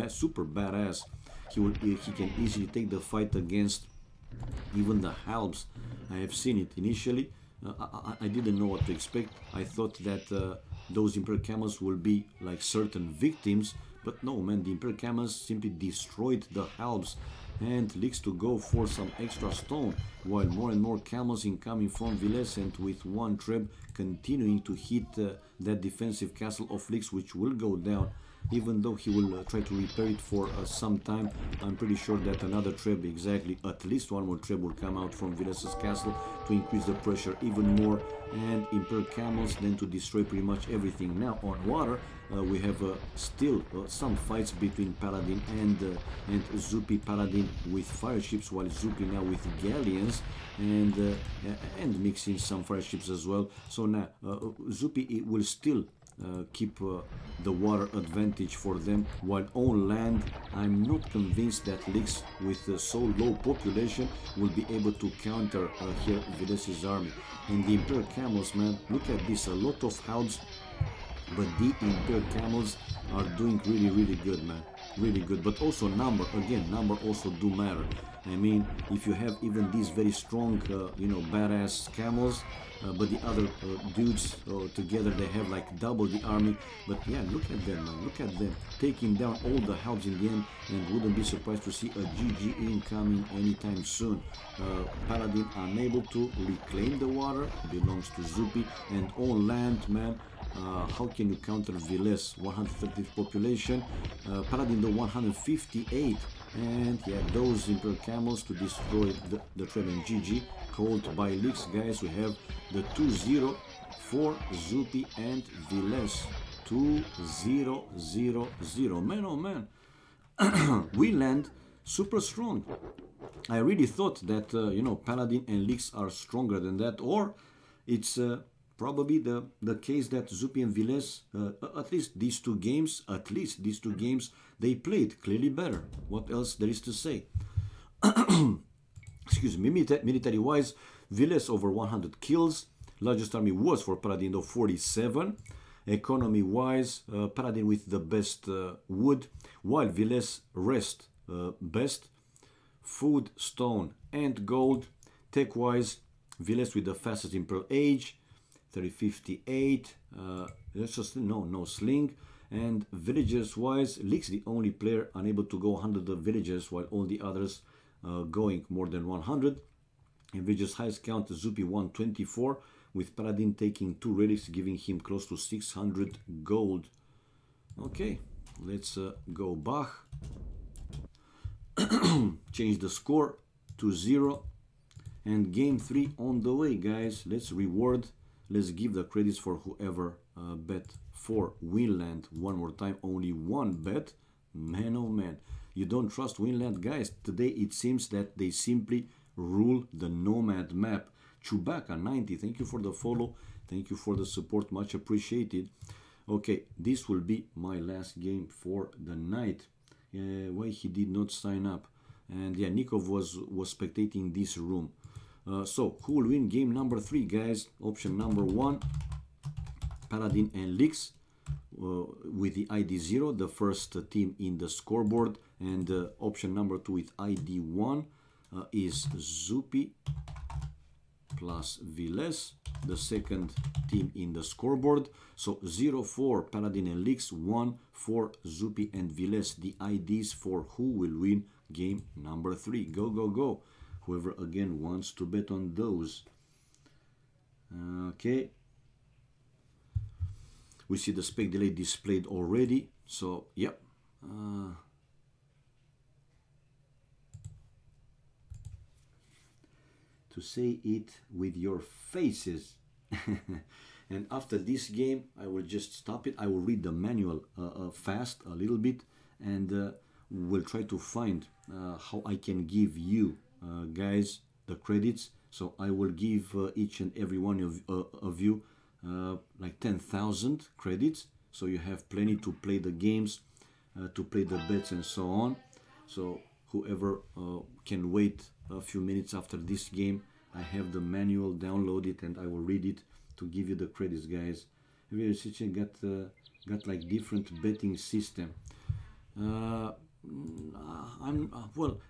super badass. He can easily take the fight against even the halbs. I have seen it initially. I didn't know what to expect. I thought that those Imperial Camels will be like certain victims, but no, man, the Imperial Camels simply destroyed the halbs. And leaks to go for some extra stone, while more and more camels incoming from Viles, and with one treb continuing to hit that defensive castle of leaks, which will go down. Even though he will try to repair it for some time, I'm pretty sure that another treb, exactly, at least one more treb will come out from Viles's castle to increase the pressure even more, and Imperial Camels then to destroy pretty much everything. Now on water, we have still some fights between Paladin and Zupi. Paladin with fire ships, while Zupi now with galleons, and mixing some fire ships as well. So now Zupi will still keep the water advantage for them, while on land I'm not convinced that leaks with so low population will be able to counter here Viles's army. And the Imperial Camels, man, look at this, a lot of halbs, but the Imperial Camels are doing really good, man, really good. But also number, again, number also do matter. I mean, if you have even these very strong, you know, badass camels, but the other dudes together, they have like double the army. But yeah, look at them, man. Look at them taking down all the halbs in the end, and wouldn't be surprised to see a GG incoming anytime soon. Paladin unable to reclaim the water, belongs to Zupi, and on land, man. How can you counter Viles? 130 population. Paladin the 158. And yeah, those Imperial Camels to destroy the Treven GG. Called by leaks, guys. We have the 2-0 for Zupi and Viles. 2-0-0-0. Man, oh man. We land super strong. I really thought that, you know, Paladin and Leaks are stronger than that. Or it's probably the case that Zupi and Viles, at least these two games, they played clearly better. What else there is to say? Excuse me, military-wise, Viles over 100 kills. Largest army was for Paladin of 47. Economy-wise, Paladin with the best wood, while Viles rest best. Food, stone, and gold. Tech-wise, Viles with the fastest Imperial Age, 3058. That's just no sling. And villagers-wise, Leaks the only player unable to go 100 of villagers, while all the others going more than 100. And villagers highest count Zupi 124, with Paladin taking 2 relics, giving him close to 600 gold. Okay, let's go back. Change the score to 0. And game 3 on the way, guys. Let's reward. Let's give the credits for whoever bet for Winland. One more time, only one bet. Man, oh man. You don't trust Winland, guys. Today it seems that they simply rule the Nomad map. Chewbacca 90, thank you for the follow. Thank you for the support, much appreciated. Okay, this will be my last game for the night. Why he did not sign up? And yeah, Nikov was spectating this room. So who will win game number 3, guys? Option number 1, Paladin and Leaks with the ID 0, the first team in the scoreboard. And option number 2 with ID 1 is Zupi plus Viles, the second team in the scoreboard. So 0 for Paladin and Leaks, 1 for Zupi and Viles, the IDs for who will win game number 3. Go, go, go. Whoever again wants to bet on those. Okay. We see the spec delay displayed already. So, yep. To say it with your faces. And after this game, I will just stop it. I will read the manual fast a little bit, and we'll try to find how I can give you guys the credits. So I will give each and every one of you like 10,000 credits. So you have plenty to play the games, to play the bets and so on. So whoever can wait a few minutes after this game, I have the manual, download it, and I will read it to give you the credits, guys. We got like different betting system. Well,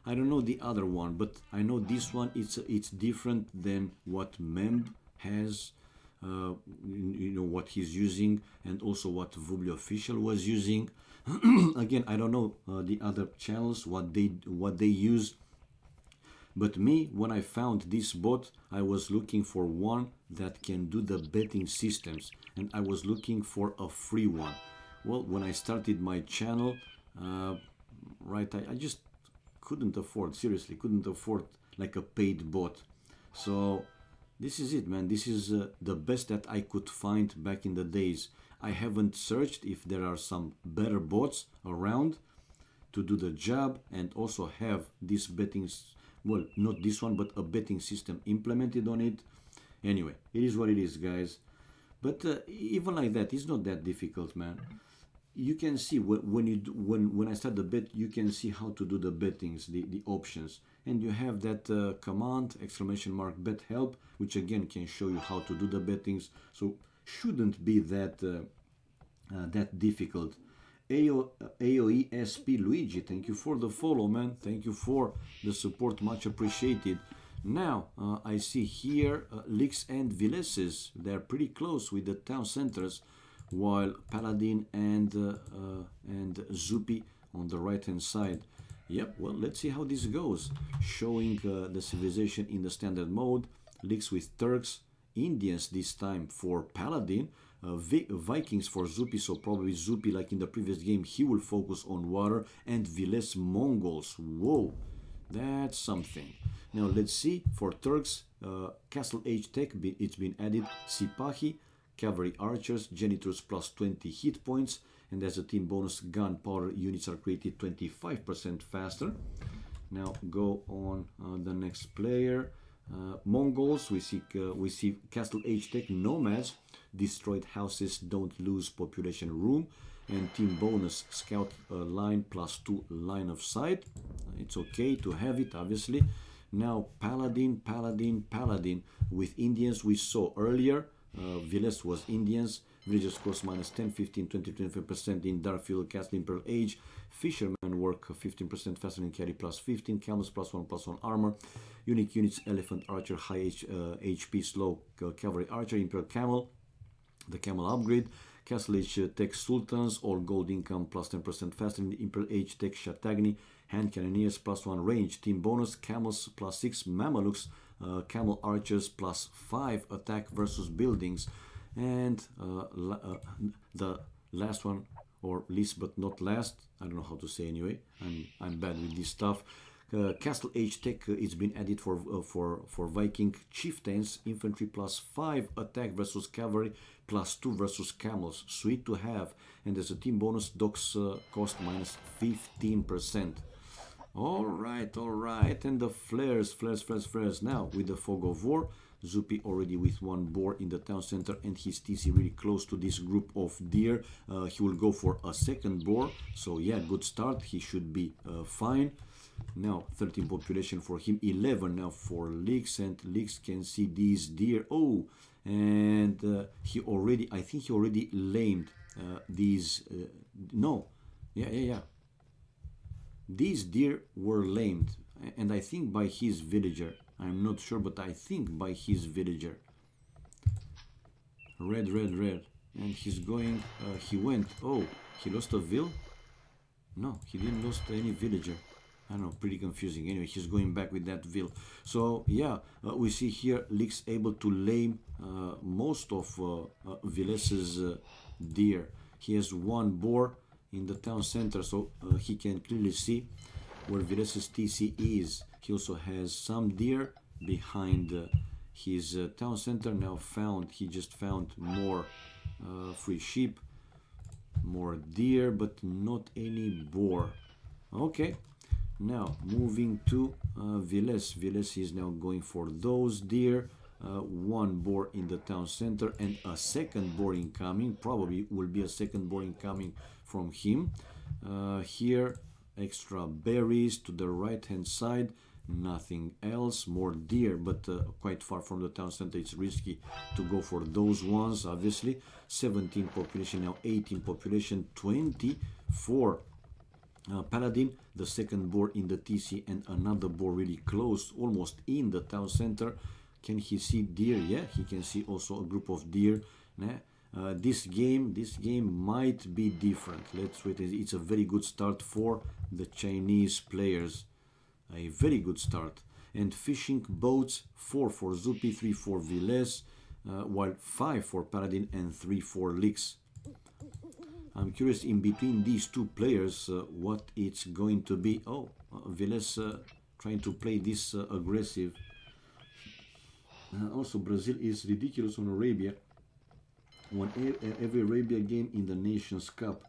I don't know the other one, but I know this one. It's different than what Memb has. You know what he's using, and also what Vubli Official was using. Again, I don't know the other channels what they use. But me, when I found this bot, I was looking for one that can do the betting systems, and I was looking for a free one. Well, when I started my channel, right, I just couldn't afford, seriously, couldn't afford like a paid bot. So this is it, man. This is the best that I could find back in the days. I haven't searched if there are some better bots around to do the job and also have this betting, well, not this one, but a betting system implemented on it. Anyway, it is what it is, guys. But even like that, it's not that difficult, man. You can see when I start the bet, you can see how to do the bettings, the options, and you have that command > bet help, which again can show you how to do the bettings. So shouldn't be that that difficult. AOE SP Luigi, thank you for the follow, man. Thank you for the support, much appreciated. Now I see here Leaks and Vileses, they're pretty close with the town centers, while Paladin and Zupi on the right hand side. Yep, well, let's see how this goes. Showing the civilization in the standard mode. Leaks with Turks, Indians this time for Paladin. Vikings for Zupi, so probably Zupi, like in the previous game, he will focus on water, and Viles Mongols. Whoa, that's something. Now let's see for Turks, Castle Age Tech, it's been added, Sipahi, Cavalry Archers, Janitors plus 20 hit points, and as a team bonus, gunpowder units are created 25% faster. Now go on the next player. Mongols, we see Castle Age Tech, Nomads, destroyed houses don't lose population room, and team bonus, scout line plus 2 line of sight. It's okay to have it, obviously. Now Paladin, with Indians we saw earlier. Viles was Indians. Villagers cost minus 10, 15, 20, 25% in Darkfield, Castle Imperial Age. Fishermen work 15% faster and carry plus 15. Camels plus 1 armor. Unique units, Elephant Archer, high HP, slow Cavalry Archer, Imperial Camel. The Camel upgrade. Castle Age Tech Sultans, all gold income plus 10% faster in the Imperial Age Tech Shatagni. Hand Cannoneers plus 1 range. Team bonus, Camels plus 6, Mamelukes, Camel Archers plus 5 attack versus buildings. And the last one, or least but not last, I don't know how to say anyway, I'm bad with this stuff. Castle Age Tech, it's been added for Viking Chieftains, infantry plus 5 attack versus cavalry, plus 2 versus camels. Sweet to have. And as a team bonus, dogs cost minus 15%. Alright, and the flares. Now with the Fog of War, Zupi already with 1 boar in the town center, and his TC really close to this group of deer. He will go for a 2nd boar, so yeah, good start, he should be fine. Now 13 population for him, 11 now for Lix, and Lix can see these deer. Oh, and I think he already lamed these, no, yeah. These deer were lamed, and I think by his villager. I'm not sure, but I think by his villager. Red. And he's going, he went, oh, he lost a vill? No, he didn't lost any villager. I don't know, pretty confusing. Anyway, he's going back with that vill. So, yeah, we see here Lix able to lame most of Viles's deer. He has 1 boar in the town center, so he can clearly see where Viles's TC is. He also has some deer behind his town center. Now he just found more free sheep, more deer, but not any boar. Okay, now moving to Viles. Viles is now going for those deer. 1 boar in the town center and a 2nd boar incoming. Probably will be a 2nd boar incoming from him. Here, extra berries to the right hand side. Nothing else. More deer, but quite far from the town center. It's risky to go for those ones, obviously. 17 population, now 18 population, 20 for Paladin. The 2nd boar in the TC and another boar really close, almost in the town center. Can he see deer? Yeah, he can see also a group of deer. This game might be different. Let's wait. It's a very good start for the Chinese players. A very good start. And fishing boats, 4 for Zupi, 3 for Viles, while 5 for Paladin and 3 for Lix. I'm curious in between these 2 players what it's going to be. Oh, Viles trying to play this aggressive. Also, Brazil is ridiculous on Arabia. Won every Arabia game in the Nations Cup.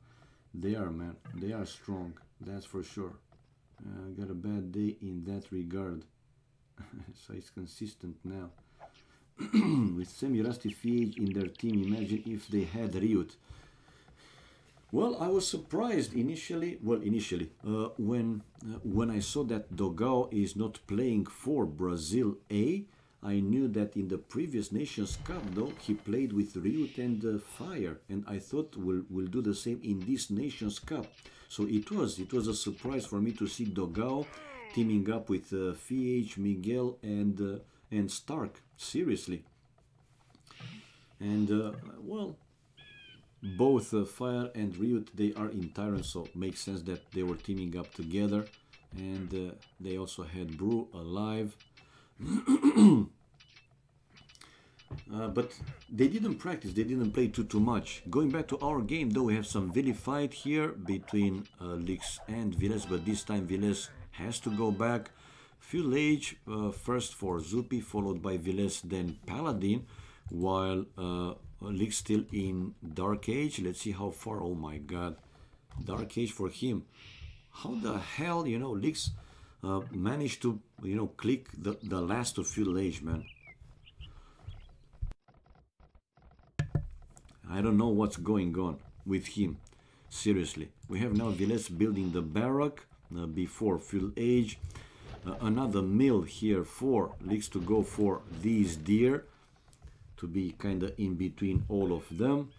They are, man. They are strong. That's for sure. Got a bad day in that regard. So it's consistent now. With Semi-Rusty Fiage in their team, imagine if they had Riot. Well, I was surprised initially. Well, when I saw that Dogao is not playing for Brazil A, I knew that in the previous Nations Cup, though, he played with Riot and Fire, and I thought we'll do the same in this Nations Cup. So it was a surprise for me to see Dogao teaming up with Fiage, Miguel, and Stark. Seriously. And well, both Fire and Riot, they are in Tyrant, so it makes sense that they were teaming up together, and they also had Brew alive. But they didn't practice, they didn't play too much. Going back to our game, though, we have some Vili fight here between Lix and Viles, but this time Viles has to go back. Fuel Age first for Zupi, followed by Viles, then Paladin, while Lix still in Dark Age. Let's see how far. Oh my god, Dark Age for him. How the hell, you know, Lix managed to, you know, click the last of Fuel Age, man. I don't know what's going on with him. Seriously. We have now Viles building the barrack before Fuel Age. Another mill here for Lix to go for these deer. To be kind of in between all of them.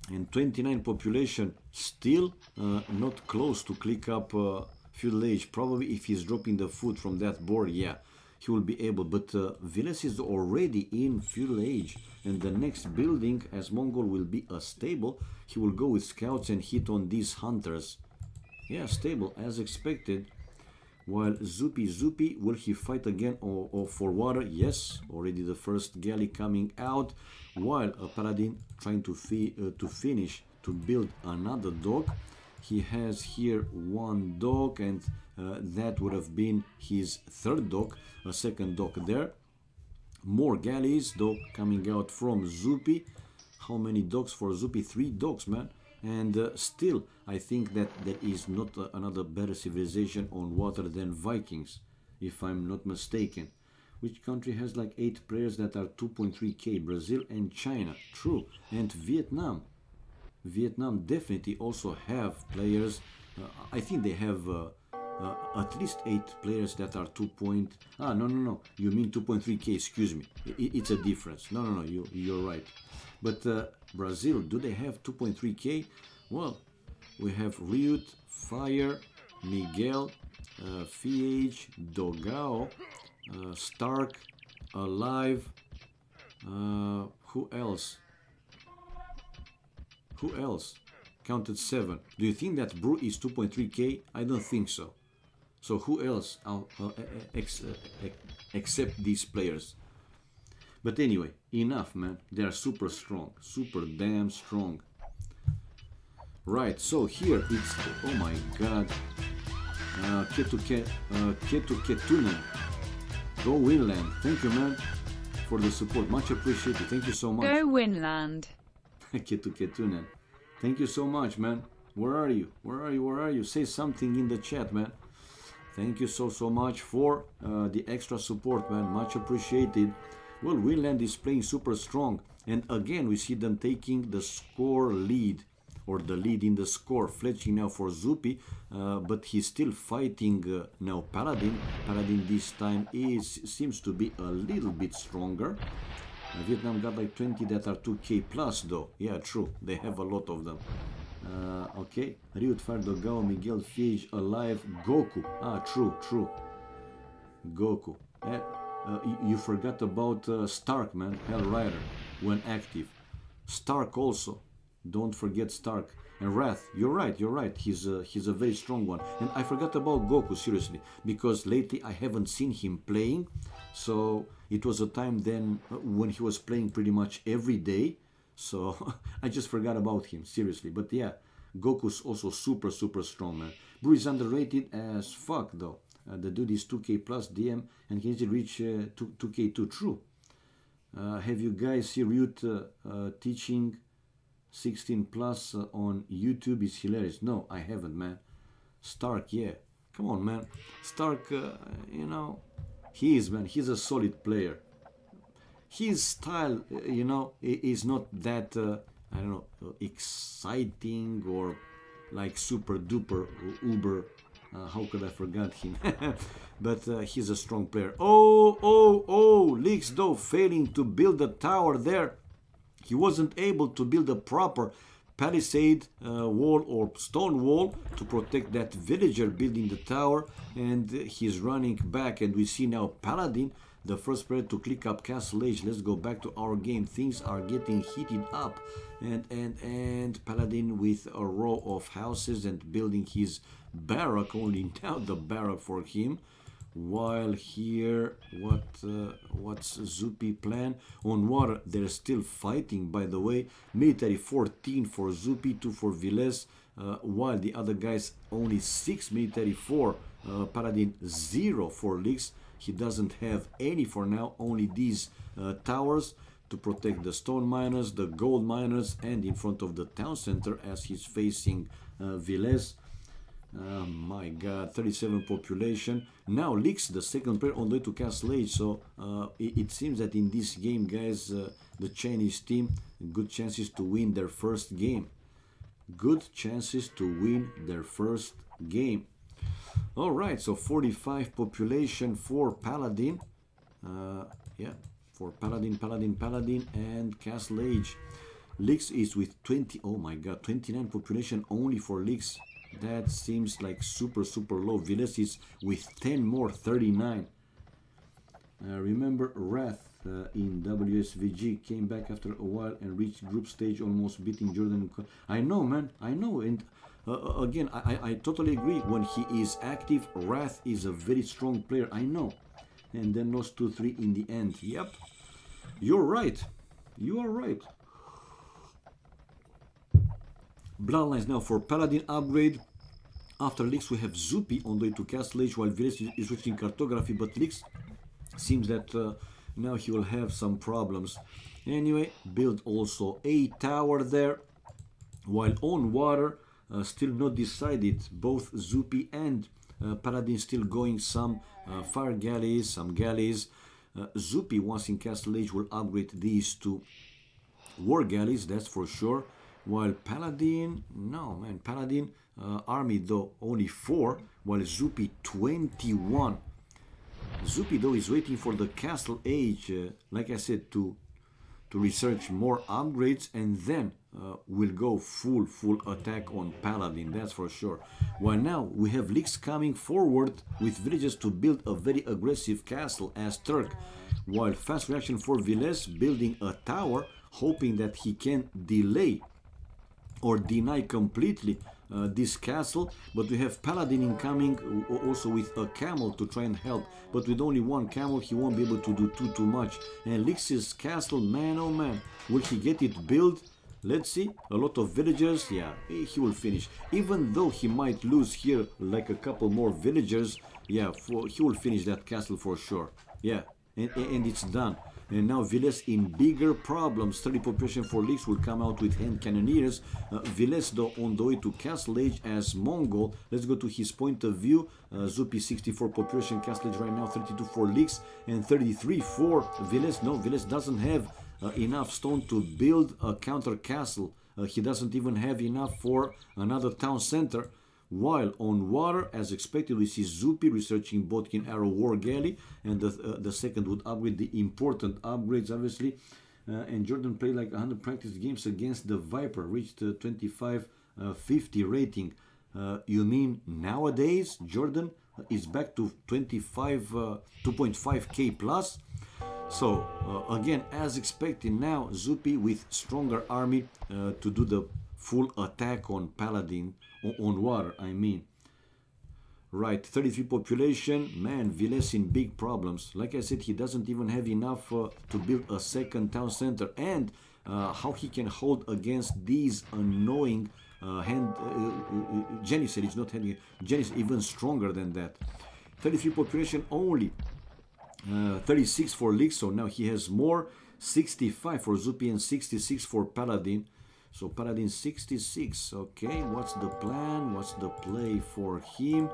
And 29 population still not close to click up Fuel Age. Probably if he's dropping the food from that board, yeah, he will be able. But Viles is already in Fuel Age. And the next building, as Mongol, will be a stable. He will go with scouts and hit on these hunters. Yeah, stable, as expected. While Zupi, will he fight again or for water? Yes, already the first galley coming out. While a Paladin trying to finish, to build another dock. He has here one dock, and that would have been his third dock, a second dock there. More galleys, though, coming out from Zupi. How many docks for Zupi? 3 docks, man. And still, I think that there is not another better civilization on water than Vikings, if I'm not mistaken. Which country has like 8 players that are 2.3k? Brazil and China. True. And Vietnam. Vietnam definitely also have players. I think they have at least 8 players that are 2. No. You mean 2.3k? Excuse me. It's a difference. No. You're right. But Brazil, do they have 2.3k? Well, we have Ryut, Fire, Miguel, Fiage, Dogao, Stark, Alive. Who else? Who else? Counted 7. Do you think that Brew is 2.3k? I don't think so. So who else except these players? But anyway, enough, man. They are super strong. Super damn strong. Right, so here it's... Oh my god. Ketunen. Go Winland. Thank you, man, for the support. Much appreciated. Thank you so much. Go Winland. Ketunen. Thank you so much, man. Where are you? Where are you? Say something in the chat, man. Thank you so much for the extra support, man. Much appreciated. Well, Winland is playing super strong. And again, we see them taking the score lead. Or the lead in the score. Fletching now for Zupi. But he's still fighting now Paladin. Paladin this time seems to be a little bit stronger. Vietnam got like 20 that are 2k plus though. Yeah, true. They have a lot of them. Okay. Ryut, Fire, Dogao, Miguel, Fiage, Alive, Goku. Ah, true. Goku. You forgot about Stark, man. Hell Rider, when active. Stark also. Don't forget Stark. And Wrath. You're right. He's a very strong one. And I forgot about Goku, seriously. Because lately I haven't seen him playing. So it was a time then when he was playing pretty much every day. So I just forgot about him, seriously. But yeah, Goku's also super strong, man. Brew is underrated as fuck, though. The dude is 2k plus DM and can easily reach 2k2. True. Have you guys seen Ryut teaching 16 plus on YouTube? Is hilarious. No, I haven't, man. Stark, yeah. Come on, man. Stark, you know, he's a solid player. His style, you know, is not that, I don't know, exciting or like super duper uber. How could I forget him? But he's a strong player. Oh, Lix though failing to build a tower there. He wasn't able to build a proper palisade wall or stone wall to protect that villager building the tower, and he's running back. And we see now Paladin, the first player to click up Castle Age. Let's go back to our game. Things are getting heated up, and Paladin with a row of houses and building his barrack. Only now the barrack for him. While here, what's Zupi plan? On water, they're still fighting, by the way. Military 14 for Zupi, 2 for Viles, while the other guys only 6 military, 4 Paladin, 0 for Lix. He doesn't have any for now, only these towers to protect the stone miners, the gold miners, and in front of the town center as he's facing Viles. My god, 37 population. Now Lix, the second player, on the way to Castle Age. So it seems that in this game, guys, the Chinese team, good chances to win their first game. Good chances to win their first game. Alright, so 45 population for Paladin. Yeah, for Paladin, and Castle Age. Lix is with 20, oh my god, 29 population only for Lix. That seems like super low. Viles is with 10 more, 39. Remember Wrath in WSVG came back after a while and reached group stage, almost beating Jordan. I know, man, I know. And again, I totally agree. When he is active, Wrath is a very strong player, I know. And then lost 2-3 in the end. Yep, you're right. You are right. Bloodlines now for Paladin upgrade. After Lix we have Zupi on the way to Castle Age, while Viles is switching cartography, but Lix seems that now he will have some problems. Anyway, build also a tower there, while on water still not decided. Both Zupi and Paladin still going some fire galleys, some galleys. Zupi, once in Castle Age, will upgrade these to war galleys, that's for sure. While Paladin, no man, Paladin army though only 4, while Zupi 21. Zupi though is waiting for the Castle Age, like I said, to research more upgrades, and then will go full attack on Paladin, that's for sure. While now we have Lix coming forward with villages to build a very aggressive castle as Turk, while fast reaction for Viles building a tower, hoping that he can delay or deny completely this castle. But we have Paladin incoming also with a camel to try and help, but with only one camel he won't be able to do too much. And Lix's castle, man oh man, will he get it built? Let's see. A lot of villagers, yeah, he will finish, even though he might lose here like a couple more villagers. Yeah, he will finish that castle for sure. Yeah, and it's done. And now Viles in bigger problems. 30 population for Lix will come out with hand cannoneers. Viles though on the way to Castle Age as Mongol. Let's go to his point of view. Zupi 64 population, Castle Age right now 32 for Lix and 33 for Viles. No, Viles doesn't have enough stone to build a counter castle. He doesn't even have enough for another town center. While on water, as expected, we see Zupi researching Bodkin Arrow War Galley, and the second would upgrade the important upgrades, obviously. And Jordan played like 100 practice games against the Viper, reached 2550 rating. You mean nowadays Jordan is back to 2.5k plus? So again, as expected, now Zupi with stronger army to do the full attack on Paladin, on water, I mean. Right, 33 population, man, Viles in big problems. Like I said, he doesn't even have enough to build a second town center. And how he can hold against these annoying Janissaries, is not having Janissaries, even stronger than that. 33 population only, 36 for Lix, so now he has more. 65 for Zupi and 66 for Paladin. So Paladin 66, okay, what's the plan, what's the play for him?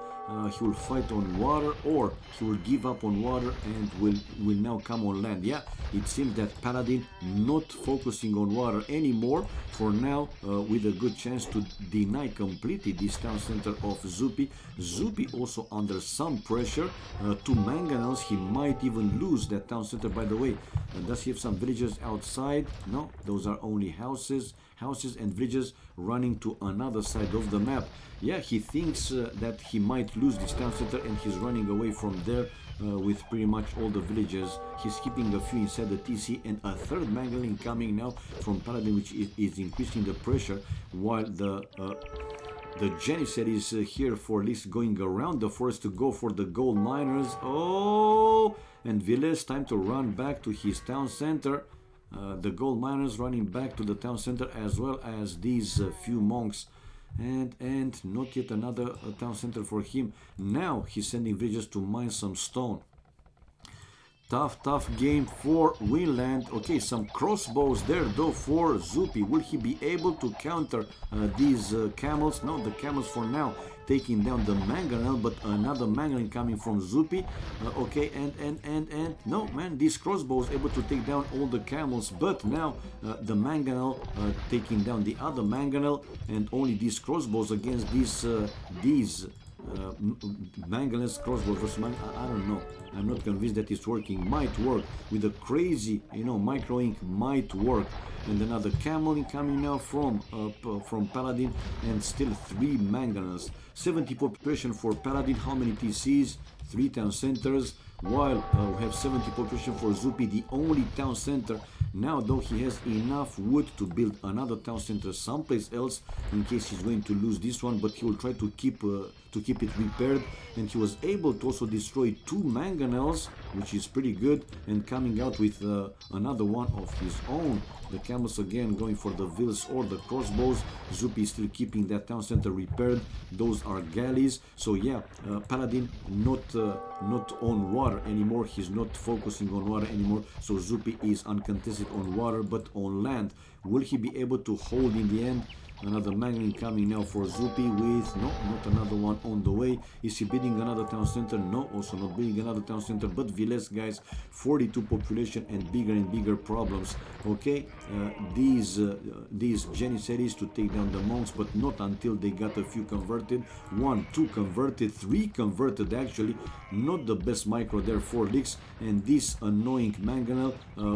He will fight on water, or he will give up on water and will now come on land. Yeah, it seems that Paladin not focusing on water anymore for now, with a good chance to deny completely this town center of Zupi. Zupi also under some pressure, 2 mangonels, he might even lose that town center. By the way, does he have some villagers outside? No, those are only houses and villages running to another side of the map. Yeah, he thinks that he might lose this town center, and he's running away from there with pretty much all the villages. He's keeping a few inside the TC, and a third mangonel coming now from Paladin, which is increasing the pressure, while the The Janissaries here for Licks going around the forest to go for the gold miners. Oh, and Villes time to run back to his town center. The gold miners running back to the town center, as well as these few monks. And not yet another town center for him. Now he's sending villagers to mine some stone. Tough game for Winland. Okay, some crossbows there though for Zupi. Will he be able to counter these camels? No, the camels for now taking down the mangonel, but another mangonel coming from Zupi. Okay, and no, man, these crossbows able to take down all the camels, but now the mangonel taking down the other mangonel, and only these crossbows against these mangonels crossbow versus I don't know. I'm not convinced that it's working. Might work with a crazy, you know, micro ink might work. And another camel incoming now from Paladin, and still 3 mangonels. 70 population for Paladin. How many TCs? 3 town centers. While we have 70 population for Zupi, the only town center. Now though he has enough wood to build another town center someplace else in case he's going to lose this one, but he will try to keep it repaired. And he was able to also destroy 2 mangonels, which is pretty good, and coming out with another one of his own. The camels again going for the vills or the crossbows. Zupi is still keeping that town center repaired. Those are galleys. So yeah, Paladin not on water anymore. He's not focusing on water anymore. So Zupi is uncontested on water, but on land. Will he be able to hold in the end? Another mangonel coming now for Zupi with, no, not another one on the way. Is he building another town center? No, also not building another town center, but Villes, guys, 42 population and bigger problems. Okay, these Janissaries to take down the monks, but not until they got a few converted. 1, 2 converted, 3 converted actually. Not the best micro there for Licks, and this annoying mangonel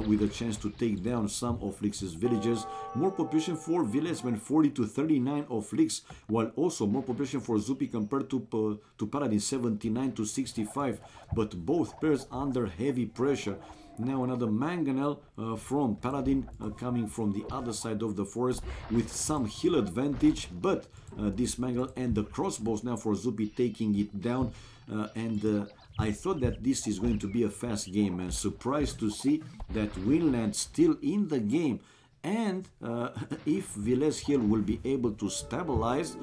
with a chance to take down some of Licks's villages. More population for Villes, man, 40 to 39 of Licks, while also more population for Zupi compared to Paladin, 79 to 65, but both pairs under heavy pressure. Now another mangonel from Paladin coming from the other side of the forest with some hill advantage, but this mangonel and the crossbows now for Zupi taking it down. I thought that this is going to be a fast game, and surprised to see that Winland still in the game. And if Villes Hill will be able to stabilize,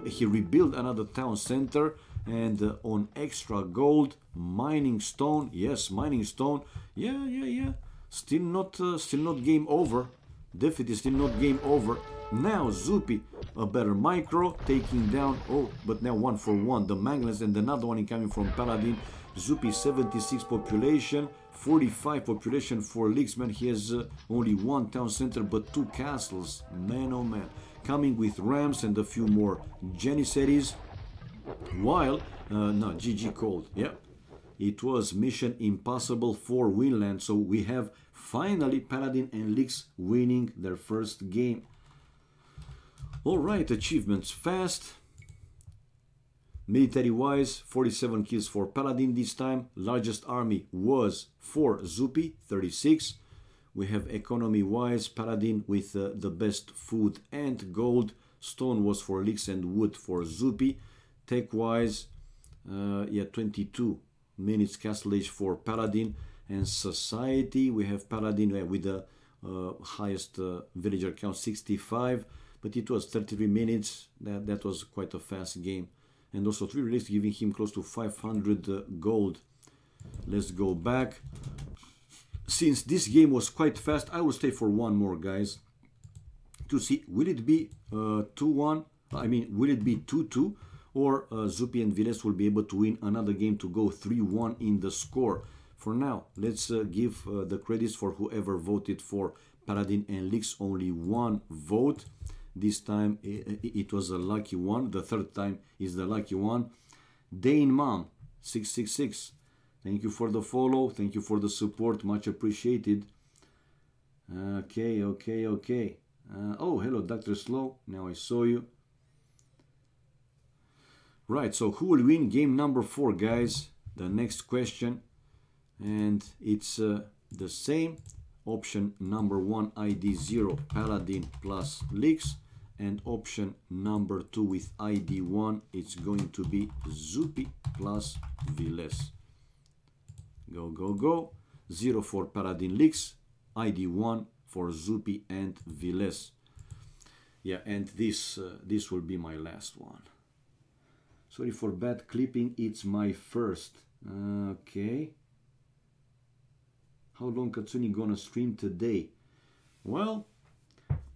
he rebuild another town center, and on extra gold, mining stone, yes, mining stone, yeah, still not game over, definitely still not game over. Now Zupi, a better micro, taking down, oh, but now 1 for 1, the mangonels, and another one coming from Paladin. Zupi 76 population, 45 population for Licks, man. He has only 1 town center but 2 castles, man oh man. Coming with rams and a few more Janissaries. While, no, GG called, yeah. It was mission impossible for Winland, so we have finally Paladin and Licks winning their first game. Alright, achievements fast. Military-wise, 47 kills for Paladin this time. Largest army was for Zupi, 36. We have economy-wise, Paladin with the best food and gold. Stone was for Licks and wood for Zupi. Tech-wise, yeah, 22 minutes castle age for Paladin. And society, we have Paladin with the highest villager count, 65. But it was 33 minutes. That was quite a fast game. And also 3 releases giving him close to 500 gold. Let's go back. Since this game was quite fast, I will stay for one more, guys, to see will it be 2-1. I mean, will it be 2-2, or Zupi and Villes will be able to win another game to go 3-1 in the score. For now, let's give the credits for whoever voted for Paladin and Licks. Only 1 vote. This time it was a lucky one. The 3rd time is the lucky one. Dane Mom 666. Thank you for the follow. Thank you for the support. Much appreciated. Okay. Oh, hello, Dr. Slow. Now I saw you. Right, so who will win game number 4, guys? The next question. And it's the same. Option number 1, ID 0, Paladin plus Licks. and option number 2 with ID 1, it's going to be Zupi plus Viles. Go, go, go. 0 for Paladin Lix, ID 1 for Zupi and Viles. Yeah, and this will be my last one. Sorry for bad clipping, it's my first. Okay. How long Katsuni gonna stream today? Well,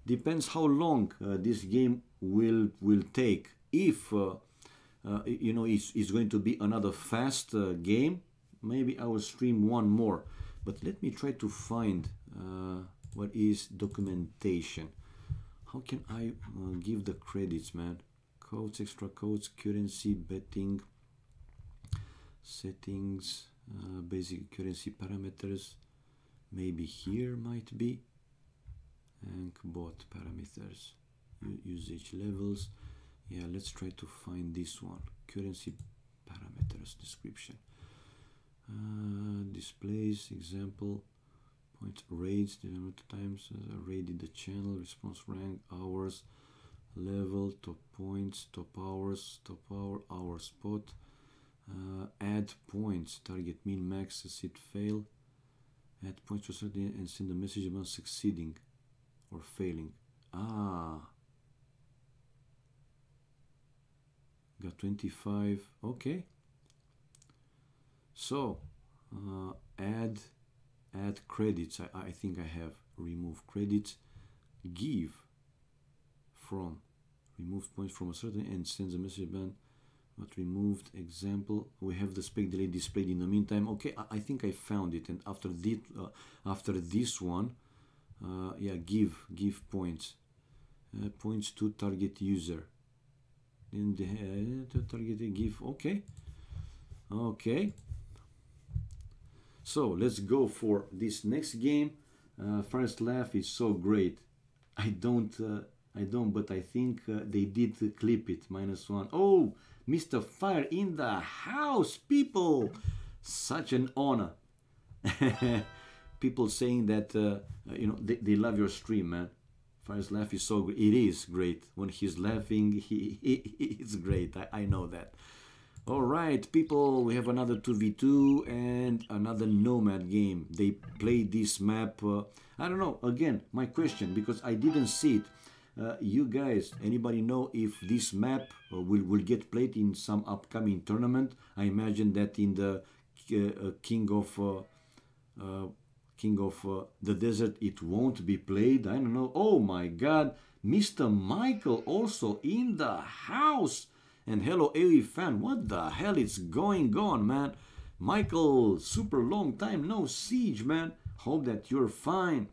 depends how long this game will take. If you know it's going to be another fast game, maybe I will stream one more. But let me try to find what is documentation. How can I give the credits, man? Codes, extra codes, currency, betting, settings, basic currency parameters. Maybe here might be. And bot parameters, usage levels. Yeah, let's try to find this one. Currency parameters description. Displays, example, points, raids, development times, raided the channel, response rank, hours, level, top points, top hours, top hour, hour spot, add points, target min, max, succeed, fail, add points to certain and send a message about succeeding or failing. Got 25. Okay. So add credits. I think I have remove credits. Give from remove points from a certain and sends a message band but removed. Example, we have the spec delay displayed in the meantime. Okay, I think I found it. And after this one, yeah, give points, points to target user. Then the target give. Okay. So let's go for this next game. First laugh is so great. I don't, but I think they did clip it. -1. Oh, Mr. Fire in the house, people. Such an honor. People saying that you know they love your stream, man. Fire's laugh is so great. It is great when he's laughing. It's great. I know that. All right, people, we have another 2v2 and another Nomad game. They played this map. I don't know. Again, my question, because I didn't see it. You guys, anybody know if this map will get played in some upcoming tournament? I imagine that in the King of the Desert it won't be played. I don't know. Oh my God, Mr. Michael also in the house. And hello AoE fan, what the hell is going on, man? Michael, super long time no siege, man. Hope that you're fine.